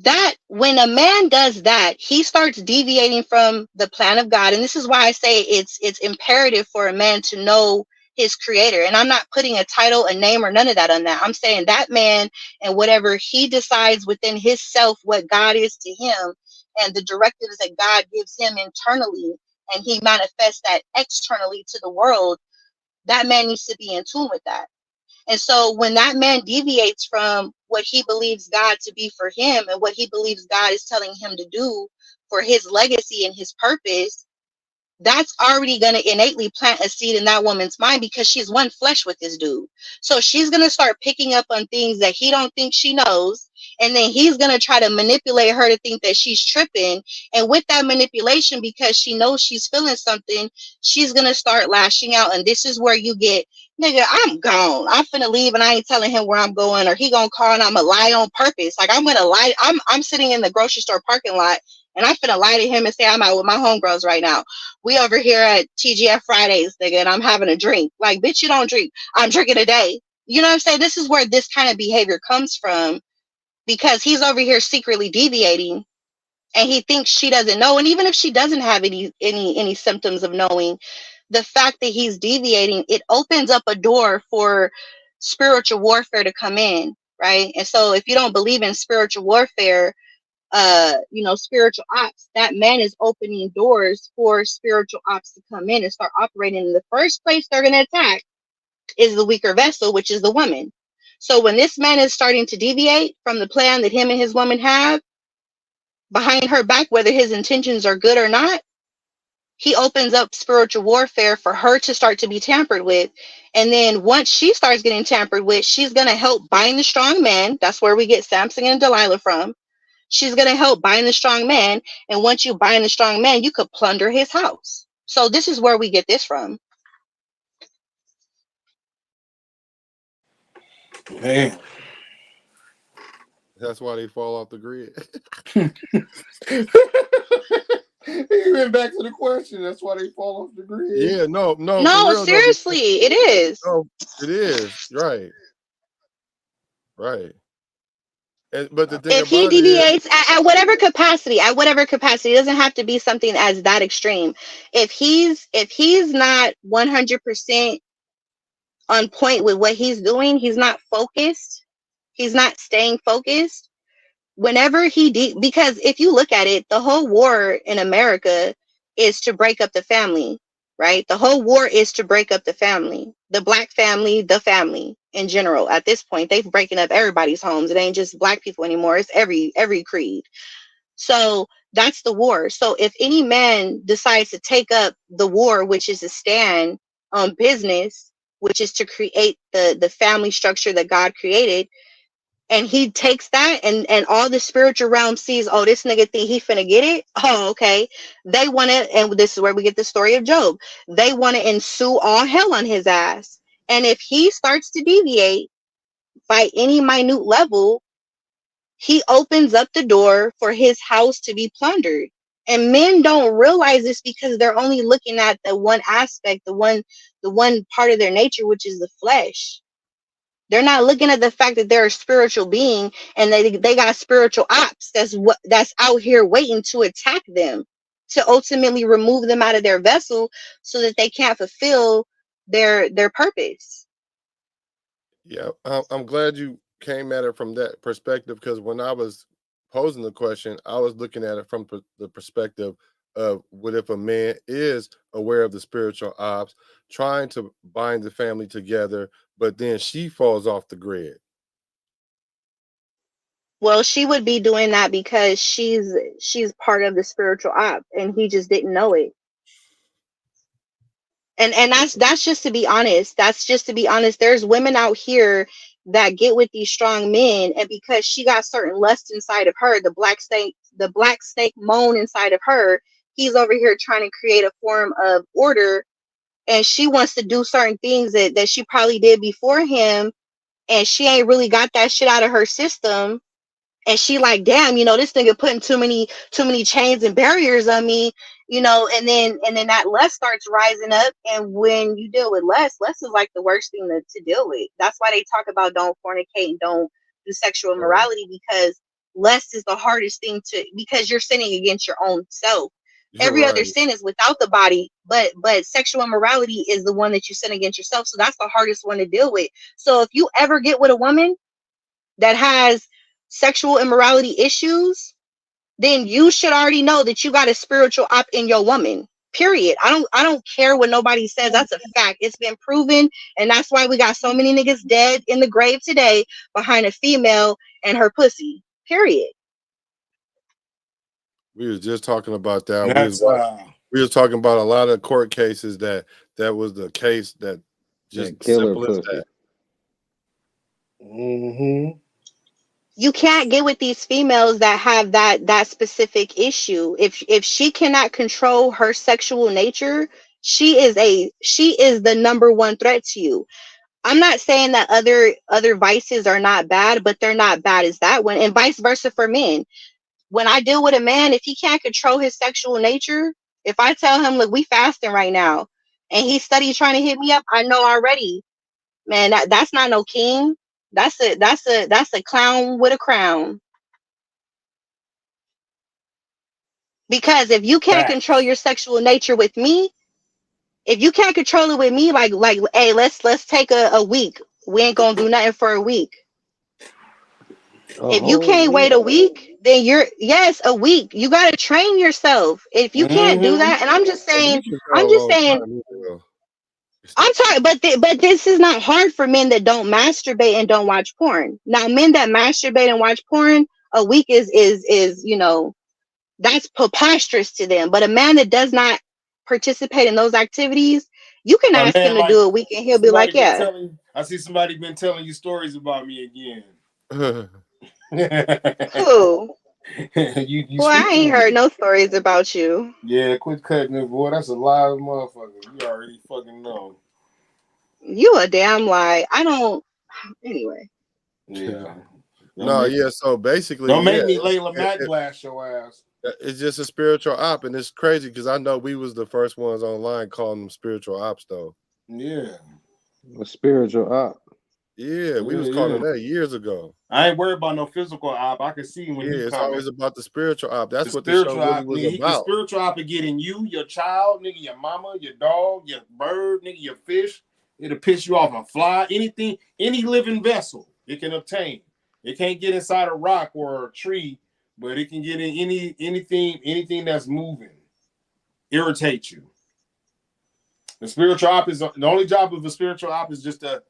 that when a man does that, he starts deviating from the plan of God. And this is why I say it's imperative for a man to know his creator. And I'm not putting a title, a name, or none of that on that. I'm saying that man and whatever he decides within his self, what God is to him, and the directives that God gives him internally, and he manifests that externally to the world, that man needs to be in tune with that. And so when that man deviates from what he believes God to be for him and what he believes God is telling him to do for his legacy and his purpose, that's already going to innately plant a seed in that woman's mind, because she's one flesh with this dude. So she's going to start picking up on things that he don't think she knows. And then he's going to try to manipulate her to think that she's tripping. And with that manipulation, because she knows she's feeling something, she's going to start lashing out. And this is where you get, nigga, I'm gone. I'm finna leave and I ain't telling him where I'm going, or he gonna call and I'm gonna lie on purpose. Like I'm gonna lie. I'm sitting in the grocery store parking lot and I'm finna lie to him and say I'm out with my homegirls right now. We over here at TGF Fridays, nigga, and I'm having a drink. Like, bitch, you don't drink. I'm drinking a day. You know what I'm saying? This is where this kind of behavior comes from, because he's over here secretly deviating and he thinks she doesn't know. And even if she doesn't have any symptoms of knowing, the fact that he's deviating, it opens up a door for spiritual warfare to come in, right? And so if you don't believe in spiritual warfare, spiritual ops, that man is opening doors for spiritual ops to come in and start operating. In the first place they're going to attack is the weaker vessel, which is the woman. So when this man is starting to deviate from the plan that him and his woman have behind her back, whether his intentions are good or not, he opens up spiritual warfare for her to start to be tampered with. And then once she starts getting tampered with, she's going to help bind the strong man. That's where we get Samson and Delilah from. She's going to help bind the strong man. And once you bind the strong man, you could plunder his house. So this is where we get this from. Man. That's why they fall off the grid. He went back to the question. That's why they fall off the grid. Yeah, no, real, seriously, it is. No, it is right. But the thing if he deviates at whatever capacity, it doesn't have to be something as that extreme. If he's not 100% on point with what he's doing, he's not focused. He's not staying focused. Whenever because if you look at it, the whole war in America is to break up the family, right? The whole war is to break up the family, the black family, the family in general. At this point, they've breaking up everybody's homes. It ain't just black people anymore. It's every creed. So that's the war. So if any man decides to take up the war, which is a stand on business, which is to create the family structure that God created. And he takes that, and all the spiritual realm sees, oh, this nigga think he finna get it. Oh, okay. They want to, and this is where we get the story of Job. They want to ensue all hell on his ass. And if he starts to deviate by any minute level, he opens up the door for his house to be plundered. And men don't realize this because they're only looking at the one aspect, the one part of their nature, which is the flesh. They're not looking at the fact that they're a spiritual being, and they got spiritual ops that's out here waiting to attack them, to ultimately remove them out of their vessel so that they can't fulfill their purpose. Yeah, I'm glad you came at it from that perspective, because when I was posing the question, I was looking at it from the perspective of what if a man is aware of the spiritual ops, trying to bind the family together, but then she falls off the grid. Well, she would be doing that because she's part of the spiritual op, and he just didn't know it. And that's just to be honest. That's just to be honest. There's women out here that get with these strong men, and because she got certain lust inside of her, the black snake moan inside of her, he's over here trying to create a form of order, and she wants to do certain things that she probably did before him, and she ain't really got that shit out of her system. And she like, damn, this nigga putting too many chains and barriers on me, and then that lust starts rising up. And when you deal with lust is like the worst thing to deal with. That's why they talk about don't fornicate and don't do sexual immorality, because lust is the hardest thing because you're sinning against your own self. Every other sin is without the body, but sexual immorality is the one that you sin against yourself. So that's the hardest one to deal with. So if you ever get with a woman that has sexual immorality issues, then you should already know that you got a spiritual op in your woman. Period. I don't care what nobody says. That's a fact. It's been proven, and that's why we got so many niggas dead in the grave today behind a female and her pussy. Period. We was just talking about that. That's We was talking about a lot of court cases that was the case that just that killer simple as pussy. that. Mm-hmm. You can't get with these females that have that specific issue. If she cannot control her sexual nature, she is the number one threat to you. I'm not saying that other vices are not bad, but they're not bad as that one, and vice versa for men. When I deal with a man, if he can't control his sexual nature, if I tell him, look, we fasting right now, and he's steady trying to hit me up, I know already, man, that's not no king. That's a clown with a crown. Because if you can't control your sexual nature with me, if you can't control it with me, like, hey, let's take a week. We ain't gonna do nothing for a week. If you can't wait a week, then yes, a week. You gotta train yourself. If you can't do that, and I'm just saying, I'm sorry, but this is not hard for men that don't masturbate and don't watch porn. Now, men that masturbate and watch porn, a week is that's preposterous to them. But a man that does not participate in those activies, you can ask him to do a week, and he'll be like, yeah. I see somebody been telling you stories about me again. Who? you Boy, I ain't heard no stories about you. Yeah, quit cutting it, boy. That's a lie, motherfucker. You already fucking know. You a damn lie. I don't. Anyway. Yeah. So basically, don't make me Layla Matt blast your ass. It's just a spiritual op, and it's crazy because I know we was the first ones online calling them spiritual ops, though. Yeah. A spiritual op. Yeah, we was calling that years ago. I ain't worried about no physical op. I can see when it's always about the spiritual op. That's what the show really was about. The spiritual op is getting you, your child, nigga, your mama, your dog, your bird, nigga, your fish. It'll piss you off and fly. Anything, any living vessel it can obtain. It can't get inside a rock or a tree, but it can get in anything that's moving. Irritate you. The spiritual op is the only job of a spiritual op is just to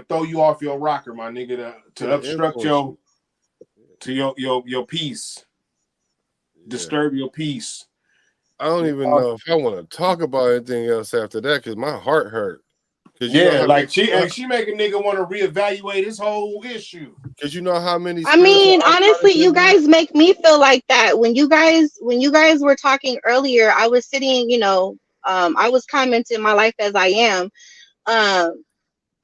throw you off your rocker, my nigga, to obstruct your peace, disturb your peace. I don't even know if I want to talk about anything else after that because my heart hurt. Yeah, like she make a nigga want to reevaluate his whole issue. Because you know how many. I mean, honestly, you guys make me feel like that. When you guys were talking earlier, I was sitting, I was commenting my life as I am.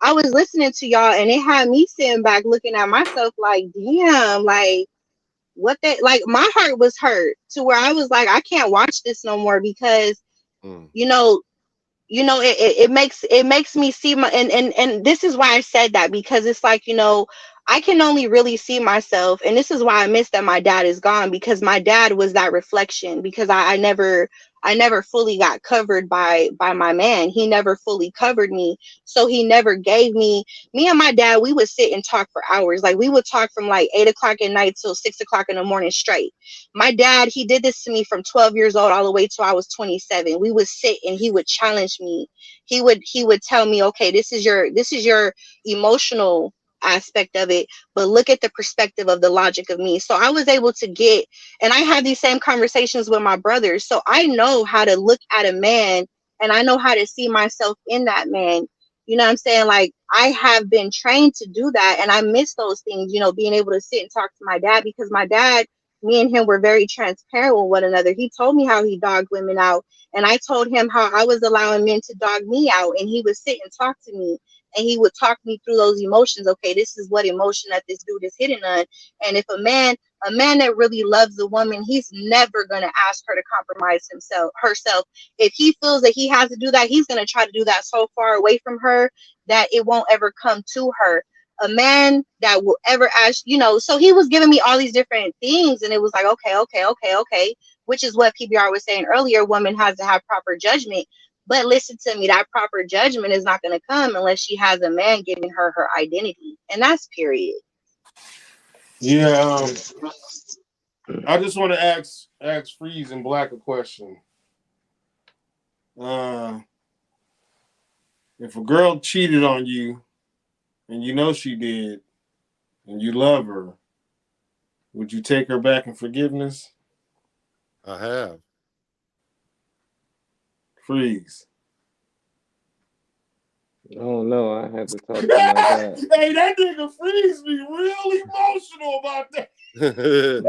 I was listening to y'all, and it had me sitting back looking at myself like, damn, like what that, like my heart was hurt to where I was like, I can't watch this no more because, it makes me see my, and this is why I said that, because it's like, I can only really see myself. And this is why I miss that my dad is gone, because my dad was that reflection, because I never fully got covered by my man. He never fully covered me. So he never gave me and my dad, we would sit and talk for hours. Like we would talk from like 8 o'clock at night till 6 o'clock in the morning straight. My dad, he did this to me from 12 years old all the way till I was 27. We would sit and he would challenge me. He would tell me, okay, this is your emotional aspect of it, but look at the perspective of the logic of me. So I was able to get, and I have these same conversations with my brothers. So I know how to look at a man, and I know how to see myself in that man. You know what I'm saying? Like I have been trained to do that, and I miss those things, being able to sit and talk to my dad, because my dad, me and him were very transparent with one another. He told me how he dogged women out, and I told him how I was allowing men to dog me out, and he would sit and talk to me, and he would talk me through those emotions. Okay, this is what emotion that this dude is hitting on. And if a man that really loves a woman, he's never going to ask her to compromise herself. If he feels that he has to do that, he's going to try to do that so far away from her that it won't ever come to her. A man that will ever ask, so he was giving me all these different things, and it was like, okay, which is what PBR was saying earlier. Woman has to have proper judgment. But listen to me, that proper judgment is not going to come unless she has a man giving her her identity. And that's period. Yeah. I just want to ask Freeze and Black a question. If a girl cheated on you and you know she did and you love her, would you take her back in forgiveness? I have. Freeze. Oh no, I have to talk to my dad. Hey, that nigga Freeze be real emotional about that. Hey,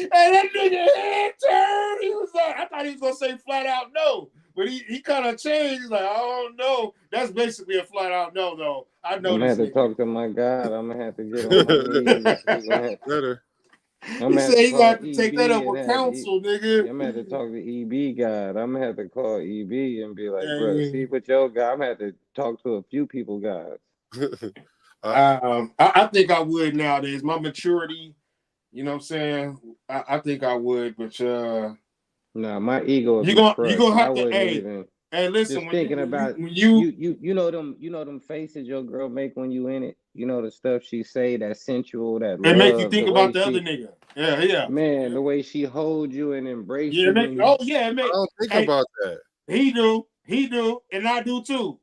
that nigga head turned. He was like, I thought he was gonna say flat out no, but he kind of changed. He's like, I don't know. That's basically a flat out no, though. I know. I'm gonna have to talk to my God. I'm gonna have to get on my knees. He said he got to take that up with counsel, nigga. I'm gonna have to talk to E.B. God. I'm gonna have to call E.B. and be like, bro, see what your God. I'm gonna have to talk to a few people, guys. I think I would nowadays. My maturity, you know what I'm saying? I think I would, but nah, my ego. You gonna have to. Hey, listen. Just thinking about you know them faces your girl make when you in it. You know the stuff she say, that sensual, that it make you think about the other nigga. Yeah. Man, the way she holds you and embrace you. I don't think about that. He do, and I do too.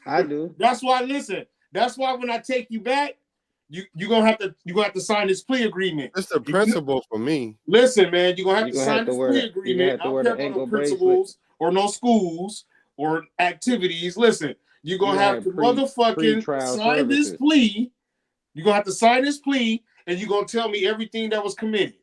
I do. That's why. Listen. That's why when I take you back, you gonna have to sign this plea agreement. It's the principle for me. Listen, man, you're gonna have to sign this plea agreement. I don't care about no principles or no schools or activities. Listen, you're gonna have to motherfucking sign this plea. You're gonna have to sign this plea, and you're gonna tell me everything that was committed.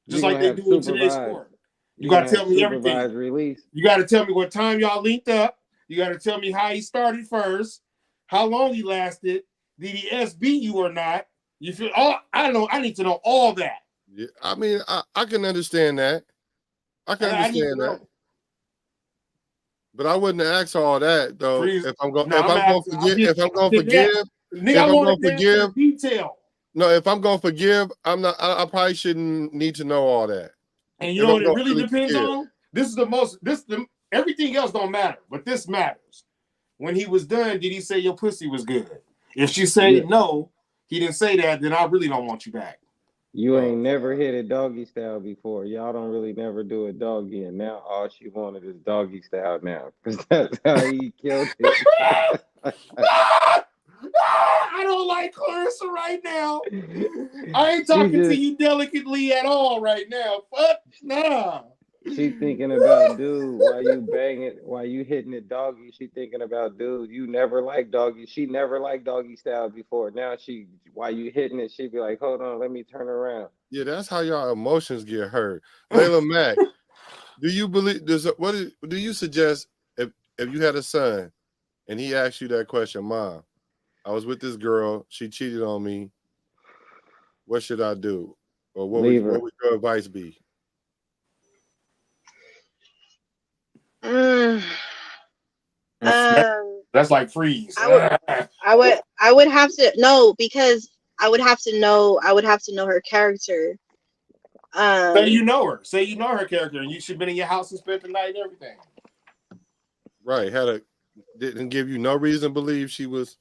Just like they do in today's court. You gotta tell me everything. Release. You gotta tell me what time y'all linked up. You gotta tell me how he started first, how long he lasted, did he SB you or not? You feel? I know. I need to know all that. Yeah, I mean, I can understand that. I can understand that. But I wouldn't ask all that though. Freeze. If I'm going to forgive, detail. No, if I'm going to forgive, I'm not. I probably shouldn't need to know all that. And you know what it really depends on? Everything else don't matter, but this matters. When he was done, did he say your pussy was good? If she say no, he didn't say that, then I really don't want you back. You ain't never hit a doggy style before. Y'all don't really never do a doggy, and now all she wanted is doggy style now, because that's how he killed it. I don't like Clarissa right now. I ain't talking to you delicately at all right now. Fuck nah. She thinking about dude while you banging, while you hitting it doggy. She thinking about dude. You never liked doggy. She never liked doggy style before. Now she, while you hitting it, she be like, hold on, let me turn around. Yeah, that's how y'all emotions get hurt. Layla Mack, do you believe? Do you suggest if you had a son and he asked you that question, Mom, I was with this girl, she cheated on me. What should I do? Or Leave what her. would your advice be? Mm, um, That's like freeze. I would, I would have to no because I would have to know her character. Say you Um, know her. Say you know her character, and you should been in your house and spent the night and everything. Right. Didn't give you no reason to believe she was.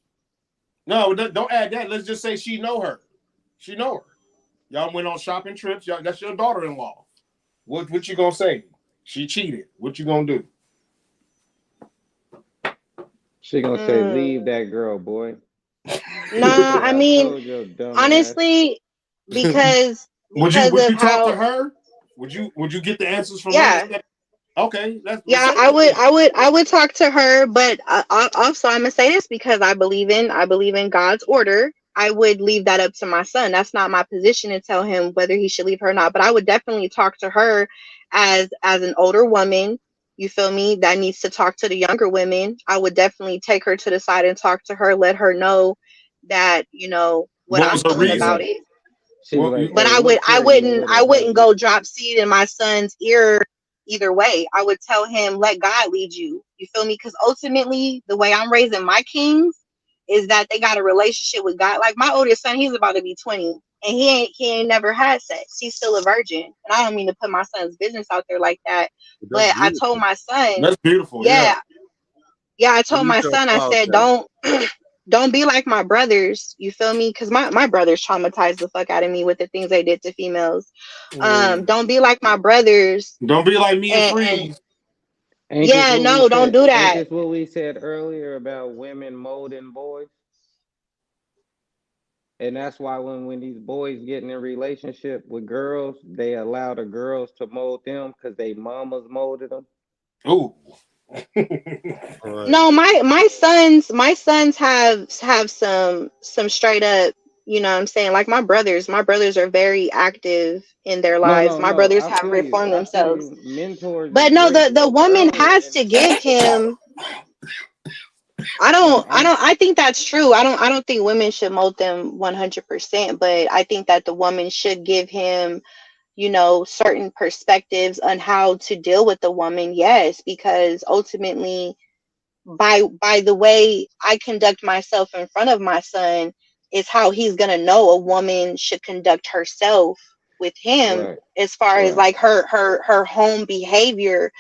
No, don't add that. Let's just say she know her. She know her. Y'all went on shopping trips. Y'all, that's your daughter-in-law. What you gonna say? She cheated. What you gonna do? She gonna say, leave mm, that girl, boy. no, She say, I I mean, told your dumb ass. honestly, because Would of you talk to how, her? Would you get the answers from her? yeah. Okay, let's Yeah, say that then. I would talk to her, but also I'm gonna say this because I believe in God's order. I would leave that up to my son. That's not my position to tell him whether he should leave her or not. But I would definitely talk to her as an older woman. You feel me? That needs to talk to the younger women. I would definitely take her to the side and talk to her, let her know that what What I'm was her feeling She be about reason? like, it. she be Well, like, But hey, what care you let I her wouldn't husband? go drop seed in my son's ear either way. I would tell him, let God lead you. You feel me? Because ultimately, the way I'm raising my kings is that they got a relationship with God. Like my oldest son, he's about to be 20, and he ain't never had sex. He's still a virgin. And I don't mean to put my son's business out there like that, That's but I told beautiful. my son, that's beautiful. Yeah. yeah, yeah, I What told is my your son, I thoughts said, there? don't be like my brothers. You feel me? Because my brothers traumatized the fuck out of me with the things they did to females. Mm. Don't be like my brothers. Don't be like me and And freeze. Ain't this yeah, what we no, don't said? do Ain't that. this what we said earlier about women molding boys? And that's why when these boys get in a relationship with girls, they allow the girls to mold them because they mamas molded them. Ooh. All right. No, my sons have some straight up, you know what I'm saying? Like my brothers are very active in their No, lives. no, My no. brothers I have feel you. reformed I feel themselves. you. Mentors is But no, great, the but woman early has in to give him no, I'm I think that's true. I don't think women should mold them 100%, but I think that the woman should give him, certain perspectives on how to deal with the woman. Yes, because ultimately by the way I conduct myself in front of my son is how he's going to know a woman should conduct herself with him, right, as far as right. like her home behavior.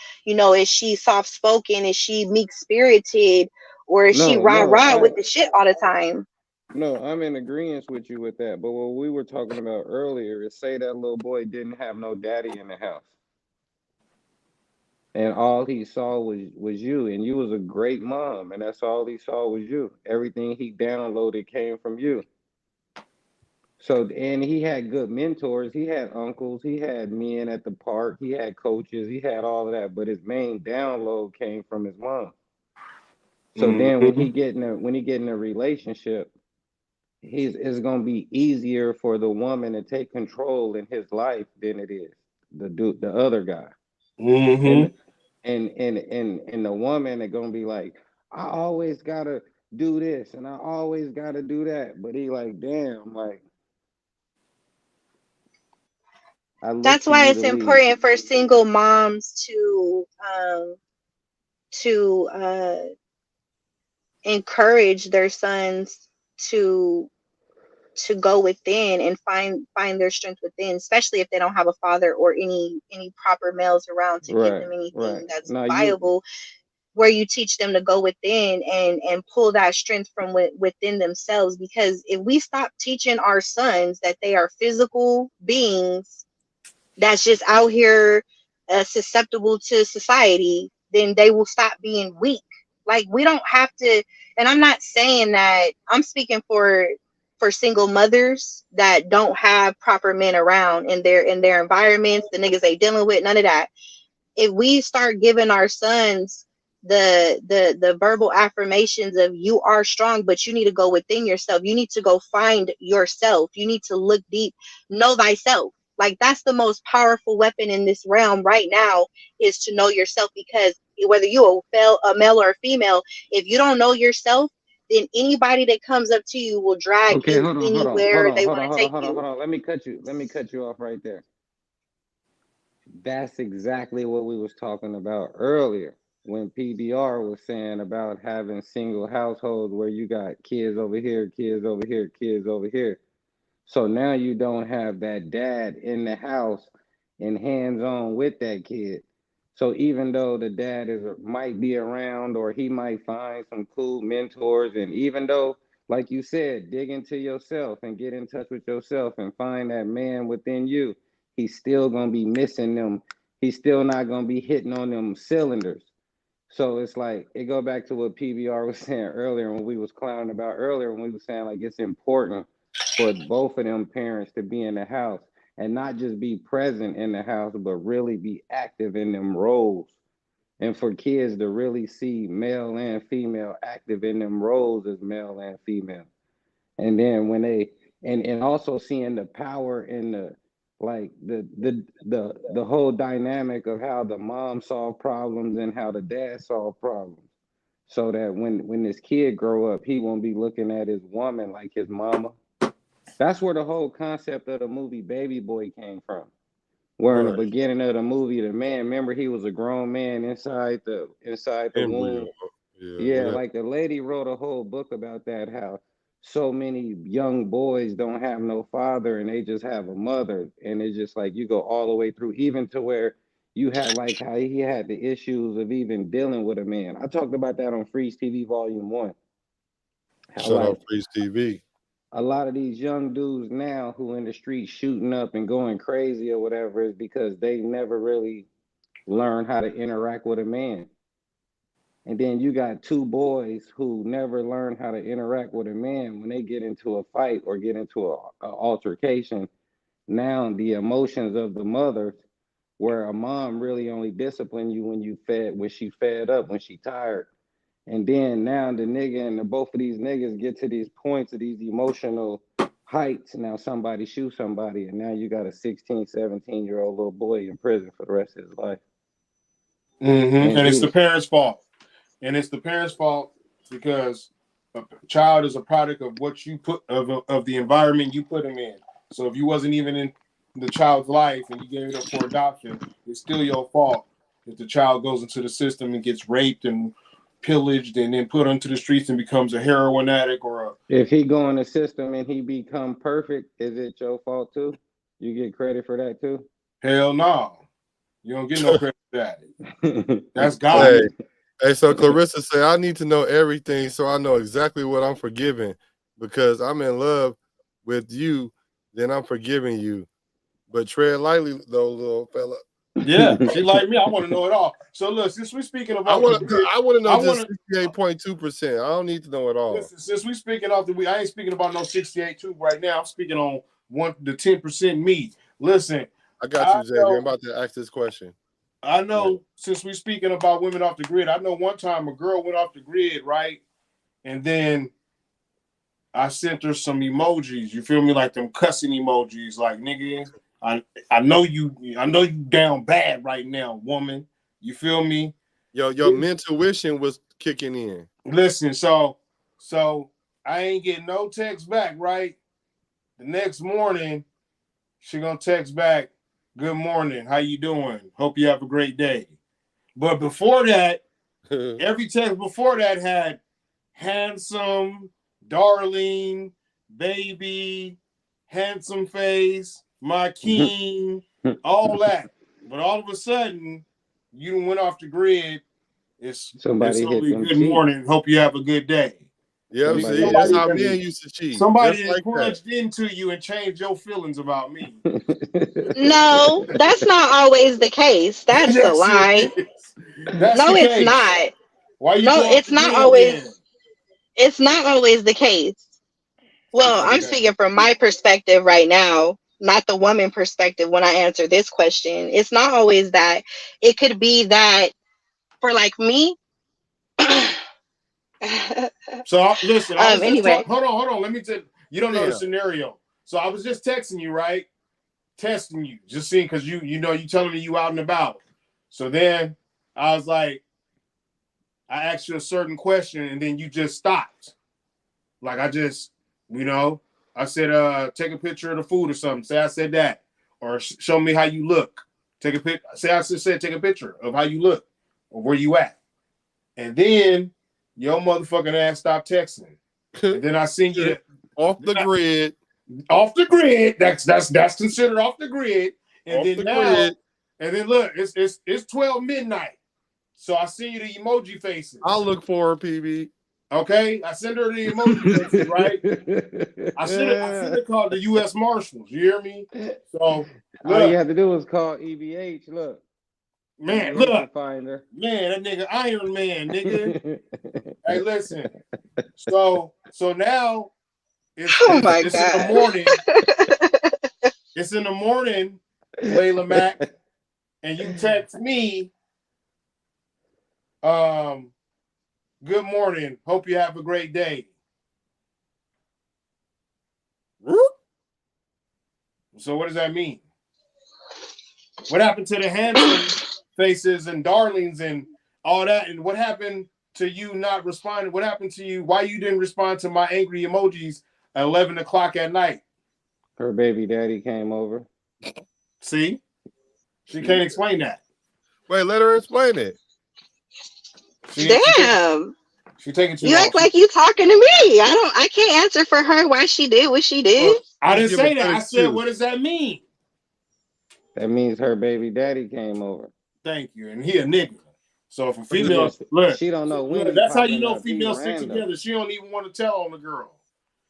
Is she soft spoken, is she meek spirited, or is she No, rah no, rah with the shit all the time? no, I'm in agreement with you with that. But what we were talking about earlier is say that little boy didn't have no daddy in the house. And all he saw was you, and you was a great mom, and that's all he saw was you. Everything he downloaded came from you. So, and he had good mentors. He had uncles. He had men at the park. He had coaches. He had all of that. But his main download came from his mom. So then, Mm-hmm. when he get in a relationship, it's gonna be easier for the woman to take control in his life than it is the other guy. Mm-hmm. And and the woman are gonna be like, I always gotta do this and I always gotta do that. But he like, damn, like I look That's to why you to it's lead. important for single moms to encourage their sons to go within and find their strength within, especially if they don't have a father or any proper males around to give Right, them right. anything that's Now you viable, where you teach them to go within and pull that strength from within themselves. Because if we stop teaching our sons that they are physical beings that's just out here susceptible to society, then they will stop being weak. Like we don't have to, and I'm not saying that, I'm speaking for single mothers that don't have proper men around in their environments, the niggas they dealing with, none of that. if we start giving our sons the verbal affirmations of you are strong, but you need to go within yourself. You need to go find yourself. You need to look deep, know thyself. Like that's the most powerful weapon in this realm right now, is to know yourself, because whether you a male or a female, if you don't know yourself, then anybody that comes up to you will drag Okay, you hold anywhere they want to take you. on. Let me cut you off right there. That's exactly what we was talking about earlier when PDR was saying about having single households where you got kids over here, kids over here, kids over here. So now you don't have that dad in the house and hands-on with that kid. So even though the dad might be around, or he might find some cool mentors, and even though, like you said, dig into yourself and get in touch with yourself and find that man within you, he's still gonna be missing them. He's still not gonna be hitting on them cylinders. So it's like, it go back to what PBR was saying earlier when we was clowning about earlier, when we was saying like it's important for both of them parents to be in the house and not just be present in the house, but really be active in them roles. And for kids to really see male and female active in them roles as male and female. And then when they and also seeing the power in the like the whole dynamic of how the mom solved problems and how the dad solved problems. So that when this kid grow up, he won't be looking at his woman like his mama. That's where the whole concept of the movie Baby Boy came from. Where in the beginning of the movie, the man, remember, he was a grown man inside the womb. Yeah, like the lady wrote a whole book about that, how so many young boys don't have no father and they just have a mother. And it's just like you go all the way through, even to where you had like how he had the issues of even dealing with a man. I talked about that on Freeze TV Volume 1. How Shout out Freeze TV. a lot of these young dudes now who in the street shooting up and going crazy or whatever is because they never really learned how to interact with a man. And then you got two boys who never learn how to interact with a man. When they get into a fight or get into a altercation, now the emotions of the mother, where a mom really only disciplined you when she fed up, when she tired. And then now the nigga and both of these niggas get to these points of these emotional heights. Now somebody shoots somebody, and now you got a 16, 17-year-old little boy in prison for the rest of his life. And it's the parents' fault. And it's the parents' fault because a child is a product of what you put of the environment you put him in. So if you wasn't even in the child's life and you gave it up for adoption, it's still your fault if the child goes into the system and gets raped and pillaged and then put onto the streets and becomes a heroin addict if he go in the system and he become perfect, is it your fault too? You get credit for that too? Hell no. You don't get no credit for that. That's God. Hey, so Clarissa said, I need to know everything so I know exactly what I'm forgiving, because I'm in love with you, then I'm forgiving you. But tread lightly, though, little fella. Yeah, she like me. I want to know it all. So look, since we're speaking about, I want to know just 68.2%. I don't need to know it all. Listen, since we're speaking off I ain't speaking about no 68.2 right now. I'm speaking on the 10% me. Listen, I got you, Xavier. I'm about to ask this question. I know, since we're speaking about women off the grid, I know one time a girl went off the grid, right? And then I sent her some emojis. You feel me? Like them cussing emojis. Like, nigga, I know you down bad right now, woman. You feel me? Your intuition was kicking in. Listen, so I ain't getting no text back, right? The next morning, she gonna text back, good morning, how you doing? Hope you have a great day. But before that, every text before that had handsome, darling, baby, handsome face, my king, all that. But all of a sudden, you went off the grid. It's only good morning, hope you have a good day. Yeah, see, that's how men used to cheat. Somebody like plunged into you and changed your feelings about me. No, that's not always the case. That's a lie. No, it's not. Why you? No, it's not always. It's not always the case. Well, I'm speaking from my perspective right now. not the woman perspective when I answer this question. It's not always that. It could be that for like me. So listen, I was just Anyway. hold on. Let me tell you. Don't know the scenario. So I was just texting you, right? Testing you, just seeing, because you know you telling me you out and about. So then I was like, I asked you a certain question and then you just stopped. Like I just, I said, take a picture of the food or something. Say I said that, or show me how you look. Take a pic. Say I just said take a picture of how you look or where you at. And then your motherfucking ass stopped texting. And then I send you off the grid. Off the grid. That's considered off the grid. And off then the now, grid. And then look, it's 12 midnight. So I send you the emoji faces. I'll look for her, PB. Okay, I send her the emoji faces, right? I should have called the U.S. Marshals. You hear me? So look, all you have to do is call E.B.H. Look, man, E.B.H. look, find her. Man, that nigga Iron Man, nigga. Hey, listen. So now it's in the morning. It's in the morning, Layla Mac, and you text me. Good morning. Hope you have a great day. So what does that mean? What happened to the handsome faces and darlings and all that? And what happened to you not responding? What happened to you? Why you didn't respond to my angry emojis at 11 o'clock at night? Her baby daddy came over. See? She can't explain that. Wait, let her explain it. Damn. She taking too long. You act like you talking to me. I can't answer for her why she did what she did. Well, I didn't say that. I said, what does that mean? That means her baby daddy came over. Thank you. And he a nigga. So if a female, look, she don't know when. That's how you know females stick together. She don't even want to tell on the girl.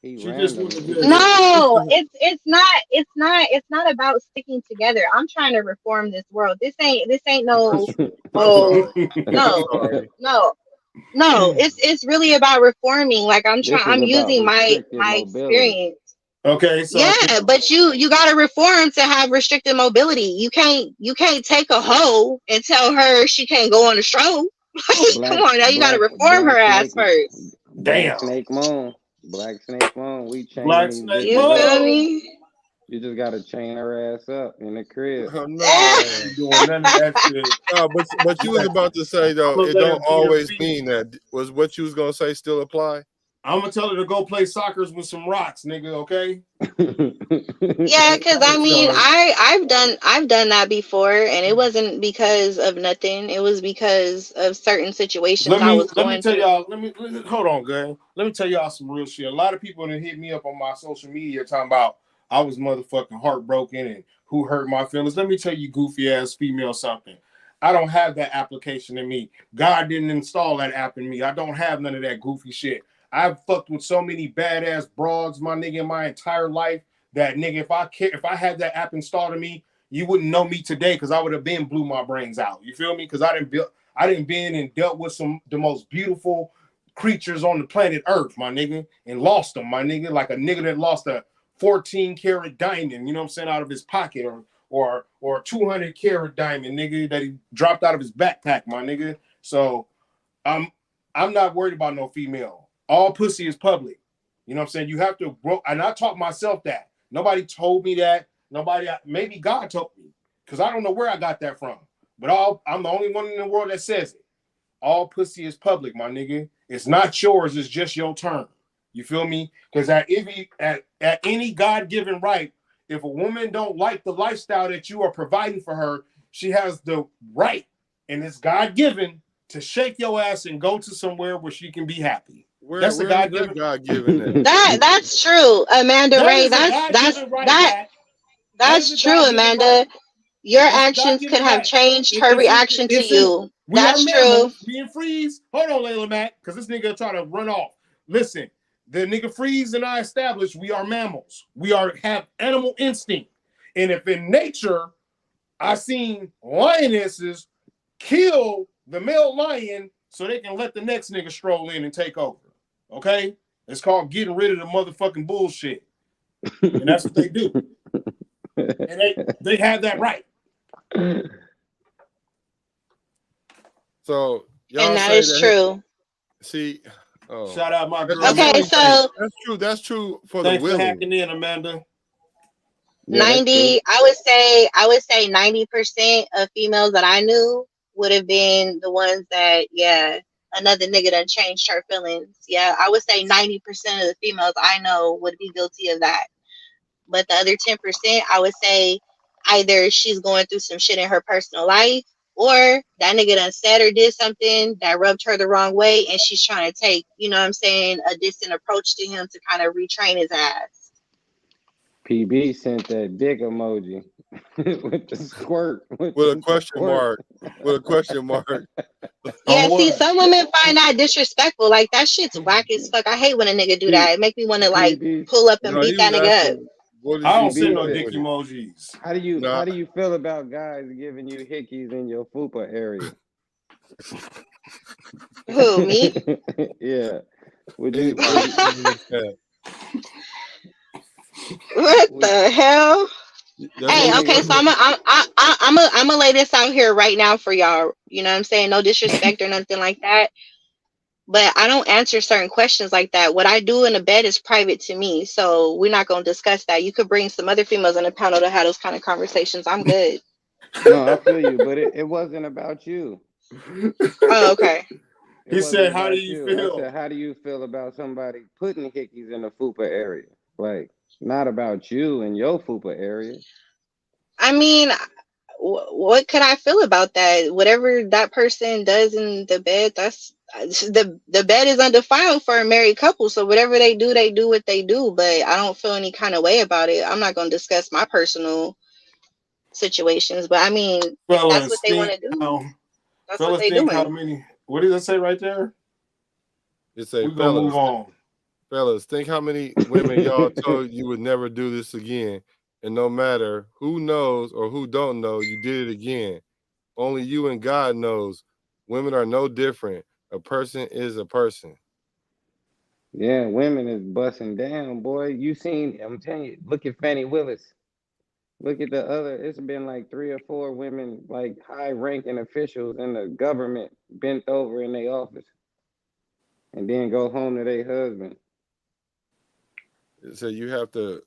No, it's not about sticking together. I'm trying to reform this world. This ain't no no. It's really about reforming. Like I'm using my experience. Okay, so yeah, but you gotta reform to have restricted mobility. You can't take a hoe and tell her she can't go on a stroll. Come on, now you gotta reform her ass first. Damn. Black Snake Moan, we changing Black these Snake you feel me? You just gotta chain her ass up in the crib. Oh, no, doing none of that shit. No, but you was about to say though, it don't always mean that. Was what you was gonna say still apply? I'm gonna tell her to go play soccer with some rocks, nigga. Okay. Yeah, because I mean, I've done that before, and it wasn't because of nothing. It was because of certain situations I was going through. Let me hold on, girl. Let me tell y'all some real shit. A lot of people that hit me up on my social media talking about I was motherfucking heartbroken and who hurt my feelings. Let me tell you, goofy ass female, something. I don't have that application in me. God didn't install that app in me. I don't have none of that goofy shit. I've fucked with so many badass broads, my nigga, in my entire life that nigga, if I had that app installed in me, you wouldn't know me today because I would have been blew my brains out. You feel me? Because I didn't been and dealt with the most beautiful creatures on the planet Earth, my nigga, and lost them, my nigga, like a nigga that lost a 14-karat diamond, you know what I'm saying, out of his pocket, or a 200-karat diamond, nigga, that he dropped out of his backpack, my nigga. So I'm not worried about no female. All pussy is public. You know what I'm saying? You have to grow, and I taught myself that. Nobody told me that. Maybe God told me, because I don't know where I got that from. But I'm the only one in the world that says it. All pussy is public, my nigga. It's not yours. It's just your turn. You feel me? Because at any God-given right, if a woman don't like the lifestyle that you are providing for her, she has the right, and it's God-given, to shake your ass and go to somewhere where she can be happy. That's the God-given. That's true, Amanda Ray. That's true, Amanda. Right. Your actions could have changed her reaction to you. That's true. Being Freeze. Hold on, Layla Mac, because this nigga try to run off. Listen, the nigga Freeze and I established we are mammals. We have animal instinct. And if in nature I seen lionesses kill the male lion so they can let the next nigga stroll in and take over. Okay? It's called getting rid of the motherfucking bullshit. And that's what they do. And they have that right. So y'all And that say is that. true. See, Shout out my girl. Okay, so that's true. That's true for thanks the for willing. hacking in, Amanda. Yeah, 90, I would say 90% of females that I knew would have been the ones that, yeah, another nigga done changed her feelings. Yeah, I would say 90% of the females I know would be guilty of that. But the other 10%, I would say either she's going through some shit in her personal life, or that nigga done said or did something that rubbed her the wrong way, and she's trying to take, you know what I'm saying, a distant approach to him to kind of retrain his ass. PB sent that dick emoji with the squirt. With a question mark. With a question mark. Yeah, see, some women find that disrespectful. Like, that shit's whack as fuck. I hate when a nigga do that. It make me want to, like, pull up and beat that nigga up. I don't send no dick emojis. How do you feel about guys giving you hickeys in your fupa area? Who, me? Yeah. Would you what the hell? Hey, okay, so I'm gonna lay this out here right now for y'all. You know what I'm saying? No disrespect or nothing like that. But I don't answer certain questions like that. What I do in the bed is private to me. So we're not gonna discuss that. You could bring some other females on the panel to have those kind of conversations. I'm good. No, I feel you, but it wasn't about you. Oh, okay. He said, how do you feel? I said, how do you feel about somebody putting hickeys in the fupa area? Like, not about you and your fupa area. I mean, what could I feel about that? Whatever that person does in the bed, that's the bed is undefiled for a married couple. So whatever they do what they do. But I don't feel any kind of way about it. I'm not going to discuss my personal situations, but I mean, that's what they want to do. That's what they doing. How many? What did it say right there? It say, we're gonna move on. Fellas, think how many women y'all told you would never do this again. And no matter who knows or who don't know, you did it again. Only you and God knows. Women are no different. A person is a person. Yeah, women is busting down, boy. I'm telling you, look at Fannie Willis. Look at the other, it's been like 3 or 4 women, like high-ranking officials in the government, bent over in their office and then go home to their husband. So you have to,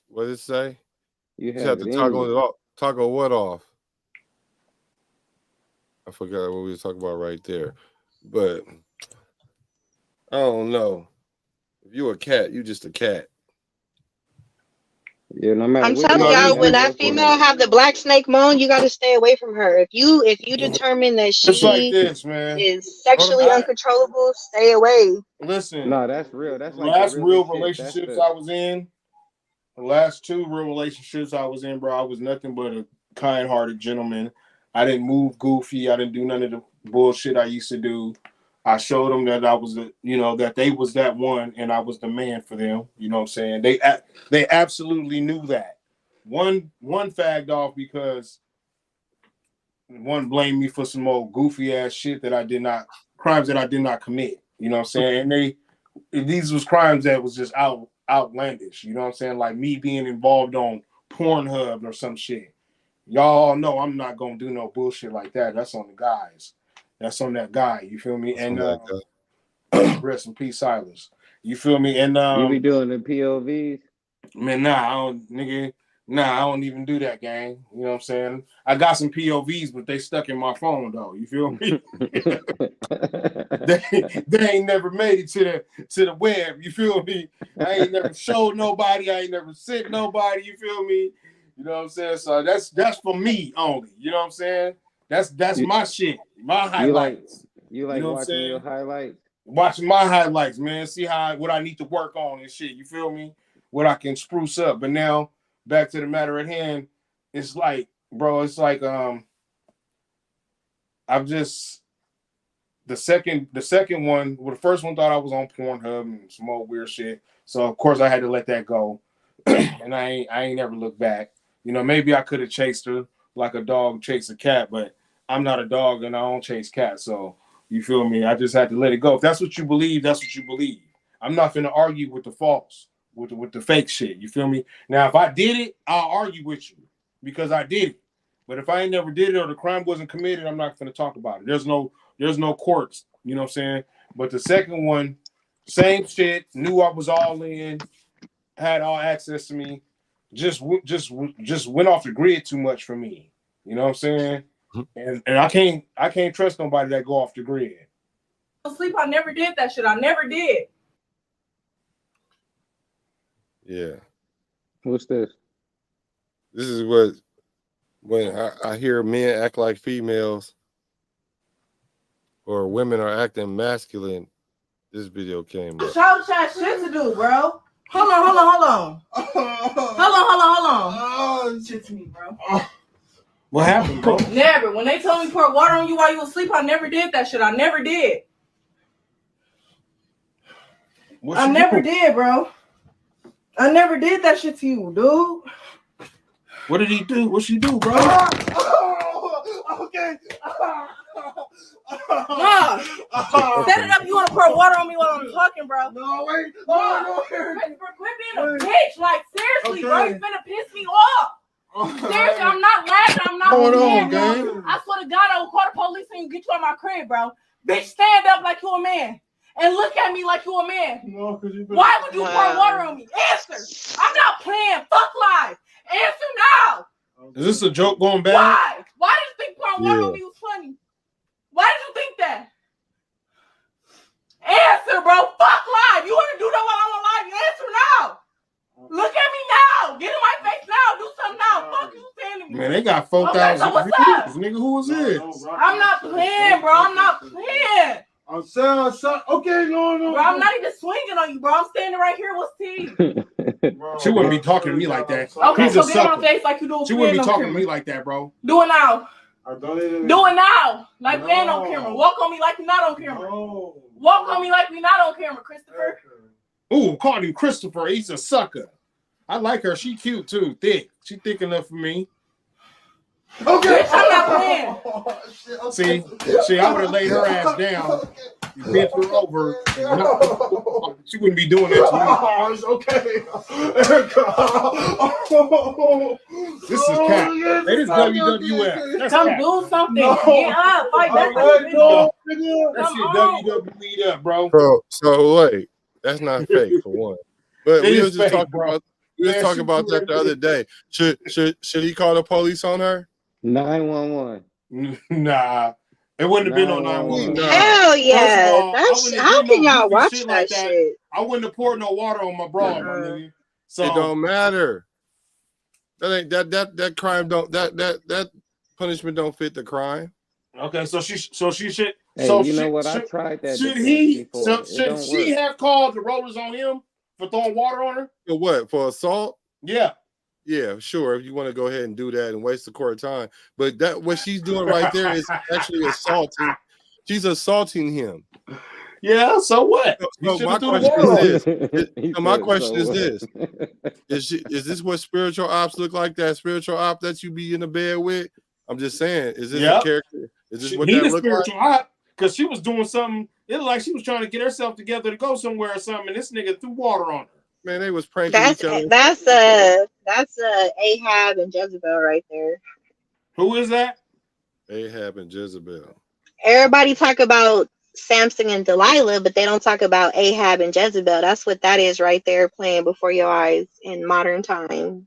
what did it say? You have to toggle it off. Toggle what off? I forgot what we were talking about right there. But I don't know. If you a cat, you just a cat. Yeah, no matter. I'm telling y'all, when that female have the black snake moan, you got to stay away from her. If you determine that she like this, man, is sexually uncontrollable, stay away. Listen, no, that's real. That's the like last real shit. relationships I was in. The last 2 real relationships I was in, bro, I was nothing but a kind-hearted gentleman. I didn't move goofy. I didn't do none of the bullshit I used to do. I showed them that I was that they was that one and I was the man for them. You know what I'm saying? They absolutely knew that. One fagged off because one blamed me for some old goofy ass shit crimes that I did not commit. You know what I'm saying? And these was crimes that was just outlandish. You know what I'm saying? Like me being involved on Pornhub or some shit. Y'all know I'm not gonna do no bullshit like that. That's on the guys. That's on that guy. You feel me? And rest in peace, Silas. You feel me? And you be doing the POVs? Man, I don't even do that, gang. You know what I'm saying? I got some POVs, but they stuck in my phone though. You feel me? they ain't never made it to the web. You feel me? I ain't never showed nobody. I ain't never sent nobody. You feel me? You know what I'm saying? So that's for me only. You know what I'm saying? That's my shit. My highlights. You like watching your highlights? Watching my highlights, man. See what I need to work on and shit. You feel me? What I can spruce up. But now back to the matter at hand. It's like, bro, I've just the second one, well, the first one thought I was on Pornhub and some old weird shit. So of course I had to let that go. And I ain't never looked back. You know, maybe I could have chased her like a dog chased a cat, but I'm not a dog and I don't chase cats. So you feel me? I just had to let it go. If that's what you believe, that's what you believe. I'm not finna argue with the false. with the fake shit. You feel me? Now, if I did it, I'll argue with you because I did it. But if I ain't never did it or the crime wasn't committed, I'm not going to talk about it. There's no courts. You know what I'm saying? But the second one, same shit. Knew I was all in, had all access to me. Just went off the grid too much for me. You know what I'm saying? And I can't trust nobody that go off the grid. Sleep. I never did that shit. I never did. Yeah. What's this? This is what when I hear men act like females or women are acting masculine. This video came up. Shout shit to do, bro. Hold on. Oh, shit to me, bro. What happened, bro? Never. When they told me to pour water on you while you was asleep, I never did that shit. I never did. I never did, bro. I never did that shit to you, dude. What did he do? What she do, bro? Okay. Set it up. You want to pour water on me while I'm talking, bro? No, wait. No. Quit being a bitch. Like, seriously, bro. You finna piss me off. Seriously, I'm not laughing. I'm not playing, bro. I swear to God, I will call the police and get you out my crib, bro. Bitch, stand up like you a man. And look at me like you a man. No, why would you pour water on me? Answer. I'm not playing. Fuck lies. Answer now. Is this a joke going bad? Why? Why did you think pouring water on me was funny? Why did you think that? Answer, bro. Fuck live. You want to do that while I'm alive? Answer now. Look at me now. Get in my face now. Do something now. Fuck you saying to me. Man, they got 4,000 what's up? Nigga, who was this? I'm not playing, bro. I'm not playing. I'm saying, okay, no. Bro, I'm not even swinging on you, bro. I'm standing right here. What's tea? She wouldn't be talking to me like that. Okay, so get in my face like you do. She wouldn't be talking to me like that, bro. Do it now. Do it now. Like we ain't on camera. Walk on me like we not on camera. Walk on me like we not on camera, Christopher. Ooh, called him Christopher. He's a sucker. I like her. She cute too. Thick. She thick enough for me. Okay. I'm not playing. See, I would have laid her ass down. You bent her over. She wouldn't be doing that to me. It's okay. This is cat. It is WWF. That's Come cat. do something. Get up. Fight back. That shit WWE'd up, bro. So wait, that's not fake for one. But we was just talking about that the other day. Should he call the police on her? 911. Nah, it wouldn't have been on 911. Hell yeah! That's how can y'all watch that shit? I wouldn't have poured no water on my bra, my nigga. So it don't matter. That ain't that crime don't that punishment don't fit the crime. Okay, so she should. Hey, so you know what? I tried that. Should she have called the rollers on him for throwing water on her? For what? For assault? Yeah. Yeah, sure. If you want to go ahead and do that and waste the court time, but that what she's doing right there is actually assaulting. She's assaulting him. Yeah. So what? So my question is this: Is this what spiritual ops look like? That spiritual op that you be in the bed with? I'm just saying. Is this a character? Is this what that look like? Op because she was doing something. It looked like she was trying to get herself together to go somewhere or something, and this nigga threw water on her. Man, they was pranking each other. That's Ahab and Jezebel right there. Who is that? Ahab and Jezebel. Everybody talk about Samson and Delilah, but they don't talk about Ahab and Jezebel. That's what that is right there, playing before your eyes in modern time.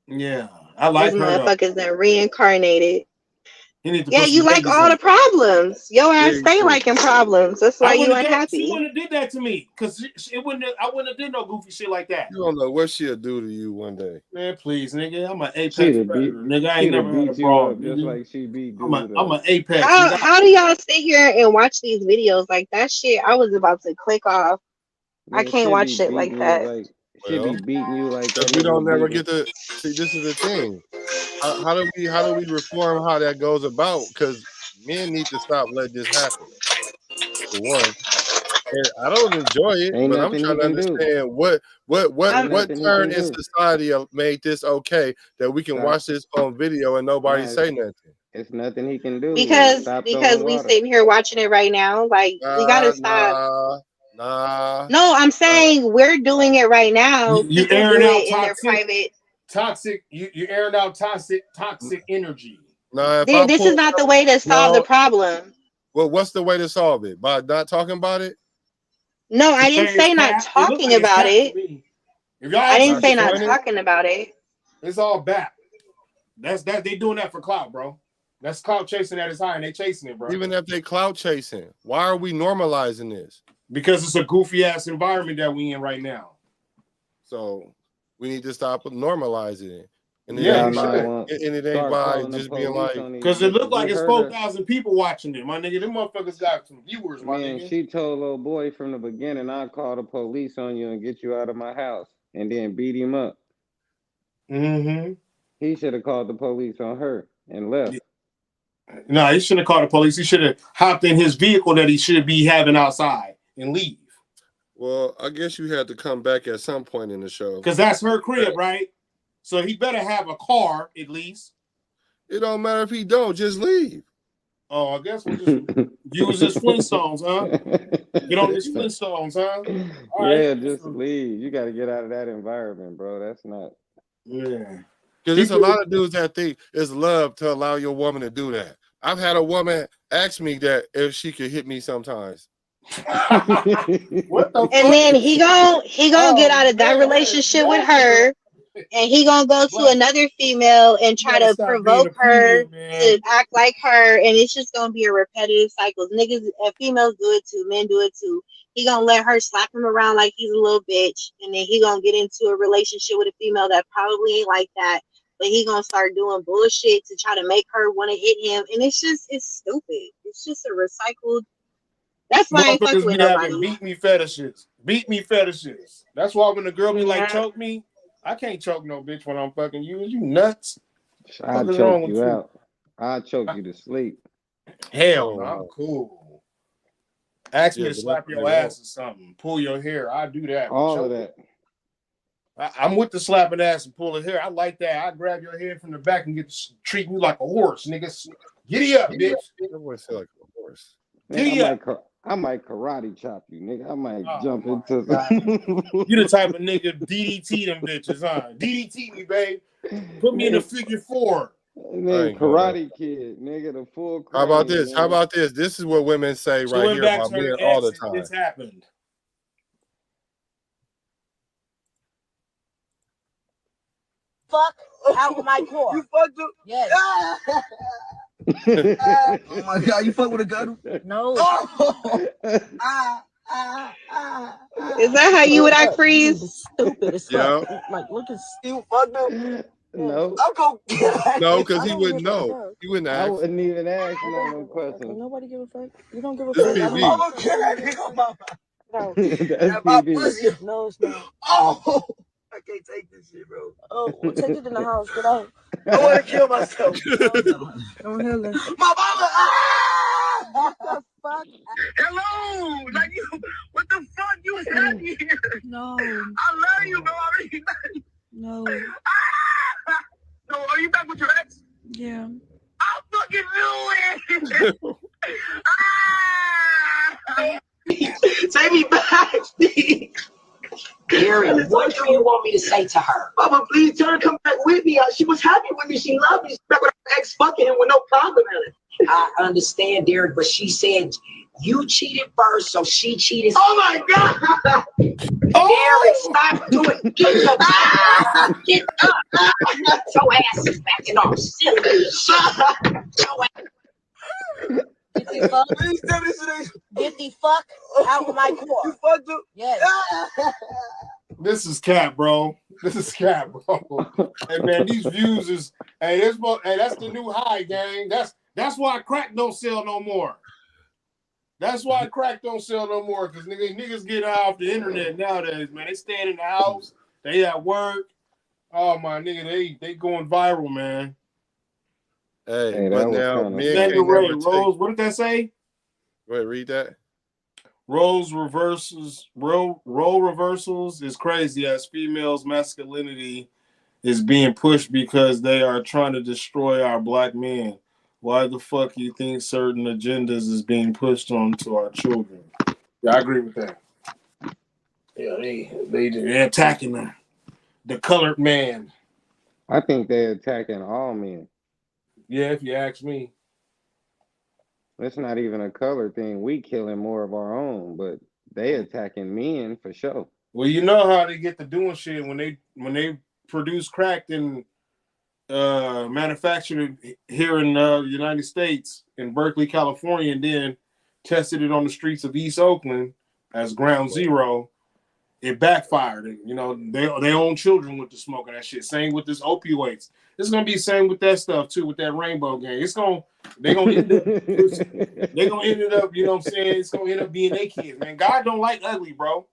Yeah, I like those her. Motherfuckers that reincarnated. Yeah, you like all the problems. Your ass stay liking problems. That's why you unhappy. She wouldn't have did that to me because I wouldn't have did no goofy shit like that. You don't know what she'll do to you one day. Man, please, nigga. I'm an apex predator. Nigga, I ain't never had a problem. Just like she beat I'm an apex. How do y'all sit here and watch these videos like that shit? I was about to click off. I can't watch shit like that. She be beating you like that. We don't never get to see. This is the thing. How do we reform how that goes about? Because men need to stop letting this happen. For one, and I don't enjoy it, but I'm trying to understand what turn in society made this okay that we can watch this on video and nobody say nothing. It's nothing he can do because we sitting here watching it right now. Like we gotta stop. Nah. No, I'm saying we're doing it right now. You People airing do out it in their private. you airing out toxic energy. Nah, if This is not the way to solve the problem. Well, what's the way to solve it? By not talking about it? No, I didn't say not talking about it. I didn't say not talking about it. It's all bad. That's they doing that for clout, bro. That's clout chasing at its high, and they chasing it, bro. Even if they clout chasing, why are we normalizing this? Because it's a goofy ass environment that we in right now. So we need to stop normalizing it. And it ain't by just being like, because it looked like it's 4,000 people watching it, my nigga. Them motherfuckers got some viewers, my nigga. She told little boy from the beginning, I'll call the police on you and get you out of my house, and then beat him up. Mm-hmm. He should have called the police on her and left. No, he shouldn't have called the police. He should have hopped in his vehicle that he should be having outside and leave. Well, I guess you had to come back at some point in the show. Because that's her crib, right? So he better have a car at least. It don't matter if he don't, just leave. Oh, I guess we'll just use his Flintstones, huh? Get on his Flintstones, huh? All right. Just leave. You got to get out of that environment, bro. That's not. Yeah. Because there's a lot of dudes that think it's love to allow your woman to do that. I've had a woman ask me that if she could hit me sometimes. What the fuck? And then he gonna get out of that relationship with her, and he gonna go to another female and try to provoke her to act like her, and it's just gonna be a repetitive cycle. Niggas and females do it too, men do it too. He gonna let her slap him around like he's a little bitch, and then he gonna get into a relationship with a female that probably ain't like that, but he gonna start doing bullshit to try to make her want to hit him, and it's stupid. It's just a recycled. That's why I ain't fucking with nobody. Beat me fetishes. That's why when the girl be like, choke me, I can't choke no bitch when I'm fucking you. You nuts? I'll choke you out. I'll choke you to sleep. Hell no, I'm cool. Ask me to slap your ass or something. Pull your hair. I do that. All of that. I'm with the slapping ass and pulling hair. I like that. I grab your head from the back and treat you like a horse, niggas. Giddy up, bitch. That boy say like a horse. I might karate chop you, nigga. I might jump into. You the type of nigga DDT them bitches, huh? DDT me, babe. Put me in a figure 4. Nigga, Karate Kid, nigga, the full. How about this? Man. How about this? This is what women say right here about men all the time. This happened. Fuck out with my core. You fucked up? Yes. Oh my god, you fuck with a gun? No. Is that how you would act, Freeze? Stupid as fuck. Yeah. Like, look at you fucked up. No. I'm going no, because he wouldn't know. He wouldn't ask. I wouldn't even ask no questions. Nobody give a fuck. You don't give a fuck. PB. I'm gonna kill that nigga on my No. That's my PB. pussy. No, it's not. Oh, I can't take this shit, bro. Oh, well, take it in the house. Get out. I want to kill myself. Don't hear that. My mama. What the fuck? Hello. Like you. What the fuck? You was happy here. No. I love you, bro. I really love you. No. So, are you back with your ex? Yeah. I fucking knew it. Take me back, Steve. Gary, what do you want me to say to her? Mama, please tell her to come back with me. She was happy with me. She loved me. She's back with her ex fucking him with no problem in it. I understand, Derek, but she said you cheated first, so she cheated. Oh my God! Derek, stop doing it. Get your get up. Your ass is backing off. Get the fuck. Please tell me this. Get the fuck out of my core. You fucked up? Yes. This is cap, bro. This is cap, bro. Hey man, these views is that's the new high, gang. That's why crack don't sell no more. That's why crack don't sell no more, because niggas get off the internet nowadays, man. They staying in the house, they at work. Oh my nigga, they going viral, man. Hey, but now me and Rose, what did that say? Wait, read that. Role reversals is crazy as females' masculinity is being pushed because they are trying to destroy our black men. Why the fuck you think certain agendas is being pushed onto our children? Yeah, I agree with that. Yeah, they're attacking the colored man. I think they're attacking all men. Yeah, if you ask me. It's not even a color thing. We killing more of our own, but they attacking men for sure. Well, you know how they get to doing shit when they produce crack and manufactured it here in the United States in Berkeley, California, and then tested it on the streets of East Oakland as ground zero. It backfired. You know, their own children went to smoking that shit. Same with this opioids. It's gonna be the same with that stuff too, with that rainbow gang. They're gonna end up, you know what I'm saying? It's gonna end up being their kids, man. God don't like ugly, bro.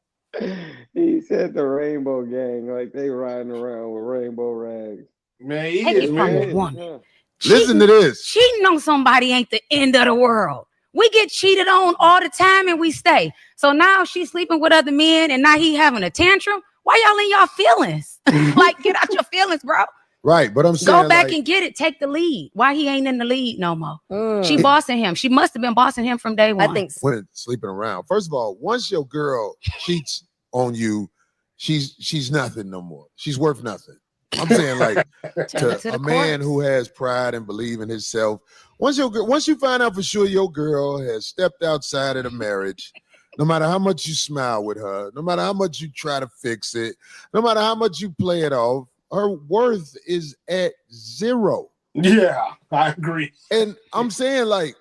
He said the rainbow gang, like they riding around with rainbow rags. Man, he Take is, it from man. a woman. Listen to this. Cheating on somebody ain't the end of the world. We get cheated on all the time and we stay. So now she's sleeping with other men and now he having a tantrum. Why y'all in y'all feelings? Like, get out your feelings, bro. Right, but I'm saying go back and get it. Take the lead. Why he ain't in the lead no more? She bossing him. She must have been bossing him from day one. I think when sleeping around. First of all, once your girl cheats on you, she's nothing no more. She's worth nothing. I'm saying, like, to a man who has pride and believe in himself. Once you find out for sure your girl has stepped outside of the marriage, no matter how much you smile with her, no matter how much you try to fix it, no matter how much you play it off, her worth is at zero. Yeah, I agree. And I'm saying, like,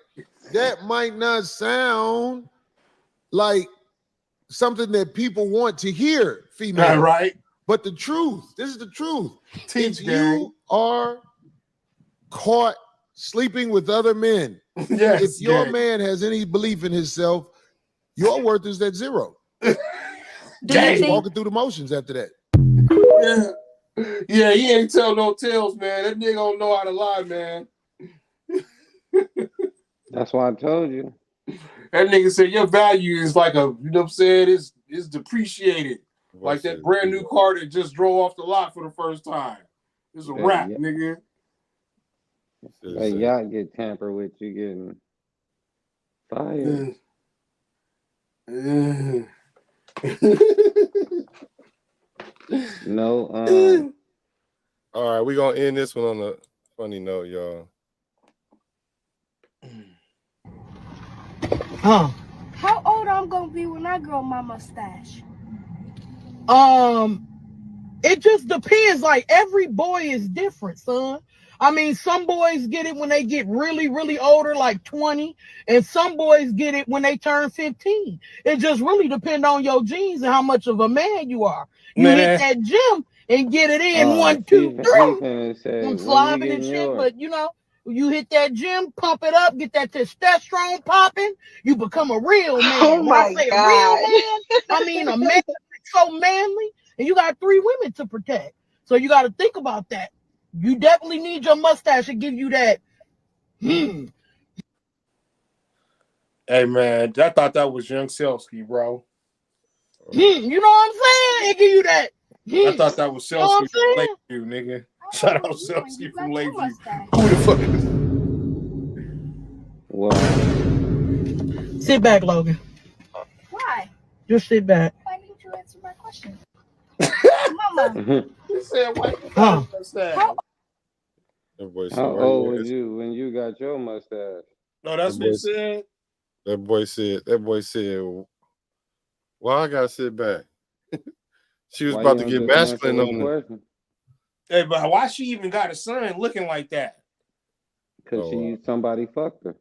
that might not sound like something that people want to hear, female. Right. But the truth, this is the truth. Teach, if you are caught sleeping with other men, yes, if your man has any belief in himself, your worth is at zero. Walking through the motions after that. Yeah, he ain't tell no tales, man. That nigga don't know how to lie, man. That's why I told you. That nigga said your value is like you know what I'm saying, it's depreciated. Like that brand new car that just drove off the lot for the first time. It's a wrap, nigga. That yacht get tampered with, you getting fired. No. All right, we're gonna end this one on a funny note, y'all. Huh? How old I'm gonna be when I grow my mustache? It just depends. Like, every boy is different, son. I mean, some boys get it when they get really, really older, like 20, and some boys get it when they turn 15. It just really depends on your genes and how much of a man you are. You hit that gym and get it in 1, 2, 3. I'm slobbing and shit, but you know, you hit that gym, pump it up, get that testosterone popping, you become a real man. Oh When I my say God. a real man, I mean a man that's so manly, and you got 3 women to protect. So you got to think about that. You definitely need your mustache to give you that. Hey, man, I thought that was Young Selsky, bro. You know what I'm saying? It give you that. I thought that was Selsky from Lakeview, nigga. Shout out Selsky from Lakeview. Who the fuck is? Wow. Sit back, Logan. Why? Just sit back. Why didn't you answer my question? Mama. He said, "Why you got a mustache?" How old was you when you got your mustache? No, that's what he said. That boy said, well, I gotta sit back. She was about to get masculine on me. Hey, but why she even got a son looking like that? Because somebody fucked her.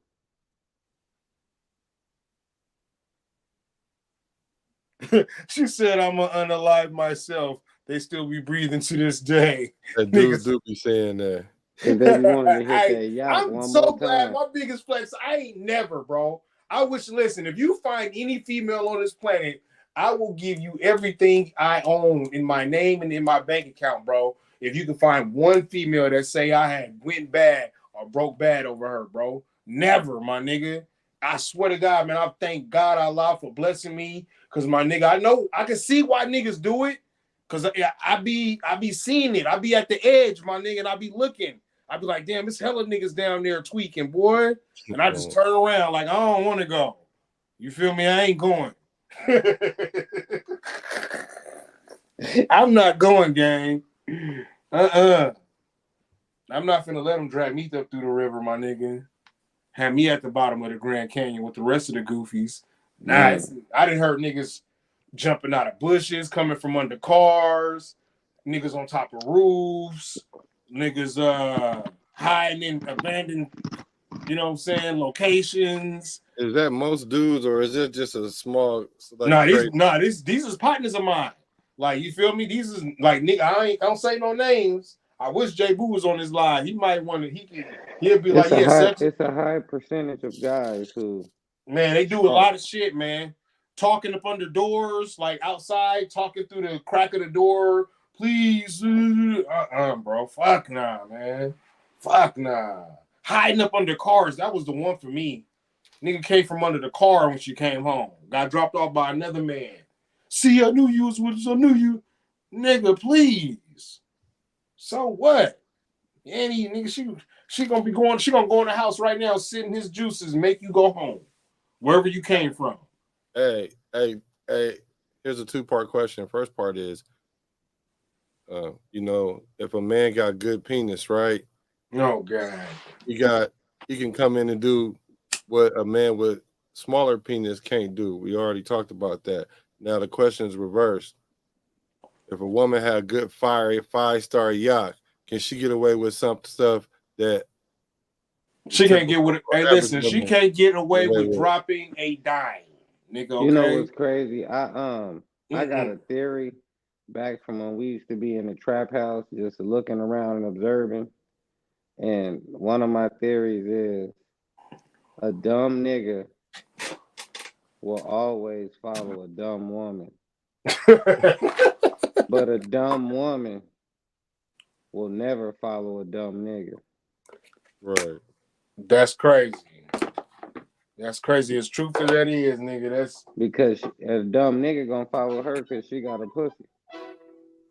She said, I'm gonna unalive myself. They still be breathing to this day. That dude do be saying that. If they wanted to hit that yacht I'm one so more glad. time. My biggest flex, I ain't never, bro. I wish, listen, if you find any female on this planet, I will give you everything I own in my name and in my bank account, bro. If you can find one female that say I had went bad or broke bad over her, bro. Never, my nigga. I swear to God, man, I thank God Allah for blessing me. Cause my nigga, I know I can see why niggas do it. Cause I be seeing it. I be at the edge, my nigga, and I be looking. I be like, damn, it's hella niggas down there tweaking, boy. And I just turn around like, I don't want to go. You feel me? I ain't going. I'm not going, gang. I'm not finna let them drag me up through the river, my nigga. Have me at the bottom of the Grand Canyon with the rest of the goofies. Nice. I done heard niggas jumping out of bushes, coming from under cars, niggas on top of roofs, niggas hiding in abandoned, you know what I'm saying, locations. Is that most dudes or is it just a small These is partners of mine. Like, you feel me? These is like, nigga, I don't say no names. I wish J Boo was on this live. He might want to. He'll be like, it's a high percentage of guys who. Man, they do a lot of shit, man. Talking up under doors, like outside, talking through the crack of the door. Please, bro. Fuck nah, man. Fuck nah. Hiding up under cars. That was the one for me. Nigga came from under the car when she came home. Got dropped off by another man. See, I knew you was with us. I knew you. Nigga, please. So what? Any nigga, she gonna go in the house right now, sit in his juices, and make you go home. Wherever you came from. Hey. Here's a two-part question. First part is, if a man got good penis, right? Oh God. He can come in and do what a man with smaller penis can't do. We already talked about that. Now the question is reversed. If a woman had a good five-star yacht, can she get away with some stuff that she can't get with? Hey, listen, she can't get away with dropping a dime, nigga. Okay? You know what's crazy? I got a theory back from when we used to be in the trap house, just looking around and observing. And one of my theories is a dumb nigga will always follow a dumb woman. But a dumb woman will never follow a dumb nigga. Right. That's crazy. That's crazy. As truth as that is, nigga. That's because a dumb nigga gonna follow her because she got a pussy.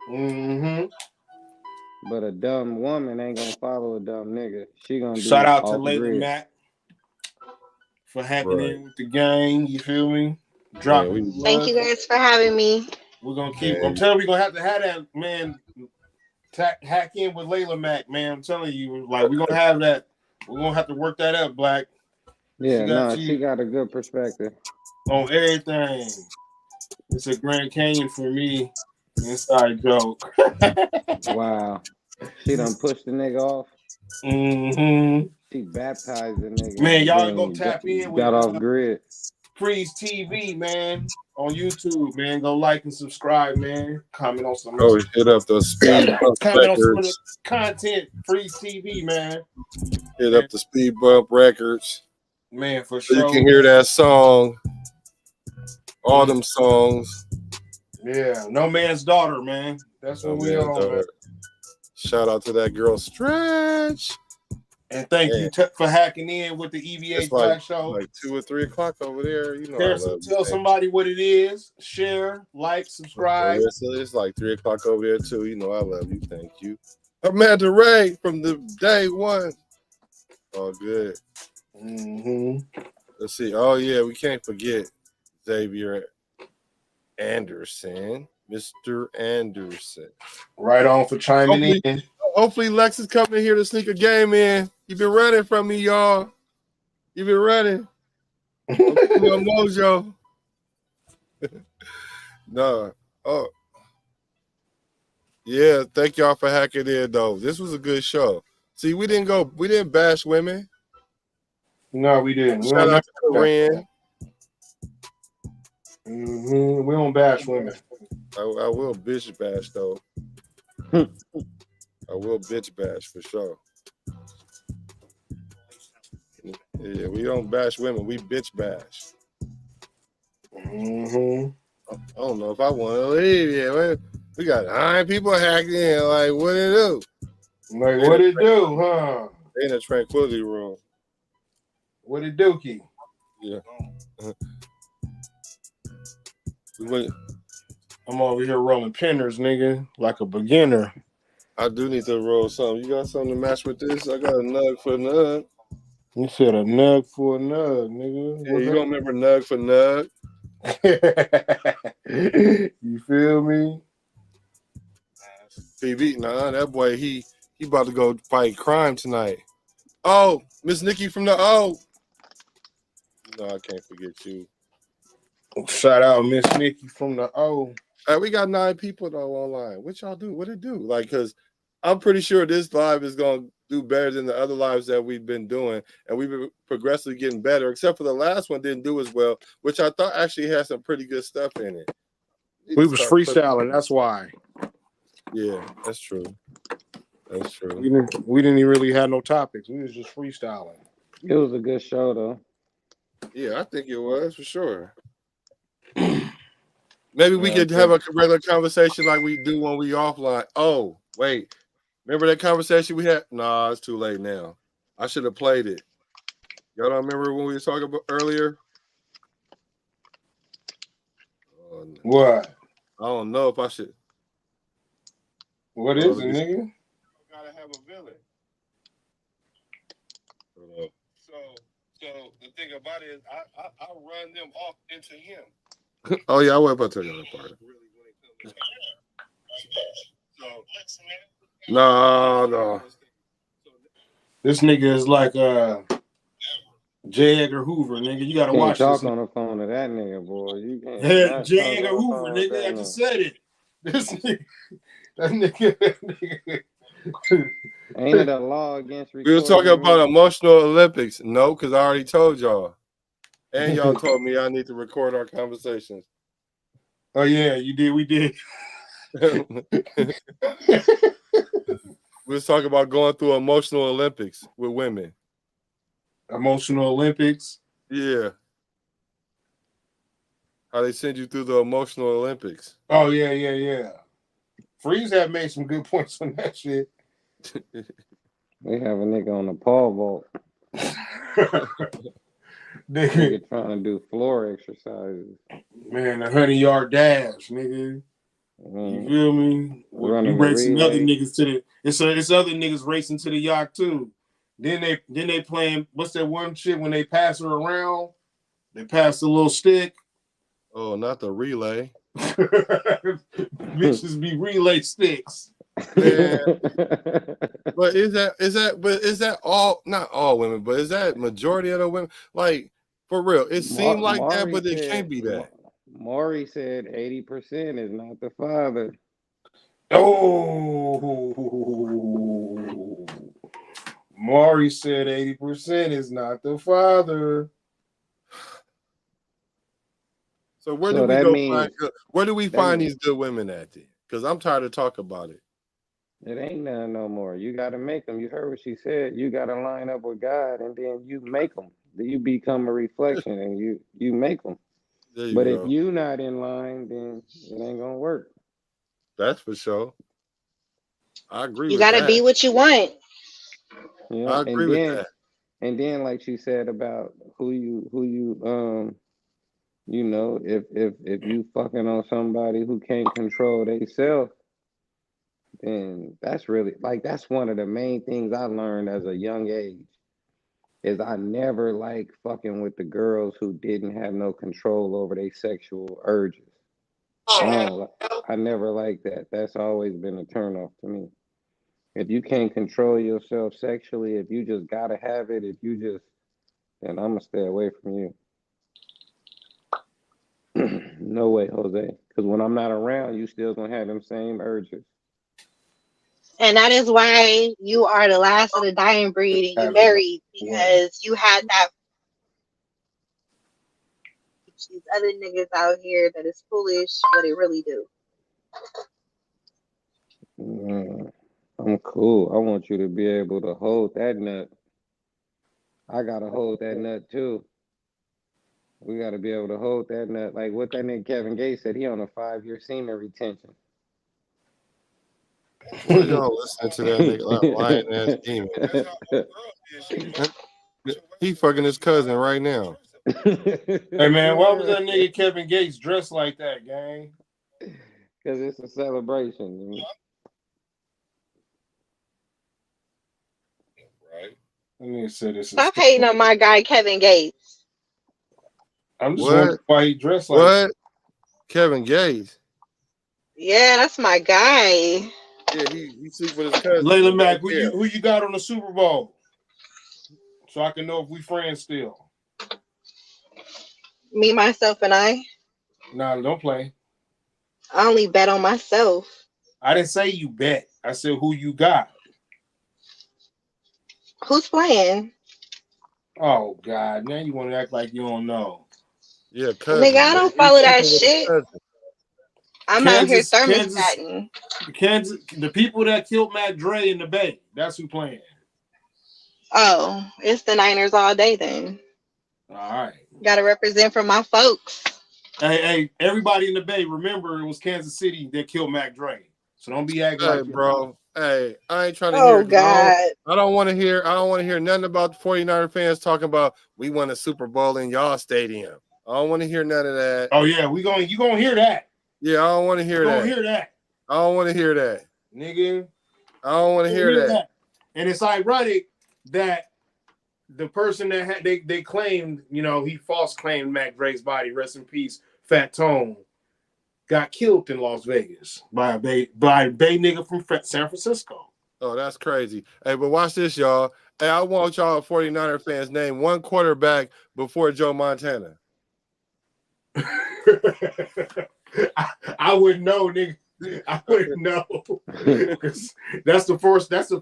Mm-hmm. But a dumb woman ain't gonna follow a dumb nigga. She gonna shout be out to off Layla grid. Mack for hacking in with the gang. You feel me? Dropping. Thank you guys for having me. We're gonna keep. I'm telling you, we're gonna have that, man. Hack in with Layla Mack, man. I'm telling you, like we're gonna have that. We're gonna have to work that up, Black. Yeah, she got a good perspective on everything. It's a Grand Canyon for me. Inside joke. Wow. She done pushed the nigga off. Mm-hmm. She baptized the nigga. Man, y'all go tap in with got off grid. Freeze TV, man, on YouTube, man. Go like and subscribe, man. Comment on some. Oh, hit up the speed bump comment records. on some of the content. Freeze TV, man. Hit up the speed bump records, man, for so sure. you can hear that song. All them songs. Yeah, No Man's Daughter, man. That's what we on, man. Shout out to that girl Stretch. And thank you for hacking in with the E.B.H. Black Show. Like 2 or 3 o'clock over there. You know, tell somebody what it is. Share, like, subscribe. It's like 3 o'clock over there too. You know, I love you. Thank you. Amanda Ray from the day one. All good. Mm-hmm. Let's see. Oh yeah, we can't forget Xavier Anderson. Mr. Anderson. Right on for chiming in. Hopefully Lex is coming here to sneak a game in. You've been running from me, y'all. You've been running. Mojo. No. Oh. Yeah, thank y'all for hacking in though. This was a good show. See, we didn't bash women. No, we didn't. Shout out to Corinne. Mm-hmm. We don't bash women. I will bitch bash though. I will bitch bash for sure. Yeah, we don't bash women. We bitch bash. Mm-hmm. I don't know if I want to leave. Yeah, we got 9 people hacking in. Like, what it do? Like, what it do, huh? They in a tranquility room. What it do, Key? Yeah. I'm over here rolling pinners, nigga, like a beginner. I do need to roll something. You got something to match with this? I got a nug for nug. You said a nug for a nug, nigga. Yeah, you don't remember nug for nug? You feel me? PB, nah, that boy, he about to go fight crime tonight. Oh, Miss Nikki from the O. No, I can't forget you. Shout out Miss Nikki from the O. Hey, we got 9 people though online. What y'all do? What it do? Like, cause I'm pretty sure this live is gonna do better than the other lives that we've been doing, and we've been progressively getting better. Except for the last one didn't do as well, which I thought actually had some pretty good stuff in it. We was freestyling. That's why. Yeah, that's true. That's true. We didn't even really have no topics. We was just freestyling. It was a good show though. Yeah, I think it was for sure. Maybe we could have a regular conversation like we do when we offline. Oh, wait. Remember that conversation we had? Nah, it's too late now. I should have played it. Y'all don't remember when we were talking about earlier? What? I don't know if I should. What is it, nigga? Gotta have a villain. So the thing about it is I run them off into him. Oh yeah, I was about to tell you that part. No. This nigga is like J. Edgar Hoover, nigga. You gotta watch talk this. on the phone to that nigga, boy. You can't. Yeah, J. Edgar Hoover, nigga. I just said it. This nigga, that nigga. Ain't it a law against We were talking about emotional Olympics. No, because I already told y'all. And y'all told me I need to record our conversations. Oh, yeah, you did. We did. We was talking about going through emotional Olympics with women. Emotional Olympics? Yeah. How they send you through the emotional Olympics. Oh, yeah. Freeze had made some good points on that shit. We have a nigga on the pole vault. Nigga trying to do floor exercises. Man, the 100-yard dash, nigga. You feel me? You racing other niggas to the. It's other niggas racing to the yacht too. Then they playing. What's that one shit when they pass her around? They pass the little stick. Oh, not the relay. Bitches be relay sticks. Man. But is that all, not all women, but is that majority of the women? Like, for real, it seemed like that, but it can't be that. Maury said 80% is not the father. Oh, Maury said 80% is not the father. So where do we go find? Where do we find these good women at then? Because I'm tired of talking about it. It ain't none no more. You got to make them. You heard what she said. You got to line up with God, and then you make them. You become a reflection, and you make them. But if you not in line, then it ain't gonna work. That's for sure. I agree. You gotta be what you want. Yeah, I agree with that. And then, like she said about who you you know, if you fucking on somebody who can't control themselves, then that's really that's one of the main things I learned as a young age. Is I never like fucking with the girls who didn't have no control over their sexual urges. I never liked that. That's always been a turnoff to me. If you can't control yourself sexually, if you just gotta have it, then I'm gonna stay away from you. No way, Jose. Because when I'm not around, you still gonna have them same urges. And that is why you are the last of the dying breed and you married, because you had that. These other niggas out here that is foolish, what they really do. I'm cool. I want you to be able to hold that nut. I gotta hold that nut too. We gotta be able to hold that nut. Like what that nigga Kevin Gates said, he on a 5-year semen retention. Well, y'all listen to that nigga lying ass demon. He fucking his cousin right now. Hey man, why was that nigga Kevin Gates dressed like that, gang? Because it's a celebration. Right. That nigga said this. Stop hating on my guy Kevin Gates. I'm just wondering why he dressed like what? Kevin Gates. Yeah, that's my guy. Yeah, he sleep with his cousin. Layla Mack, who you got on the Super Bowl? So I can know if we friends still. Me, myself, and I. Nah, don't play. I only bet on myself. I didn't say you bet. I said who you got. Who's playing? Oh God! Now you want to act like you don't know? Yeah, cousin. Nigga, I don't follow that shit. I'm out here thermostating. Kansas, the people that killed Matt Dre in the Bay. That's who playing. Oh, it's the Niners all day then. All right. Got to represent for my folks. Hey, everybody in the Bay, remember it was Kansas City that killed Mac Dre. So don't be acting like bro. Hey, I ain't trying to hear. Oh God. I don't want to hear. I don't want to hear nothing about the 49er fans talking about we won a Super Bowl in y'all stadium. I don't want to hear none of that. Oh yeah, you gonna hear that. Yeah, I don't want to hear that. Don't hear that. I don't want to hear that. Nigga. I don't want to hear that. And it's ironic that the person that had they claimed, he false claimed Mac Dre's body, rest in peace, Fat Tone, got killed in Las Vegas by a Bay nigga from San Francisco. Oh, that's crazy. Hey, but watch this, y'all. Hey, I want y'all 49er fans name one quarterback before Joe Montana. I wouldn't know, nigga. I wouldn't know. that's the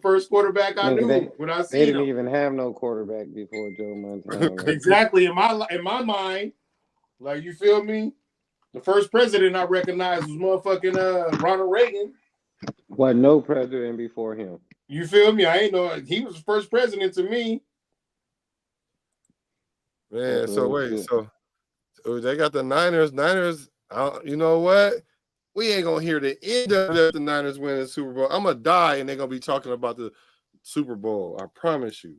first quarterback I knew when I seen him. They didn't even have no quarterback before Joe Montana. Exactly. In my mind, like, you feel me? The first president I recognized was motherfucking Ronald Reagan. Wasn't no president before him. You feel me? I ain't know he was the first president to me. Man, so they got the Niners. You know what? We ain't gonna hear the end of the Niners winning the Super Bowl. I'm gonna die, and they're gonna be talking about the Super Bowl. I promise you.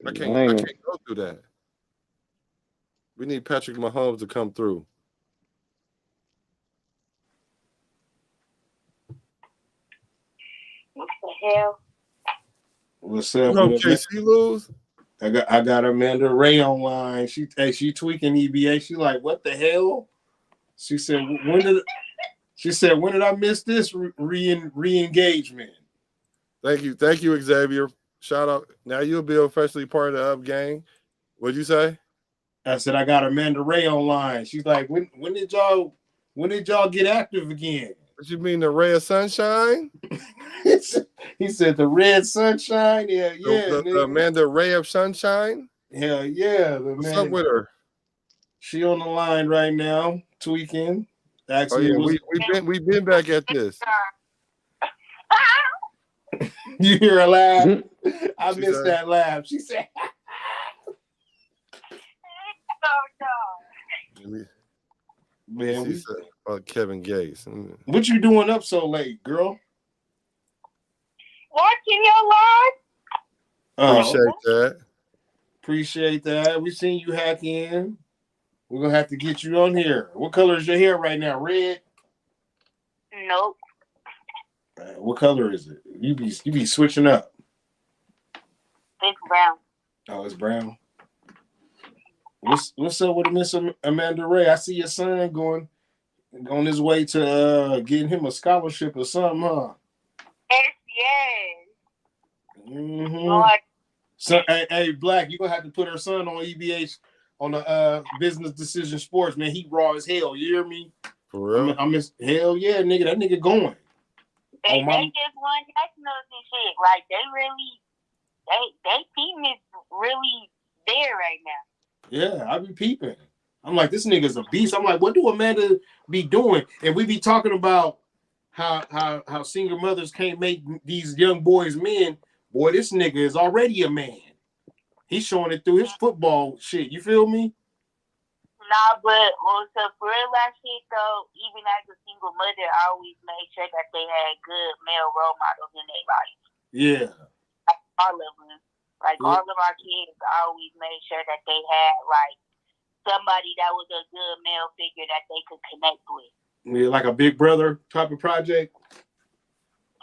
I can't go through that. We need Patrick Mahomes to come through. What the hell? What's up? KC lose? I got Amanda Ray online. She tweaking E.B.H. She like, what the hell? She said, when did I miss this re-engagement? Thank you, Xavier. Shout out. Now you'll be officially part of the Up Gang. What'd you say? I said I got Amanda Ray online. She's like, when did y'all get active again? What you mean, the ray of sunshine? He said the red sunshine. Yeah. The Amanda Ray of sunshine. Hell yeah. What's up with her? She on the line right now, tweaking. Actually, we've been back at this. You hear her laugh? I missed that laugh. She said, Man, Kevin Gates. What you doing up so late, girl? Watching your live. Appreciate that. We seen you hack in. We're gonna have to get you on here. What color is your hair right now? Red? Nope. What color is it? You be switching up. It's brown. Oh, it's brown. What's up with Miss Amanda Ray? I see your son going on his way to getting him a scholarship or something, huh? Yes. Mm-hmm. So, hey, Black, you gonna have to put her son on E.B.H. on the Business Decision Sports, man. He raw as hell. You hear me? For real? Hell yeah, nigga. That nigga going. They just won nationals and shit. Like they team is really there right now. Yeah, I be peeping. I'm like, this nigga's a beast. I'm like, what do Amanda be doing? And we be talking about how single mothers can't make these young boys men. Boy, this nigga is already a man. He's showing it through his football shit. You feel me? Nah, but also for real last shit though, even as a single mother, I always made sure that they had good male role models in their life. Yeah. All of them. Like all of our kids, I always made sure that they had like somebody that was a good male figure that they could connect with. Yeah, like a big brother type of project.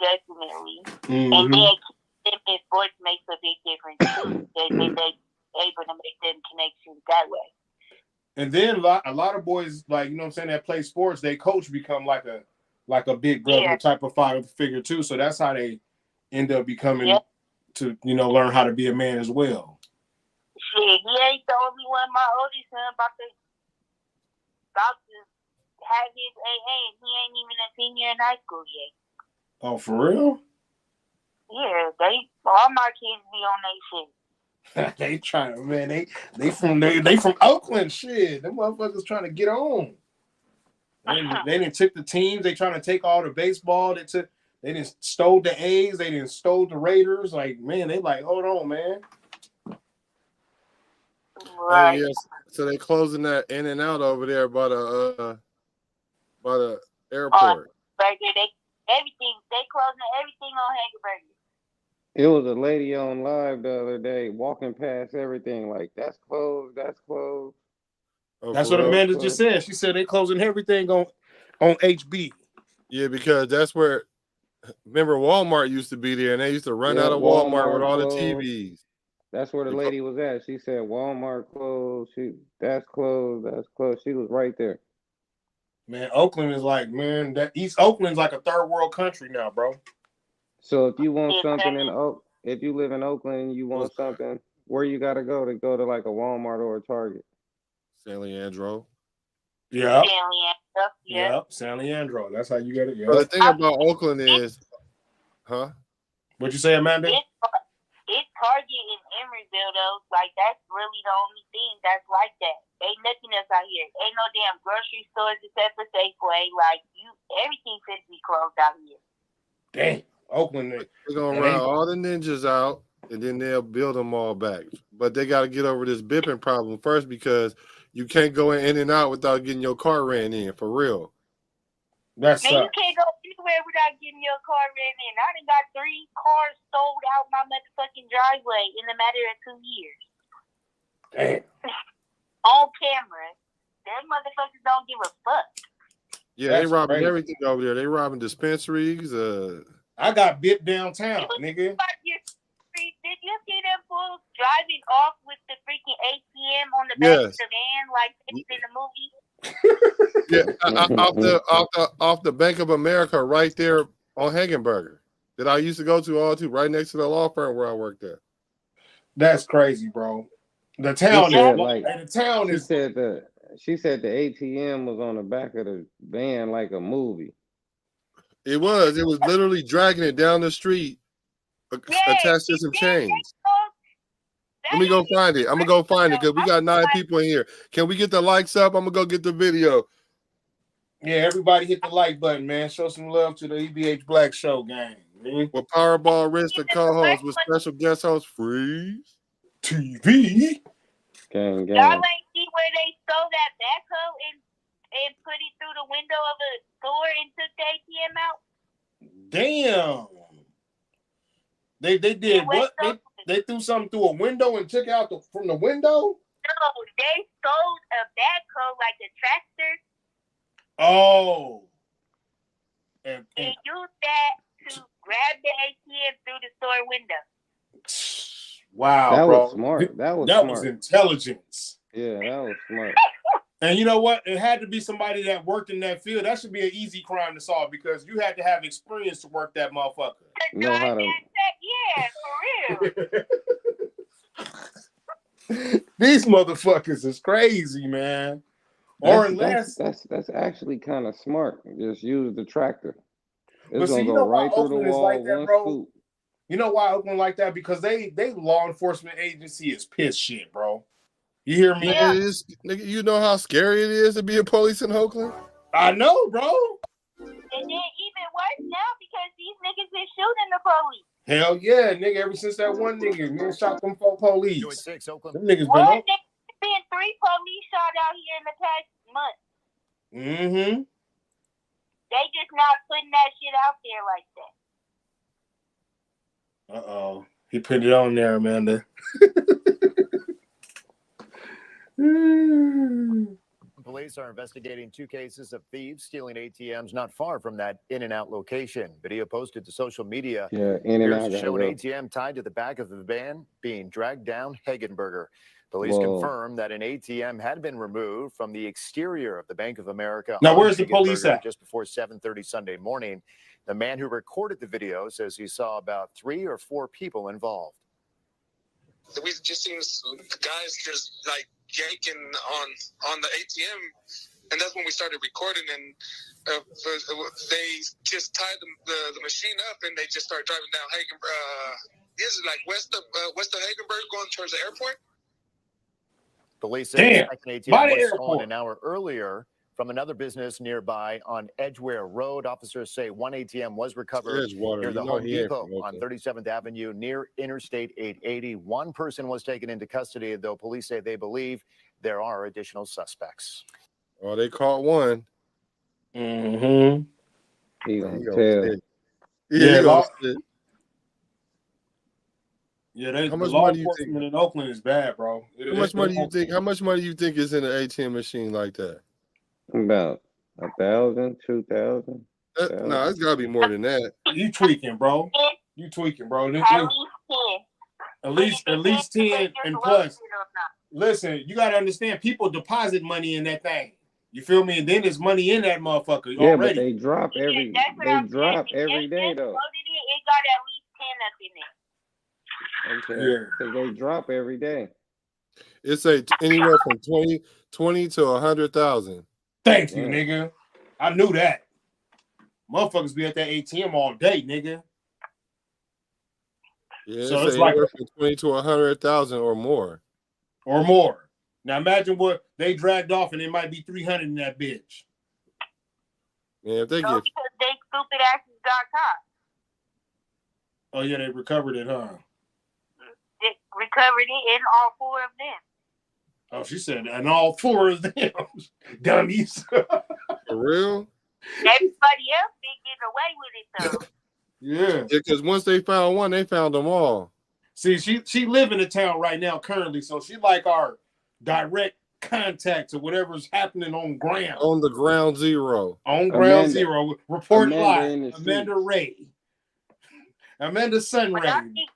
Definitely. Mm-hmm. And then in sports makes a big difference too. They able to make them connections that way. And then a lot of boys, like, you know what I'm saying, that play sports, they coach become like like a big brother type of father figure too. So that's how they end up becoming to, you know, learn how to be a man as well. Shit, he ain't the only one. My oldest son about to have his AA, and he ain't even a senior in high school yet. Oh, for real? Yeah, all my kids be on their shit. They trying, man. They from Oakland, shit. Them motherfuckers trying to get on. They didn't took the teams. They trying to take all the baseball. They didn't stole the A's. They didn't stole the Raiders. Like, man, they like, hold on, man. Right. Yes. So they closing that in and out over there by the airport. They closing everything on Hagerberger. It was a lady on live the other day walking past everything like, that's closed, that's closed. Oh, that's what Amanda just said. She said they closing everything on HB. Yeah, because that's where, remember Walmart used to be there, and they used to run out of Walmart with all closed. the TVs. That's where the lady was at. She said Walmart closed. That's closed. That's closed. She was right there. Man, Oakland is like, man, that East Oakland's like a third world country now, bro. So if you want something if you live in Oakland and you want something, where you gotta go to like a Walmart or a Target? San Leandro. Yeah. Yeah. San Leandro. That's how you get it. Yeah. But the thing about Oakland is, What'd you say, Amanda? It's Target in Emeryville though. Like that's really the only thing that's like that. Ain't nothing else out here. Ain't no damn grocery stores except for Safeway. Like everything seems to be closed out here. Damn, Oakland. They're gonna run all the ninjas out, and then they'll build them all back. But they got to get over this bipping problem first, because you can't go in and out without getting your car ran in. For real. That's Man, you can't go anywhere without getting your car ran in. I done got 3 cars sold out my motherfucking driveway in a matter of 2 years. Damn. On camera. Them motherfuckers don't give a fuck. Yeah, they robbing everything over there. They robbing dispensaries. I got bit downtown, nigga. Did you see them fools driving off with the freaking ATM on the back of the van like it's in the movie? Yeah, off the Bank of America right there on Hagenberger that I used to go to right next to the law firm where I worked at. That's crazy, bro. The town She said the ATM was on the back of the van like a movie. It was literally dragging it down the street, attached to some chains. Let me go find it. I'm gonna go find it because we got 9 people in here. Can we get the likes up? I'm gonna go get the video. Yeah, everybody hit the like button, man. Show some love to the E.B.H. Black Show gang. Man. With Powerball Rich, the co-host with special guest host Freeze TV. Gang. Y'all ain't see where they stole that backhoe and put it through the window of a store and took the ATM out? Damn. They did what? They threw something through a window and took out from the window? No, they stole a backhoe like a tractor. Oh. And used that to grab the ATM through the store window. Wow, that bro. was smart. That was intelligence. Yeah, that was smart. And you know what? It had to be somebody that worked in that field. That should be an easy crime to solve because you had to have experience to work that motherfucker. Know how to... Yeah, for real. These motherfuckers is crazy, man. That's actually kind of smart. Just use the tractor. It's gonna go right through the wall, like that, bro? Scoop. You know why Oakland like that? Because they law enforcement agency is piss shit, bro. You hear me? Yeah. Nigga, you know how scary it is to be a police in Oakland? I know, bro. And then even worse now because these niggas is shooting the police. Hell yeah, nigga. Ever since that one nigga, man, shot them 4 police. Them niggas been 3 police shot out here in the past month. Mm-hmm. They just not putting that shit out there like that. Uh-oh. He put it on there, Amanda. Police are investigating 2 cases of thieves stealing ATMs not far from that In-N-Out location. Video posted to social media. Yeah, In-N-Out. Here's show an ATM tied to the back of the van being dragged down Hagenberger. Police confirmed that an ATM had been removed from the exterior of the Bank of America. Now, where's the police at? Just before 7:30 Sunday morning. The man who recorded the video says he saw about 3 or 4 people involved. We just seen guys just like yanking on the ATM, and that's when we started recording. And they just tied the machine up, and they just started driving down Hagen. This is like west of Hagenberg, going towards the airport. Police say the second ATM was stolen an hour earlier from another business nearby on Edgware Road. Officers say one ATM was recovered near the Home Depot on 37th Avenue near Interstate 880. One person was taken into custody, though police say they believe there are additional suspects. Oh, they caught one. Mm-hmm. He gonna tell. Yeah, How the much law money you think? enforcement in Oakland is bad, bro. How much money you think? How much money you think is in an ATM machine like that? About 1,000, 2,000. No, it's gotta be more than that. You tweaking, bro. You tweaking, bro. At least 10 and plus. Listen, you gotta understand, people deposit money in that thing. You feel me? And then there's money in that motherfucker yeah, already. But they drop every day though. It got at least 10 up in there. Okay. Yeah. Because they drop every day. It's anywhere from 20 to 100,000. Thank you, nigga. I knew that. Motherfuckers be at that ATM all day, nigga. Yeah, So it's like from 20 to 100,000 or more. Or more. Now imagine what they dragged off, and it might be 300 in that bitch. Man, if they get, because they stupid asses got caught. Oh yeah, they recovered it, huh? They recovered it in all 4 of them. Oh, she said, and all 4 of them, dummies. For real? Everybody else been getting away with it though. Yeah, because once they found one, they found them all. See, she live in the town right now currently, so she like our direct contacts or whatever's happening on ground. On the ground zero. On ground zero. Report live. Amanda Ray. Amanda Sunray. I think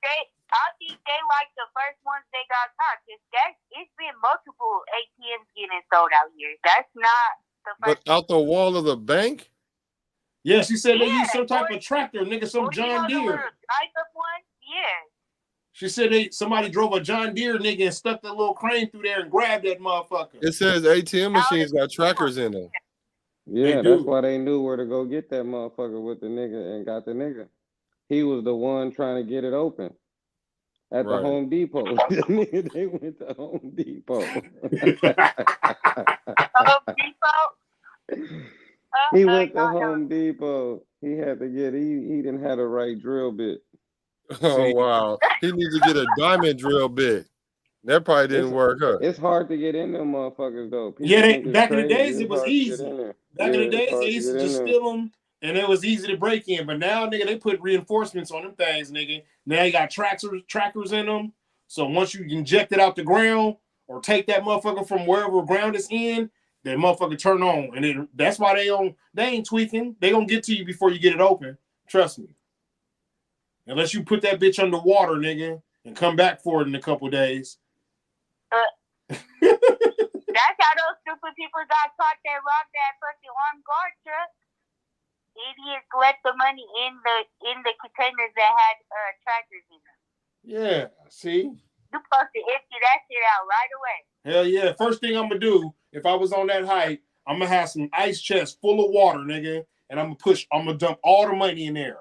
they like the first ones they got caught. It's been multiple ATMs getting sold out here. That's not the first. But out the wall of the bank? Yeah, she said they used some type of tractor, nigga, some John Deere. Type of one? Yeah. She said somebody drove a John Deere, nigga, and stuck the little crane through there and grabbed that motherfucker. It says ATM machines got trackers in them. Yeah, that's why they knew where to go get that motherfucker with the nigga and got the nigga. He was the one trying to get it open at the Home Depot. Nigga, they went to Home Depot. Home Depot? He went to Home Depot. He had to get, he didn't have the right drill bit. Oh, wow. He needs to get a diamond drill bit. That probably didn't work, huh? It's hard to get in them motherfuckers, though. Back in the days, it was easy. Back in the days, they used to just steal them, and it was easy to break in. But now, nigga, they put reinforcements on them things, nigga. Now you got trackers in them. So once you inject it out the ground or take that motherfucker from wherever ground it's in, that motherfucker turn on. And that's why they ain't tweaking. They gonna get to you before you get it open. Trust me. Unless you put that bitch underwater, nigga, and come back for it in a couple days. That's how those stupid people got caught that robbed that fucking armed guard truck. Idiots left the money in the containers that had trackers in them. Yeah, see? You supposed to empty that shit out right away. Hell yeah. First thing I'm gonna do, if I was on that height, I'm gonna have some ice chests full of water, nigga, and I'm gonna dump all the money in there.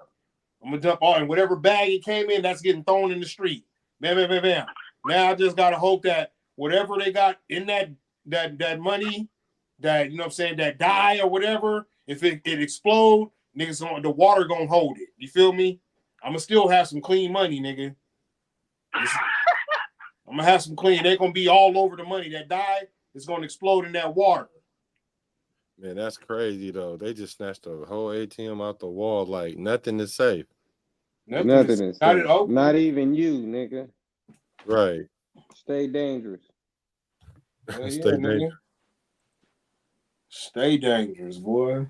I'm gonna dump all, and whatever bag it came in, that's getting thrown in the street. Bam, bam, bam, bam. Now I just gotta hope that whatever they got in that money, that, you know what I'm saying, that dye or whatever, if it explode, niggas, the water gonna hold it. You feel me? I'm gonna still have some clean money, nigga. I'm gonna have some clean. They're gonna be all over the money. That dye is gonna explode in that water. Man, that's crazy though. They just snatched the whole ATM out the wall like nothing is safe. Nothing is safe. Not even you, nigga. Right. Stay dangerous. Stay dangerous. Stay dangerous, boy.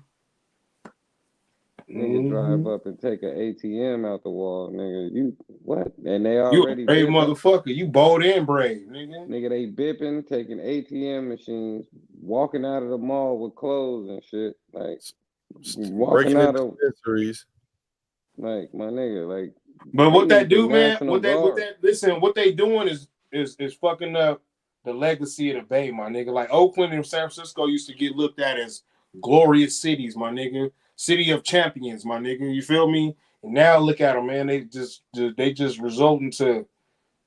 Nigga drive up and take an ATM out the wall, nigga. You what? And they already you a brave motherfucker. You bold and brave, nigga. Nigga, they bipping, taking ATM machines, walking out of the mall with clothes and shit. Like walking out of dispensaries. Like my nigga, like. But what that do, man? What they doing is fucking up the legacy of the Bay, my nigga. Like Oakland and San Francisco used to get looked at as glorious cities, my nigga. City of champions, my nigga. You feel me? And now look at them, man. They just result into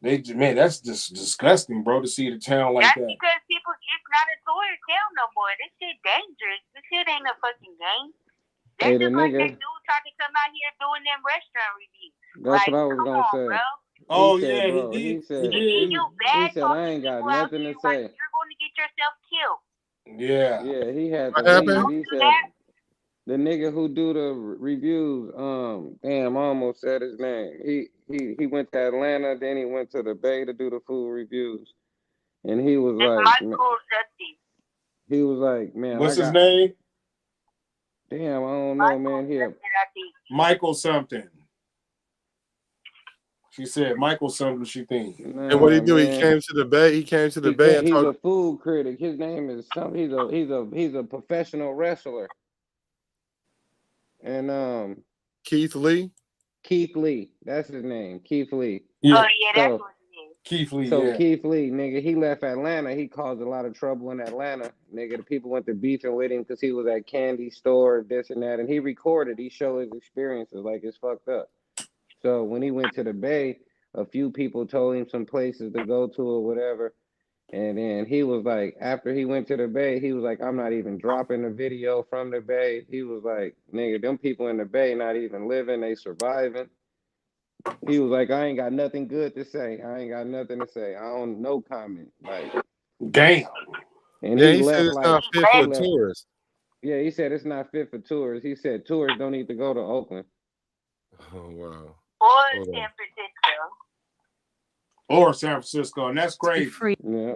man. That's just disgusting, bro. To see the town like that. That's because people, it's not a tourist town no more. This shit dangerous. This shit ain't a fucking game. That's just like that dude trying to come out here doing them restaurant reviews. That's what I was gonna say. Bro. Oh he yeah, said, bro. He said I ain't got nothing to say. Like, you're going to get yourself killed. Yeah. Yeah, he had what to happened? leave. He said the nigga who do the reviews, damn, I almost said his name. He went to Atlanta, then he went to the Bay to do the food reviews. And he was he was like, man, what's his name? Damn, I don't know, man. Here, Michael something. She said Michael something. She think. And what did he do? Man. He came to the Bay. He came to the Bay. And he's a food critic. His name is something. He's a professional wrestler. And Keith Lee. Keith Lee, that's his name. Keith Lee. Yeah. Oh yeah, that's what it is. Keith Lee. So yeah. Keith Lee, nigga, he left Atlanta. He caused a lot of trouble in Atlanta. Nigga, the people went to beefing with him because he was at candy store, this and that. And he recorded. He showed his experiences like it's fucked up. So when he went to the Bay, a few people told him some places to go to or whatever. And then he was like, after he went to the Bay, he was like, I'm not even dropping the video from the Bay. He was like, nigga, them people in the Bay not even living, they surviving. He was like, I ain't got nothing good to say. I ain't got nothing to say. I don't no comment. Like, damn. And yeah, he said it's not fit for tourists. Yeah, he said it's not fit for tourists. He said tourists don't need to go to Oakland. Oh wow. Or San Francisco. Or San Francisco, and that's crazy. Free, yeah.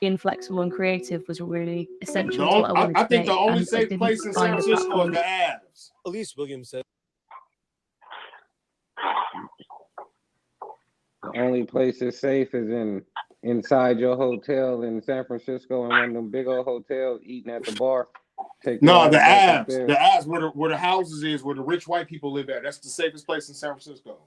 Being flexible and creative was really essential. I think the only safe place in San Francisco is the Avs. Elise Williams said. The only place that's safe is inside your hotel in San Francisco, and one of them big old hotels, eating at the bar. No, the Avs. The Avs where the houses is, where the rich white people live at. That's the safest place in San Francisco.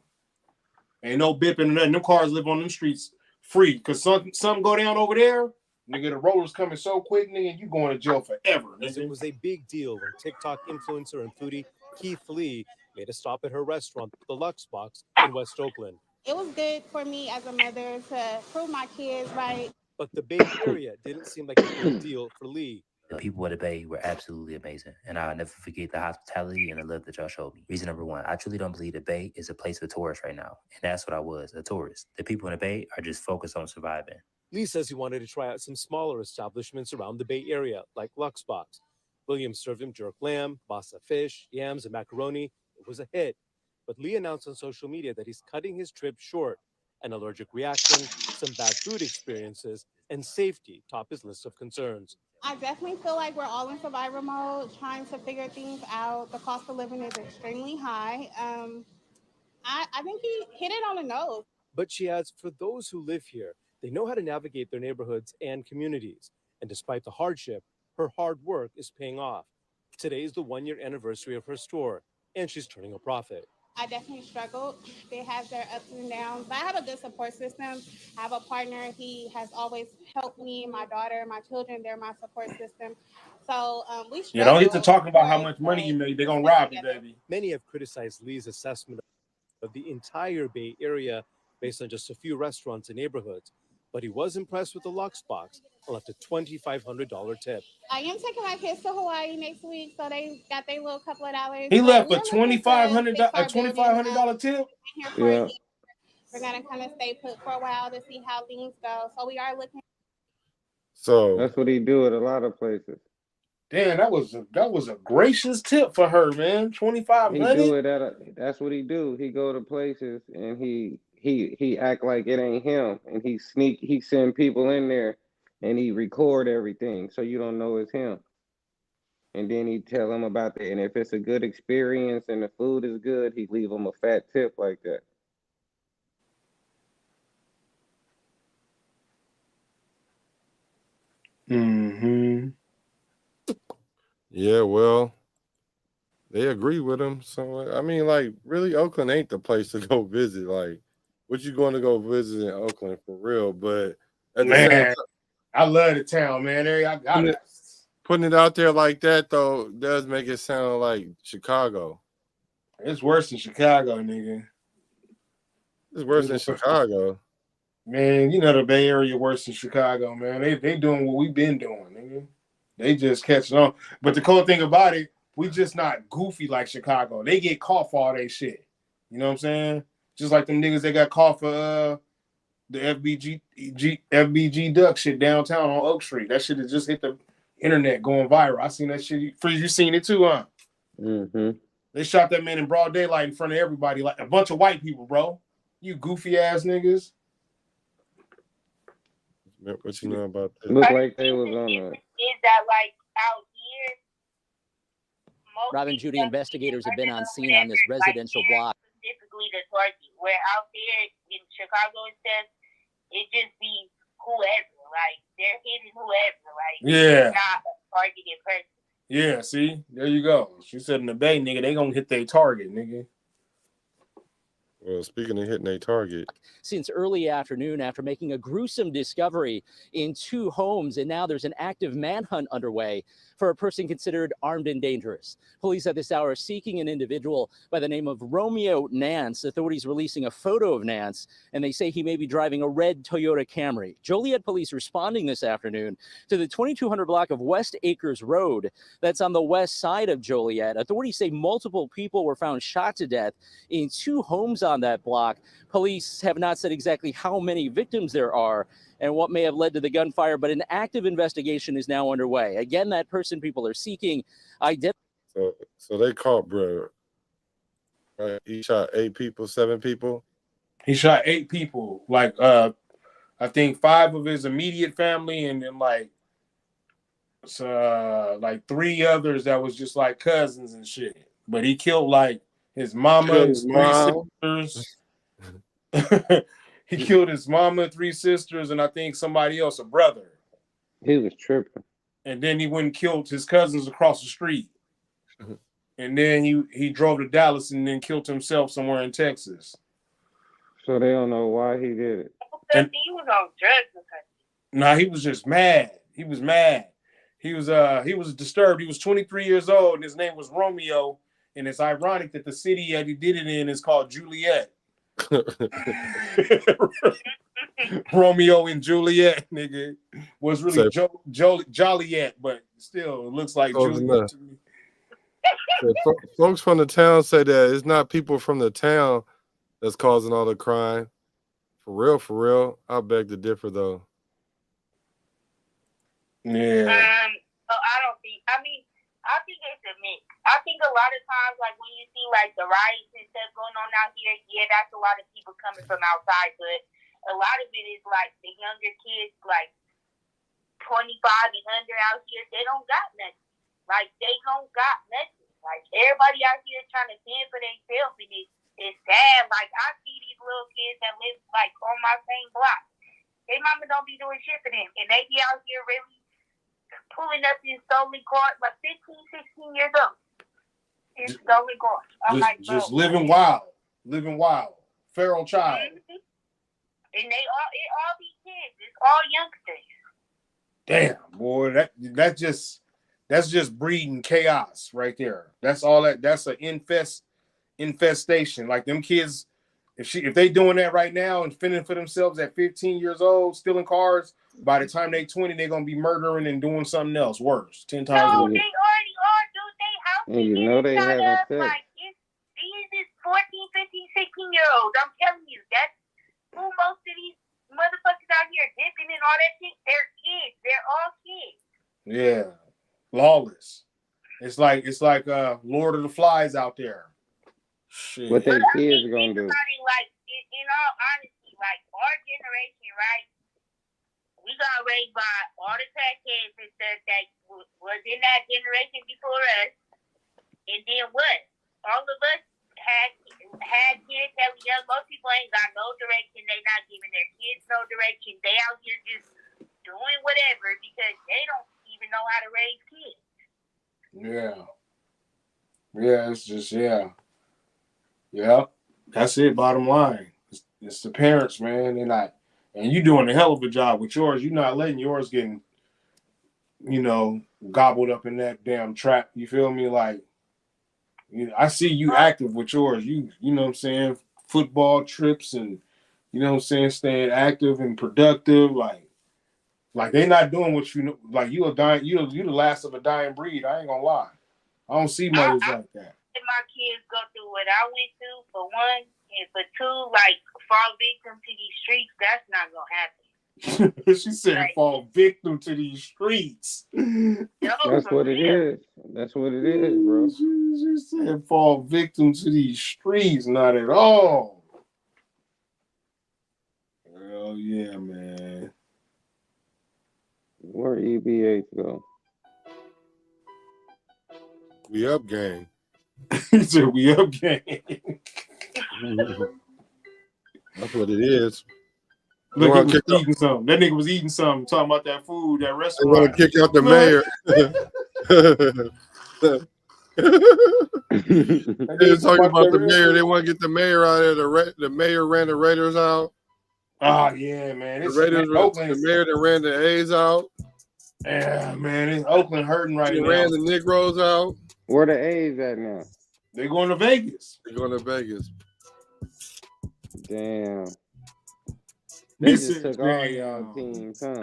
Ain't no bipping and nothing. Them cars live on them streets free. Because something go down over there, nigga, the rollers coming so quick, nigga, you going to jail forever. Nigga. It was a big deal when TikTok influencer and foodie Keith Lee made a stop at her restaurant, the Lux Box, in West Oakland. It was good for me as a mother to prove my kids right. But the Bay Area didn't seem like a big deal for Lee. The people of the Bay were absolutely amazing, and I'll never forget the hospitality and the love that y'all showed me. Reason number one, I truly don't believe the Bay is a place for tourists right now, and that's what I was, a tourist. The people in the Bay are just focused on surviving. Lee says he wanted to try out some smaller establishments around the Bay Area, like Lux Box. Williams served him jerk lamb, basa fish, yams, and macaroni. It was a hit. But Lee announced on social media that he's cutting his trip short. An allergic reaction, some bad food experiences, and safety top his list of concerns. I definitely feel like we're all in survival mode, trying to figure things out. The cost of living is extremely high. I think he hit it on the nose. But she adds, for those who live here, they know how to navigate their neighborhoods and communities. And despite the hardship, her hard work is paying off. Today is the one-year anniversary of her store, and she's turning a profit. I definitely struggled. They have their ups and downs. But I have a good support system. I have a partner. He has always helped me, my daughter, my children. They're my support system. So we struggle. You don't get to talk about how much money you made. They're going to rob you, baby. Many have criticized Lee's assessment of the entire Bay Area based on just a few restaurants and neighborhoods. But he was impressed with the Lux Box and left a $2,500 tip. I am taking my kids to Hawaii next week, so they got their little couple of dollars. He left a $2,500 tip? Yeah. We're going to kind of stay put for a while to see how things go. So we are looking. So that's what he do at a lot of places. Damn, that was a gracious tip for her, man. $2,500. He do it that's what he do. He go to places and he act like it ain't him, and he send people in there and he record everything so you don't know it's him. And then he tell them about that. And if it's a good experience and the food is good, he leave them a fat tip like that. Mm-hmm. Yeah, well, they agree with him. So I mean, like, really, Oakland ain't the place to go visit. Like, what you going to go visit in Oakland for real? But at the same Man, time, I love the town, man. putting it out there like that though does make it sound like Chicago. It's worse than Chicago, nigga. It's worse than Chicago. Man, you know the Bay Area worse than Chicago, man. They doing what we've been doing, nigga. They just catching on. But the cool thing about it, we just not goofy like Chicago. They get caught for all they shit. You know what I'm saying? Just like them niggas that got caught for the FBG duck shit downtown on Oak Street. That shit has just hit the internet going viral. I seen that shit. Freeze, you seen it too, huh? Mm-hmm. They shot that man in broad daylight in front of everybody, like a bunch of white people, bro. You goofy ass niggas. What you know about that? Look like they was on that. Is that like out here? Rob and Judy investigators have been on scene on this residential block. Specifically the target, where out there in Chicago it says it just be whoever, like they're hitting whoever, like Yeah. not a targeted person. Yeah, see? There you go. She said in the Bay, nigga, they gonna hit their target, nigga. Well, speaking of hitting a target. Since early afternoon after making a gruesome discovery in 2 homes, and now there's an active manhunt underway for a person considered armed and dangerous. Police at this hour are seeking an individual by the name of Romeo Nance. Authorities releasing a photo of Nance, and they say he may be driving a red Toyota Camry. Joliet police responding this afternoon to the 2200 block of West Acres Road that's on the west side of Joliet. Authorities say multiple people were found shot to death in 2 homes on that block. Police have not said exactly how many victims there are and what may have led to the gunfire, but an active investigation is now underway. Again, that person people are seeking identity. So they caught, bro. Right? He shot 8 people, 7 people. He shot 8 people. Like I think 5 of his immediate family, and then like 3 others that was just like cousins and shit. But he killed like his mama, his 3 sisters. He killed his mama, 3 sisters, and I think somebody else, a brother. He was tripping. And then he went and killed his cousins across the street. And then he drove to Dallas and then killed himself somewhere in Texas. So they don't know why he did it. And he was on drugs or something. Nah, he was just mad. He was mad. He was disturbed. He was 23 years old, and his name was Romeo. And it's ironic that the city that he did it in is called Juliet. Romeo and Juliet, nigga, was really Joliet, but still, it looks like Juliet to me. Folks from the town say that it's not people from the town that's causing all the crime. For real. I beg to differ, though. Yeah. I think it's a mix. I think a lot of times, like when you see like the riots and stuff going on out here, yeah, that's a lot of people coming from outside, but a lot of it is like the younger kids, like 25 and under out here, they don't got nothing. Like they don't got nothing. Like everybody out here trying to fend for themselves, and it's sad. Like I see these little kids that live like on my same block. Their mama don't be doing shit for them, and they be out here really pulling up in stolen cars, like 15, 16 years old. In stolen cars. I'm like, bro, just living wild. Feral child. Mm-hmm. And it all these kids. It's all youngsters. Damn, boy, that's just breeding chaos right there. That's all that. That's an infestation. Like them kids, if they doing that right now and fending for themselves at 15 years old, stealing cars, by the time they 20, they're gonna be murdering and doing something else worse. 10 times. No, they already are, dude. They house. And you know they having sex. Like these is 14, 15, 16-year-olds. I'm telling you, that's who most of these motherfuckers out here dipping and all that shit. They're kids. They're all kids. Yeah, lawless. It's like Lord of the Flies out there. Shit. What their kids gonna do? Like in all honesty, like our generation, right? we got raised by all the crackheads and stuff that was in that generation before us. And then what? All of us had kids that we young. Most people ain't got no direction. They not giving their kids no direction. They out here just doing whatever because they don't even know how to raise kids. Yeah. Yeah, it's just, yeah. That's it, bottom line. It's the parents, man. They're not, and you doing a hell of a job with yours. You're not letting yours getting, gobbled up in that damn trap. You feel me? Like, I see you active with yours. You know what I'm saying? Football trips and, you know what I'm saying? Staying active and productive. Like they not doing what you know. Like you the last of a dying breed. I ain't gonna lie. I don't see mothers like that. My kids go through what I went through, for one, and for two, like fall victim to these streets. That's not gonna happen. She said, "Fall victim to these streets." That's what it is. That's what it is, bro. She said, "Fall victim to these streets." Not at all. Hell yeah, man. Where E.B.H go? We up, gang. He said, "We up, gang." That's what it is. Look, he was eating something. That nigga was eating something, talking about that food, that restaurant. They want to kick out the mayor. They was talking about the mayor. They want to get the mayor out of there. The mayor ran the Raiders out. Oh, yeah, man. The Raiders, the mayor that ran the A's out. Yeah, man. It's Oakland hurting right now. They ran the Negroes out. Where the A's at now? They're going to Vegas. They're going to Vegas. Damn. They just took all y'all teams, huh?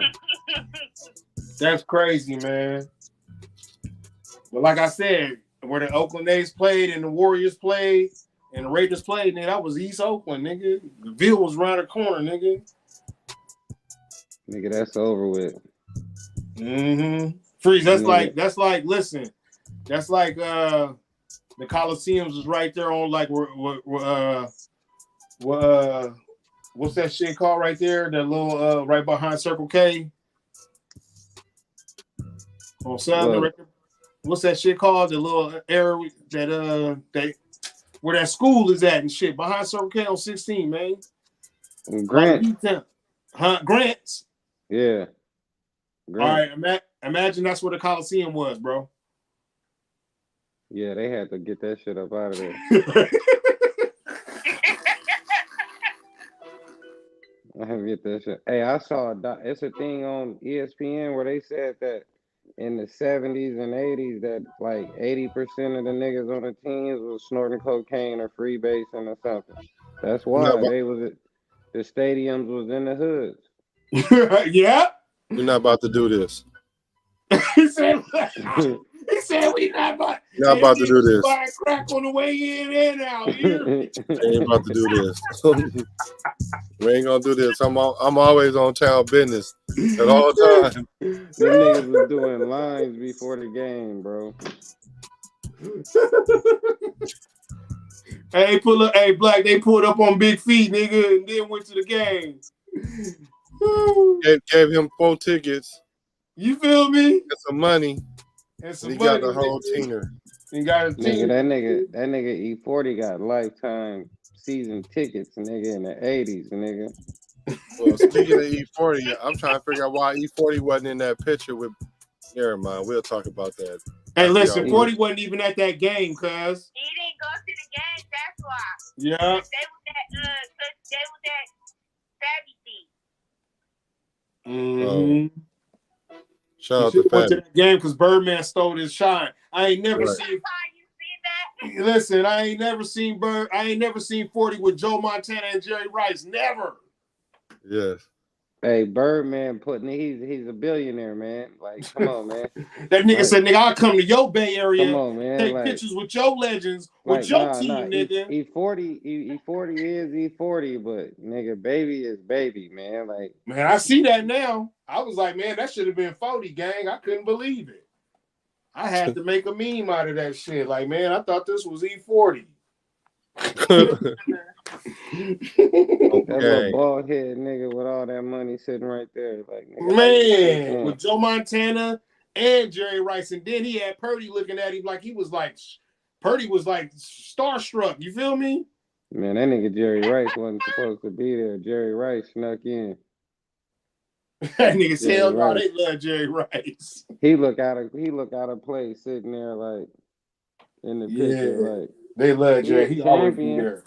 That's crazy, man. But like I said, where the Oakland A's played and the Warriors played and the Raiders played, nigga, that was East Oakland, nigga. The Ville was around the corner, nigga. Nigga, that's over with. Mm-hmm. Freeze, that's like, listen, that's like the Coliseums is right there on like what's that shit called right there? That little right behind Circle K. On Southern. What's that shit called? The little area that where that school is at and shit behind Circle K on 16, man. Grant. Grants. Yeah. Grant. All right, imagine that's where the Coliseum was, bro. Yeah, they had to get that shit up out of there. I have to get that shit. Hey, I saw it's a thing on ESPN where they said that in the 70s and 80s that like 80% of the niggas on the teams was snorting cocaine or freebasing or something. That's why the stadiums was in the hoods. Yeah. We're not about to do this. He said we not about to do this. Buying crack on the way in and out. We ain't about to do this. We ain't gonna do this. I'm always on town business at all times. Them niggas was doing lines before the game, bro. Hey, Black, they pulled up on big feet, nigga, and then went to the game. Gave him 4 tickets. You feel me? And some money. And he got the whole teamer. He got a team. Nigga, that nigga E40 got lifetime season tickets, nigga, in the 80s, nigga. Well, speaking of E40, I'm trying to figure out why E40 wasn't in that picture with. Never mind, we'll talk about that. Hey, listen, 40 wasn't even at that game, cuz. He didn't go to the game, that's why. Yeah. They was at Savvy. Mm-hmm. Shout out to that game because Birdman stole his shine. I ain't never seen. Listen, I ain't never seen 40 with Joe Montana and Jerry Rice. Never. Yes. Hey, Birdman he's a billionaire, man. Like, come on, man. That nigga said, nigga, I'll come to your Bay Area. Come on, man. Take pictures with your legends, with your team, nigga. E40 is E40, but nigga, baby is baby, man. Like, man, I see that now. I was like, man, that should have been 40, gang. I couldn't believe it. I had to make a meme out of that shit. Like, man, I thought this was E40. That little bald head nigga with all that money sitting right there, like nigga, Man, with Joe Montana and Jerry Rice, and then he had Purdy looking at him like Purdy was like starstruck. You feel me? Man, that nigga Jerry Rice wasn't supposed to be there. Jerry Rice snuck in. That nigga said, "Hell no, they love Jerry Rice." He look out of place sitting there like in the picture, like they love Jerry. He always be there.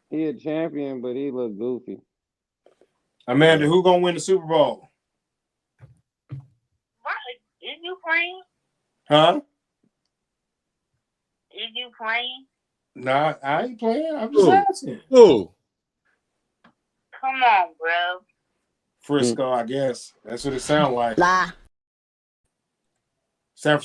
He a champion, but he look goofy. Amanda, who gonna win the Super Bowl? What? Is you playing? Huh? Is you playing? Nah, I ain't playing. I'm just asking. Who? Come on, bro. Frisco, I guess. That's what it sounds like. Lie. San